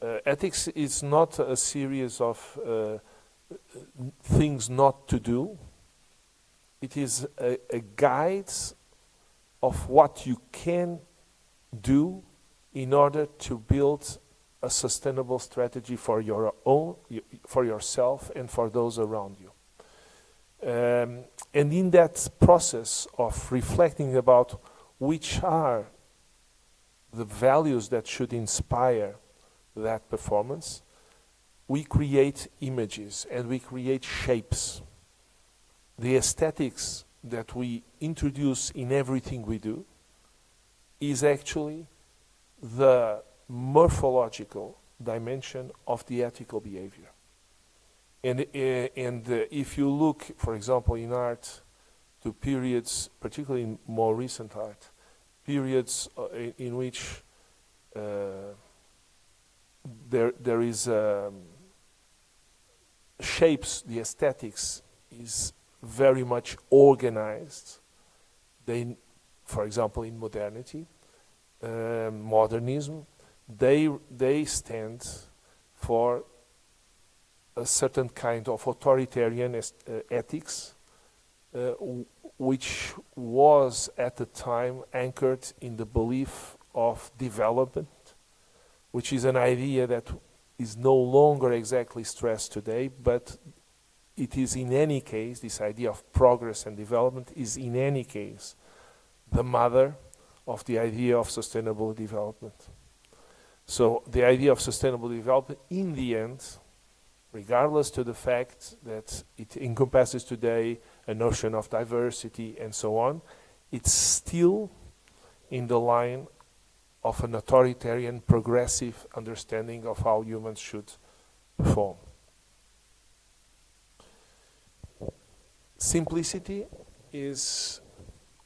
Speaker 2: Ethics is not a series of things not to do. It is a guide of what you can do in order to build a sustainable strategy for your own, for yourself, and for those around you. And in that process of reflecting about which are the values that should inspire that performance, we create images and we create shapes. The aesthetics that we introduce in everything we do is actually the morphological dimension of the ethical behavior. And if you look, for example, in art, to periods, particularly in more recent art, periods in which there is shapes, the aesthetics is very much organized. They, for example, in modernity, modernism, they stand for a certain kind of authoritarian ethics, which was at the time anchored in the belief of development, which is an idea that is no longer exactly stressed today, but it is in any case, this idea of progress and development is in any case the mother of the idea of sustainable development. So the idea of sustainable development in the end, regardless to the fact that it encompasses today a notion of diversity and so on, it's still in the line of an authoritarian, progressive understanding of how humans should perform. Simplicity is,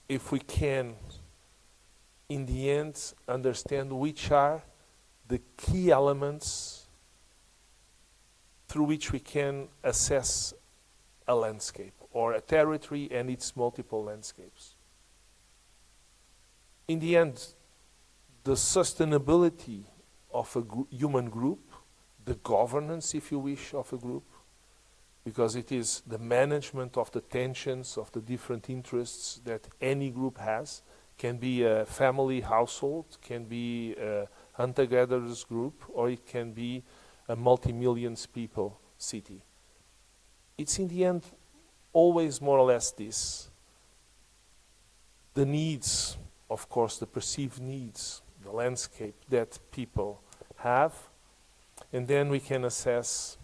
Speaker 2: if we can, in the end, understand which are the key elements through which we can assess a landscape or a territory and its multiple landscapes. In the end, the sustainability of a human group the governance, if you wish, of a group, because it is the management of the tensions of the different interests that any group has. Can be a family household, can be a hunter-gatherers group, or it can be a multi-millions people city. It's in the end always more or less this. The needs, of course, the perceived needs, the landscape that people have, and then we can assess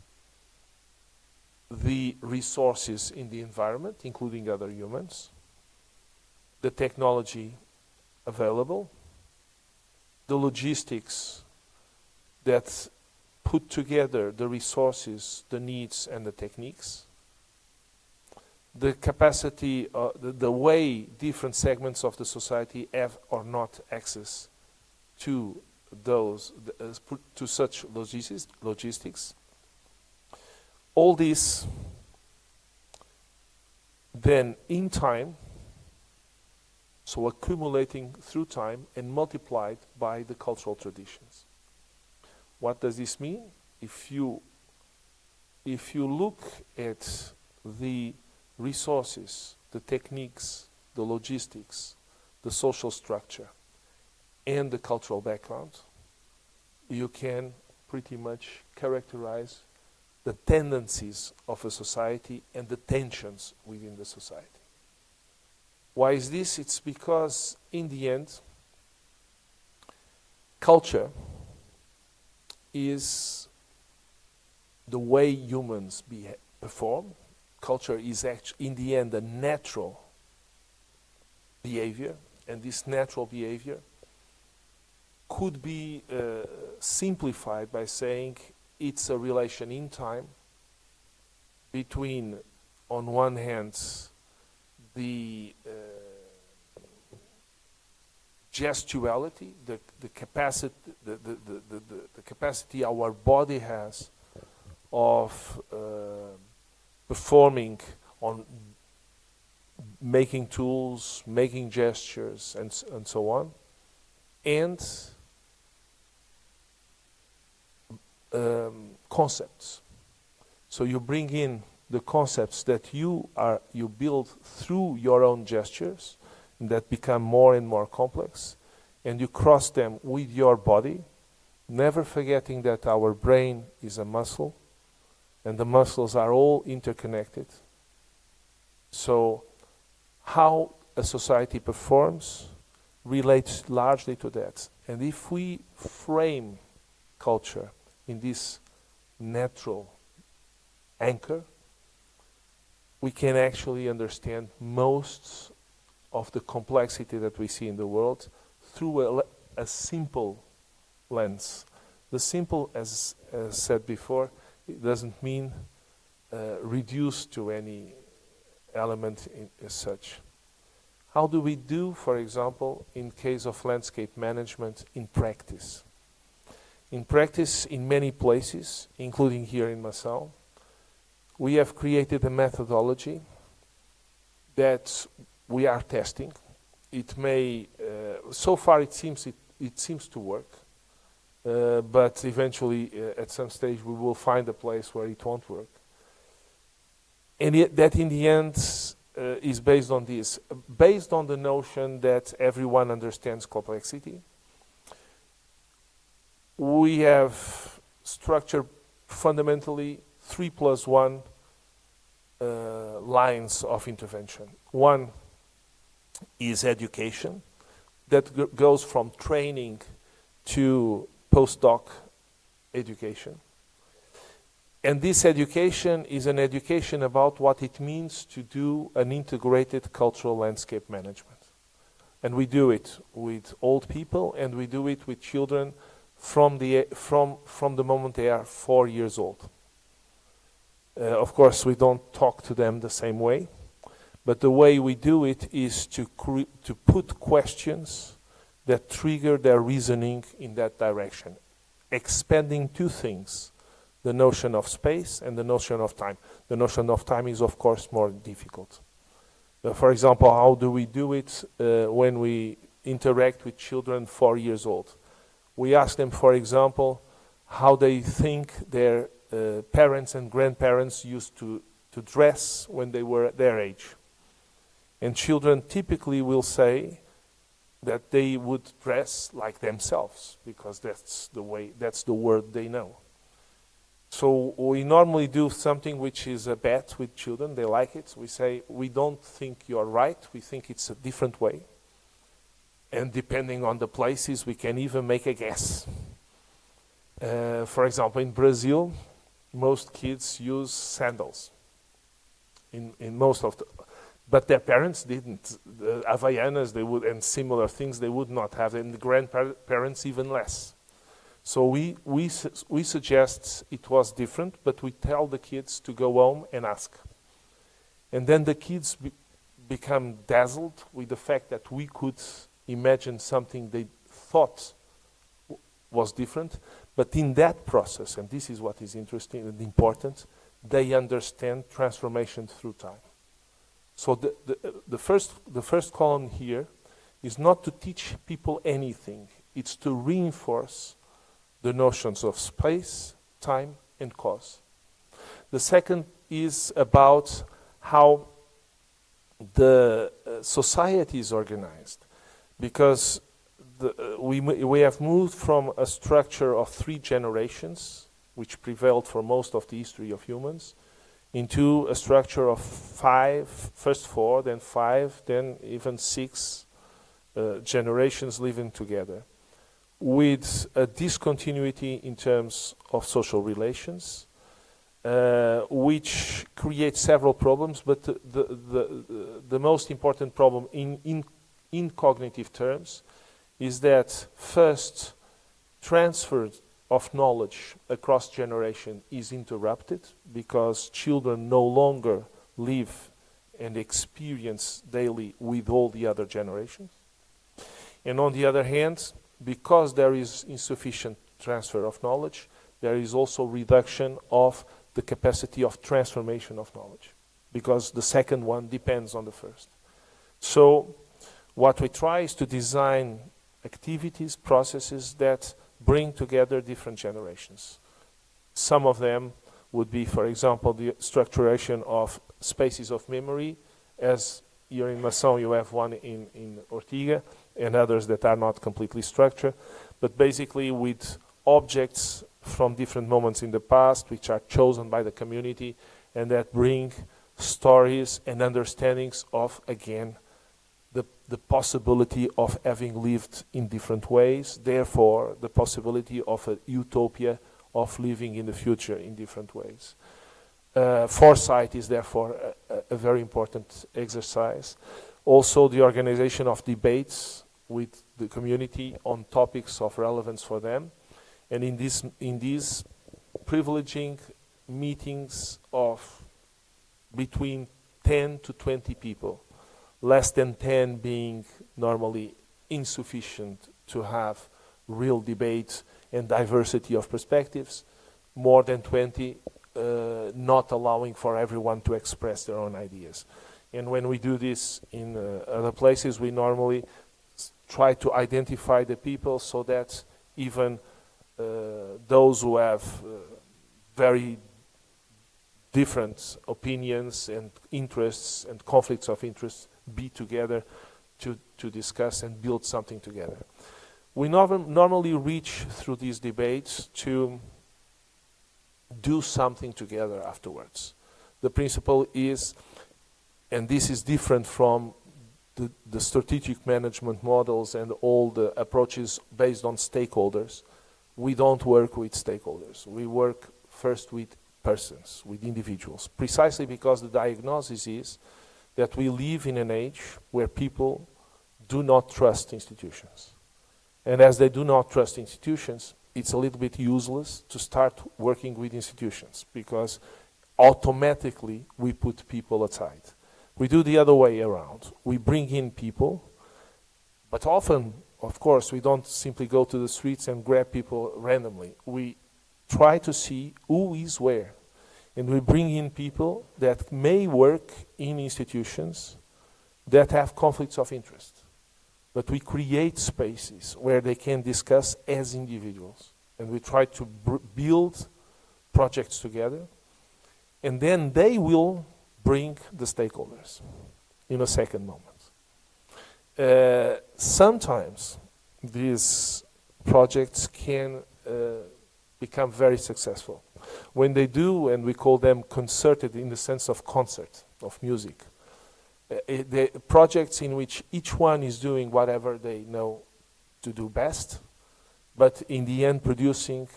Speaker 2: the resources in the environment, including other humans, the technology available, the logistics that put together the resources, the needs, and the techniques, the capacity, the way different segments of the society have or not access to those, to such logistics. All this then in time, so accumulating through time and multiplied by the cultural traditions. What does this mean? If you look at the resources, the techniques, the logistics, the social structure, and the cultural background, you can pretty much characterize the tendencies of a society and the tensions within the society. Why is this? It's because, in the end, culture is the way humans perform. Culture is actually, in the end, a natural behavior, and this natural behavior could be simplified by saying it's a relation in time between, on one hand, the gestuality, the capacity our body has of performing, on making tools, making gestures, and so on, and concepts. So you bring in the concepts that you build through your own gestures, and that become more and more complex, and you cross them with your body, never forgetting that our brain is a muscle, and the muscles are all interconnected. So how a society performs relates largely to that. And if we frame culture in this natural anchor, we can actually understand most of the complexity that we see in the world through a simple lens. The simple, as said before, it doesn't mean reduced to any element as such. How do we do, for example, in case of landscape management in practice? In practice, in many places, including here in Março, we have created a methodology that we are testing. It may, so far it seems to work, but eventually at some stage we will find a place where it won't work. And yet that in the end is based on this, based on the notion that everyone understands complexity. We have structured fundamentally 3+1 lines of intervention. One is education, that goes from training to postdoc education. And this education is an education about what it means to do an integrated cultural landscape management. And we do it with old people, and we do it with children from the moment they are 4 years old. Of course, we don't talk to them the same way, but the way we do it is to put questions that trigger their reasoning in that direction, expanding two things: the notion of space and the notion of time. The notion of time is, of course, more difficult. For example, how do we do it when we interact with children 4 years old? We ask them, for example, how they think their parents and grandparents used to dress when they were their age. And children typically will say that they would dress like themselves because that's the word they know. So we normally do something which is a bet with children. They like it. We say, we don't think you're right. We think it's a different way. And depending on the places, we can even make a guess. For example, in Brazil, most kids use sandals. In most of the, but their parents didn't. The Havaianas, they would, and similar things, they would not have, and the grandparents even less. So we suggest it was different, but we tell the kids to go home and ask. And then the kids become dazzled with the fact that we could imagine something they thought was different, but in that process, and this is what is interesting and important, they understand transformation through time. So the first column here is not to teach people anything, it's to reinforce the notions of space, time, and cause. The second is about how the society is organized, because we have moved from a structure of 3 generations, which prevailed for most of the history of humans, into a structure of 5, first 4, then 5, then even 6 generations living together, with a discontinuity in terms of social relations, which creates several problems, but the most important problem in cognitive terms is that first, transfer of knowledge across generation is interrupted because children no longer live and experience daily with all the other generations. And on the other hand, because there is insufficient transfer of knowledge, there is also reduction of the capacity of transformation of knowledge, because the second one depends on the first. So what we try is to design activities, processes that bring together different generations. Some of them would be, for example, the structuration of spaces of memory, as here in Março you have one in Ortiga, and others that are not completely structured, but basically with objects from different moments in the past, which are chosen by the community, and that bring stories and understandings of, again, the possibility of having lived in different ways, therefore the possibility of a utopia of living in the future in different ways. Foresight is therefore a very important exercise. Also the organization of debates with the community on topics of relevance for them, and in these privileging meetings of between 10 to 20 people, less than 10 being normally insufficient to have real debate and diversity of perspectives, more than 20 not allowing for everyone to express their own ideas. And when we do this in other places, we normally try to identify the people so that even those who have very different opinions and interests and conflicts of interest be together to discuss and build something together. We normally reach through these debates to do something together afterwards. The principle is, and this is different from the strategic management models and all the approaches based on stakeholders, we don't work with stakeholders. We work first with persons, with individuals, precisely because the diagnosis is that we live in an age where people do not trust institutions. And as they do not trust institutions, it's a little bit useless to start working with institutions because automatically we put people aside. We do the other way around. We bring in people, but often, of course, we don't simply go to the streets and grab people randomly. We try to see who is where. And we bring in people that may work in institutions that have conflicts of interest. But we create spaces where they can discuss as individuals. and we try to build projects together, and then they will bring the stakeholders in a second moment. Sometimes these projects can become very successful. When they do, and we call them concerted in the sense of concert, of music, the projects in which each one is doing whatever they know to do best, but in the end producing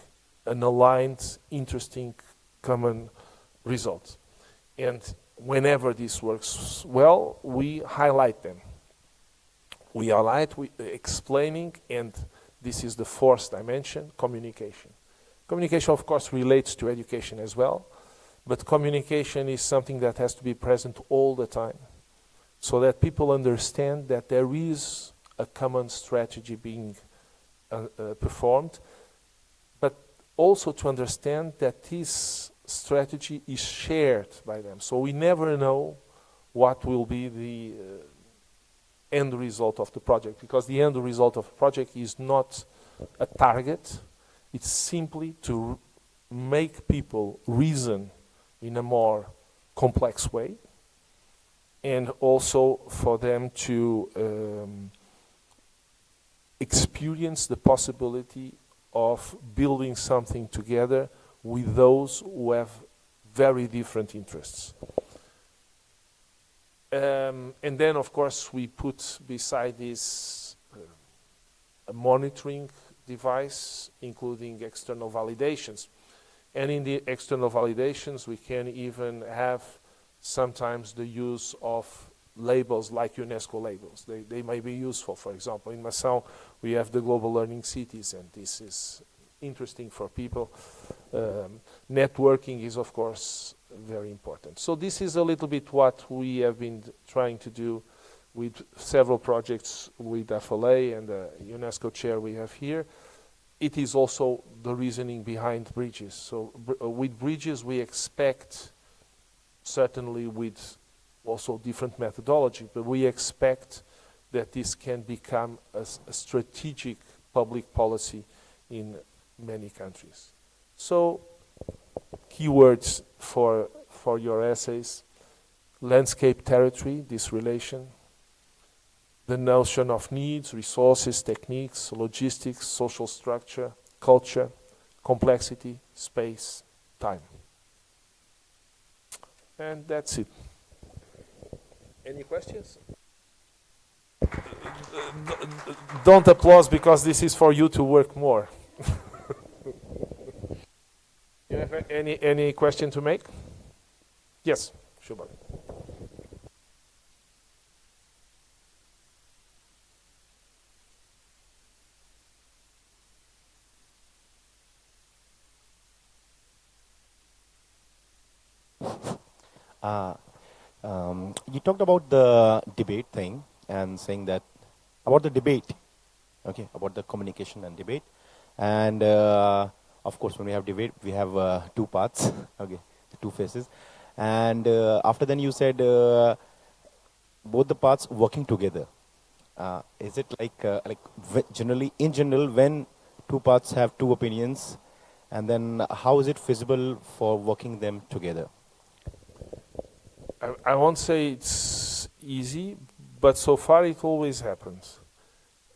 Speaker 2: an aligned, interesting, common result. And whenever this works well, we highlight them. We highlight, explaining, and this is the fourth dimension, communication. Communication, of course, relates to education as well, but communication is something that has to be present all the time, so that people understand that there is a common strategy being performed, but also to understand that this strategy is shared by them. So we never know what will be the end result of the project, because the end result of the project is not a target. It's simply to make people reason in a more complex way, and also for them to experience the possibility of building something together with those who have very different interests. And then, of course, we put beside this a monitoring device, including external validations. And in the external validations, we can even have sometimes the use of labels like UNESCO labels. They may be useful. For example, in Março, we have the Global Learning Cities, and this is interesting for people. Networking is, of course, very important. So this is a little bit what we have been trying to do with several projects with Aplheleia and the UNESCO chair we have here. It is also the reasoning behind bridges. So with bridges, we expect, certainly with also different methodology, but we expect that this can become a strategic public policy in many countries. So, keywords for your essays: landscape, territory, this relation, the notion of needs, resources, techniques, logistics, social structure, culture, complexity, space, time. And that's it. Any questions? Don't applaud, because this is for you to work more. You have any question to make? Yes, Schubert.
Speaker 15: You talked about the debate thing and saying that about the debate, okay, about the communication and debate, and of course when we have debate we have two parts, okay, the two faces, and after then you said both the parts working together. Is it like generally in general when two parts have two opinions, and then how is it feasible for working them together?
Speaker 2: I won't say it's easy, but so far it always happens.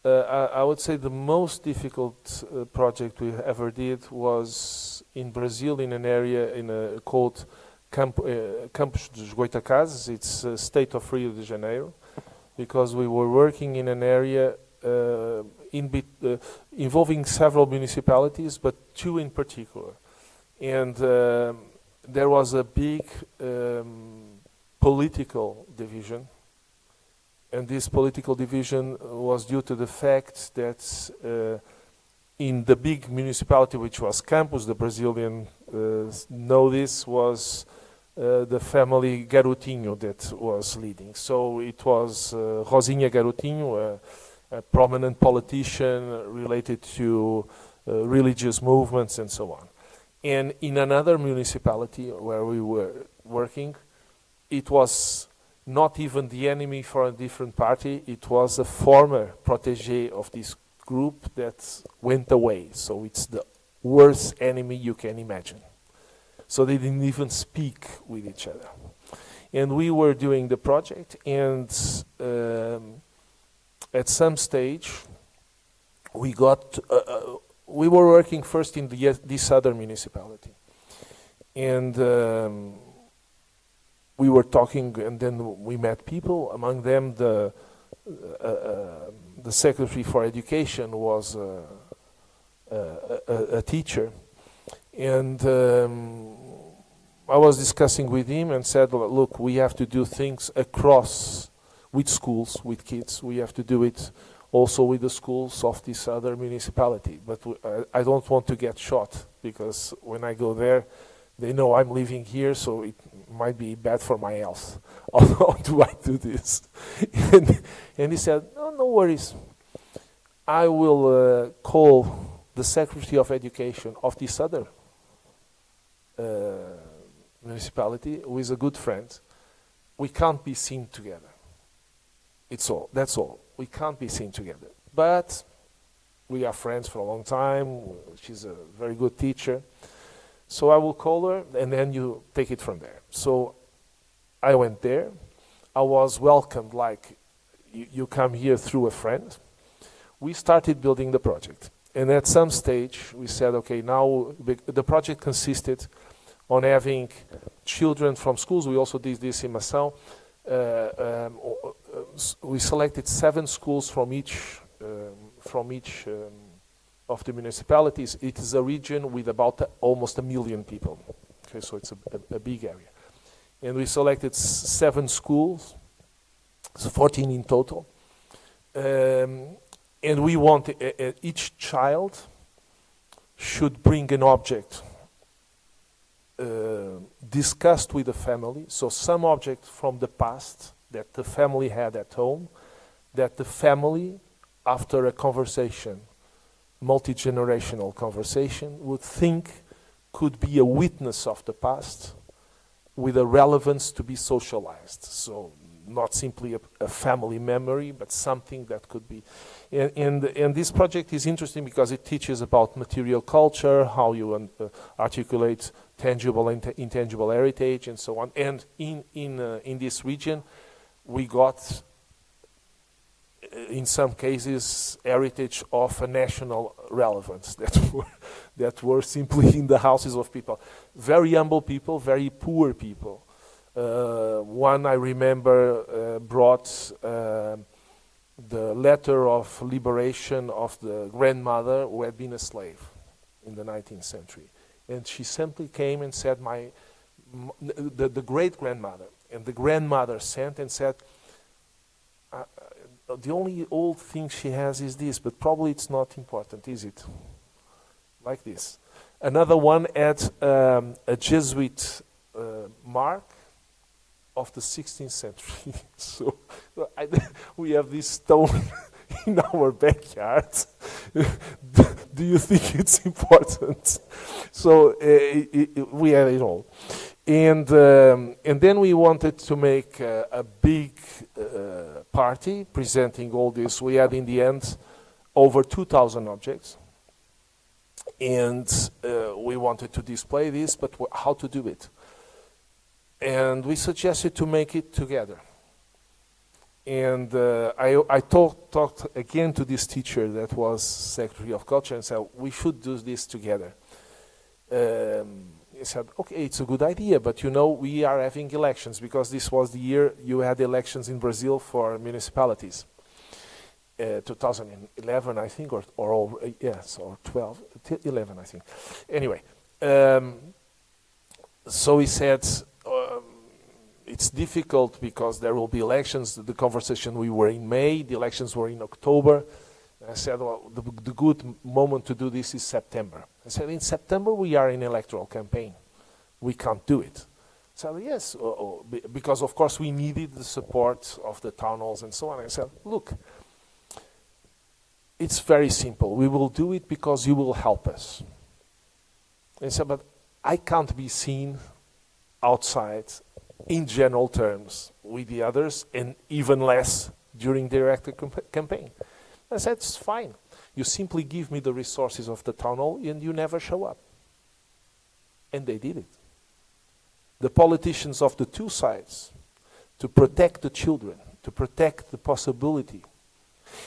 Speaker 2: I would say the most difficult project we ever did was in Brazil, in an area called Campos dos Goitacazes. It's a state of Rio de Janeiro, because we were working in an area involving several municipalities, but two in particular. And there was a big political division, and this political division was due to the fact that in the big municipality, which was Campos, the Brazilian know this, was the family Garotinho that was leading. So it was Rosinha Garotinho, a prominent politician related to religious movements and so on. And in another municipality where we were working, it was not even the enemy for a different party, it was a former protégé of this group that went away. So it's the worst enemy you can imagine. So they didn't even speak with each other. And we were doing the project, and at some stage, we were working first in this other municipality. And we were talking, and then we met people. Among them, the Secretary for Education was a teacher. And I was discussing with him and said, look, we have to do things across with schools, with kids. We have to do it also with the schools of this other municipality. But I don't want to get shot, because when I go there, they know I'm living here, so it might be bad for my health. How do I do this? And he said, no worries. I will call the Secretary of Education of this other municipality, who is a good friend. We can't be seen together. That's all. We can't be seen together. But we are friends for a long time. She's a very good teacher. So I will call her, and then you take it from there. So I went there. I was welcomed like you come here through a friend. We started building the project. And at some stage, we said, okay, now the project consisted on having children from schools. We also did this in Março. We selected 7 schools from each of the municipalities. It is a region with about almost 1 million people. Okay, so it's a big area. And we selected 7 schools, so 14 in total. And we want each child should bring an object discussed with the family. So some object from the past that the family had at home, that the family, after a conversation, multi-generational conversation, would think could be a witness of the past with a relevance to be socialized. So not simply a family memory, but something that could be. And this project is interesting because it teaches about material culture, how you articulate tangible and intangible heritage, and so on. And in this region, we got, in some cases, heritage of a national relevance that were simply in the houses of people. Very humble people, very poor people. One I remember brought the letter of liberation of the grandmother who had been a slave in the 19th century. And she simply came and said, the great-grandmother, and the grandmother sent and said, the only old thing she has is this, but probably it's not important, is it? Like this. Another one had a Jesuit mark of the 16th century. So we have this stone in our backyard. Do you think it's important? So we had it all. And then we wanted to make a big party presenting all this. We had in the end over 2,000 objects. And we wanted to display this, but how to do it? And we suggested to make it together. And I talked again to this teacher that was Secretary of Culture and said, we should do this together. He said, okay, it's a good idea, but you know, we are having elections, because this was the year you had elections in Brazil for municipalities. 2011, I think, or 12, 11, I think. Anyway, so he said, it's difficult because there will be elections. The conversation, we were in May, the elections were in October. I said, well, the good moment to do this is September. I said, in September we are in electoral campaign. We can't do it. So yes, because of course we needed the support of the town halls and so on. I said, look, it's very simple. We will do it because you will help us. I said, but I can't be seen outside in general terms with the others, and even less during the electoral campaign. I said, it's fine. You simply give me the resources of the tunnel and you never show up. And they did it. The politicians of the two sides, to protect the children, to protect the possibility.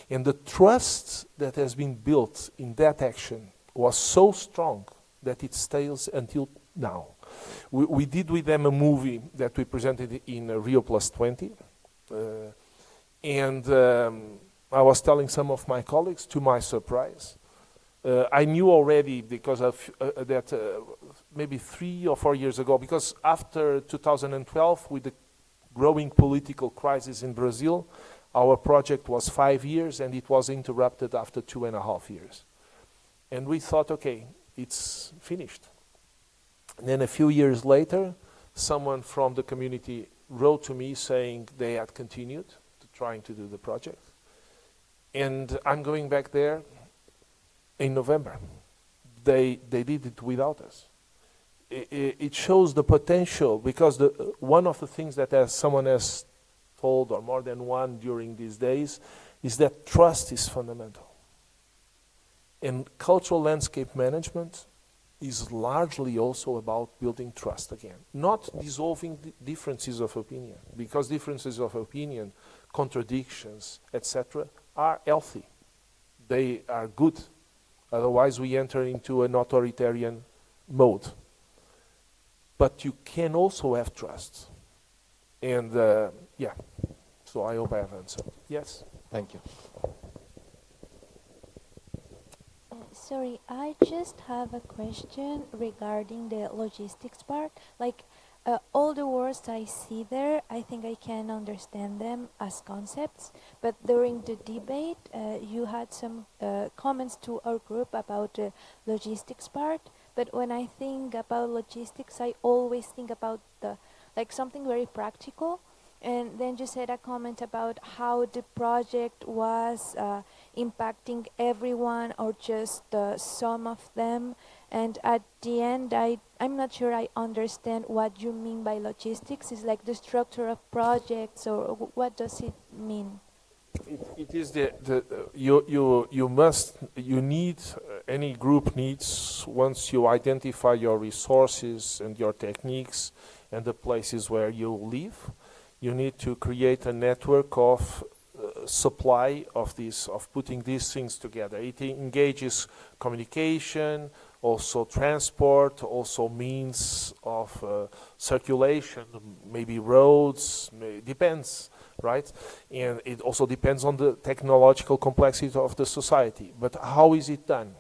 Speaker 2: And the trust that has been built in that action was so strong that it stays until now. We did with them a movie that we presented in Rio Plus 20. I was telling some of my colleagues, to my surprise, I knew already because of that maybe 3 or 4 years ago, because after 2012, with the growing political crisis in Brazil, our project was 5 years and it was interrupted after 2.5 years. And we thought, okay, it's finished. And then a few years later, someone from the community wrote to me saying they had continued trying to do the project. And I'm going back there in November. They did it without us. It shows the potential, because one of the things that someone has told, or more than one during these days, is that trust is fundamental. And cultural landscape management is largely also about building trust again, not dissolving differences of opinion, because differences of opinion, contradictions, etc., are healthy. They are good. Otherwise, we enter into an authoritarian mode. But you can also have trust. And yeah, so I hope I have answered. Yes?
Speaker 15: Thank you.
Speaker 10: Sorry, I just have a question regarding the logistics part. Like, all the words I see there, I think I can understand them as concepts, but during the debate, you had some comments to our group about the logistics part, but when I think about logistics, I always think about like something very practical. And then you said a comment about how the project was impacting everyone or just some of them. And at the end, I'm not sure I understand what you mean by logistics. Is like the structure of projects, or what does it mean?
Speaker 2: It is any group needs, once you identify your resources and your techniques and the places where you live, you need to create a network of supply of putting these things together. It engages communication, also transport, also means of circulation, maybe roads, depends, right? And it also depends on the technological complexity of the society. But how is it done,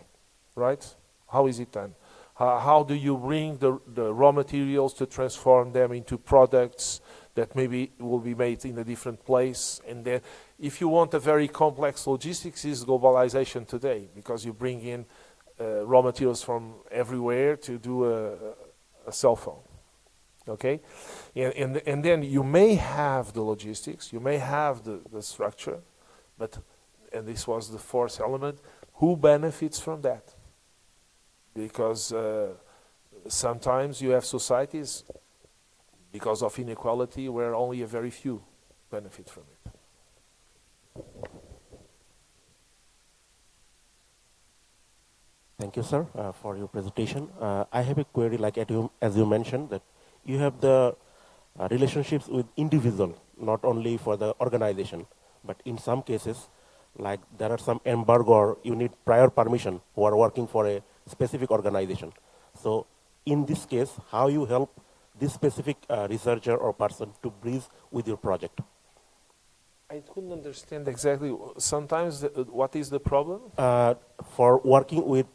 Speaker 2: right? How is it done? How do you bring the raw materials to transform them into products that maybe will be made in a different place? And then if you want a very complex logistics, is globalization today, because you bring in raw materials from everywhere to do a cell phone, okay? And then you may have the logistics, you may have the structure, but, and this was the fourth element, who benefits from that? Because sometimes you have societies, because of inequality, where only a very few benefit from it.
Speaker 16: Thank you, sir, for your presentation. I have a query, like as you mentioned, that you have the relationships with individual, not only for the organization, but in some cases, like there are some embargo, or you need prior permission who are working for a specific organization. So in this case, how you help this specific researcher or person to breathe with your project?
Speaker 2: I couldn't understand exactly. Sometimes, what is the problem?
Speaker 16: For working with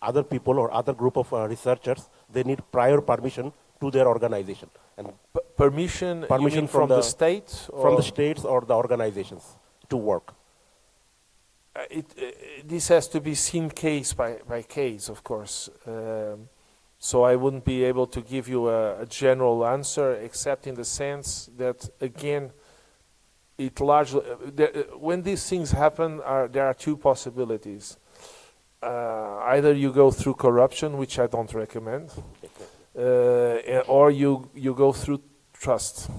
Speaker 16: other people or other group of researchers, they need prior permission to their organization. And
Speaker 2: permission from the state?
Speaker 16: From the states or the organizations to work.
Speaker 2: This has to be seen case by case, of course. So I wouldn't be able to give you a general answer, except in the sense that, again, it largely, when these things happen, there are two possibilities. Either you go through corruption, which I don't recommend, or you go through trust.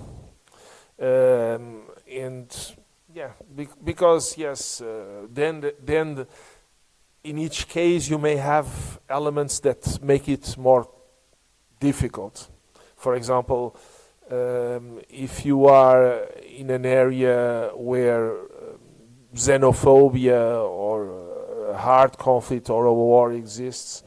Speaker 2: And yeah, because yes, then in each case, you may have elements that make it more difficult. For example, if you are in an area where xenophobia or hard conflict or a war exists,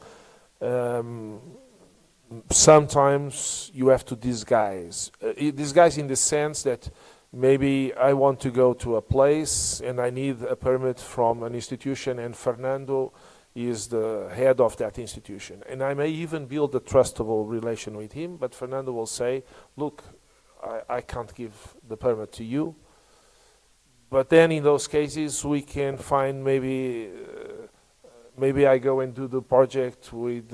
Speaker 2: sometimes you have to disguise. Disguise in the sense that maybe I want to go to a place and I need a permit from an institution, and Fernando is the head of that institution. And I may even build a trustable relation with him, but Fernando will say, look, I can't give the permit to you. But then in those cases, we can find maybe I go and do the project with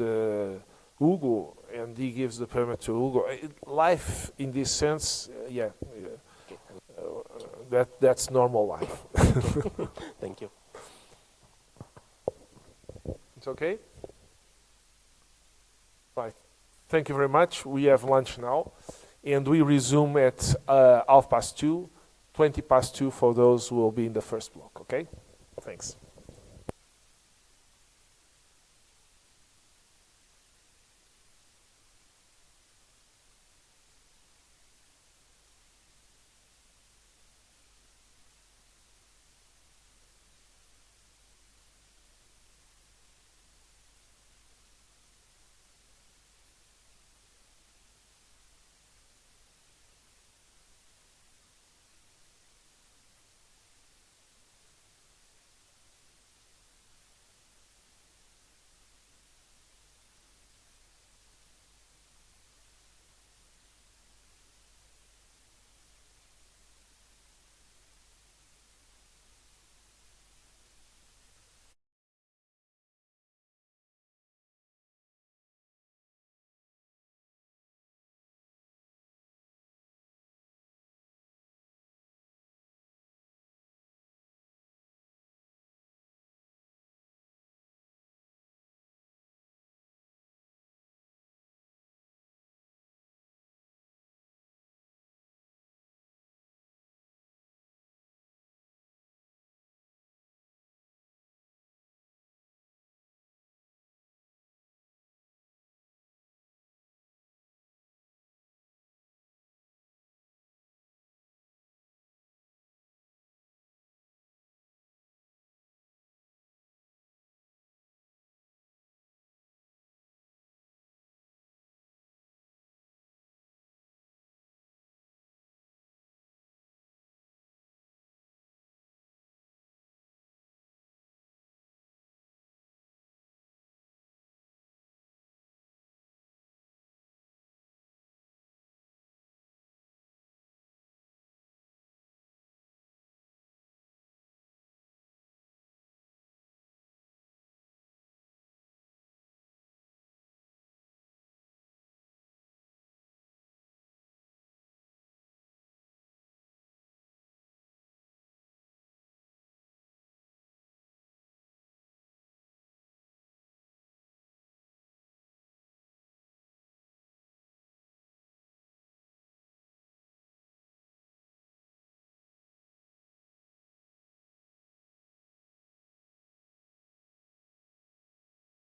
Speaker 2: Hugo, and he gives the permit to Hugo. Life in this sense, that's normal life.
Speaker 16: Thank you.
Speaker 2: It's okay? Right. Thank you very much. We have lunch now, and we resume at 2:30, 2:20 for those who will be in the first block, okay? Thanks.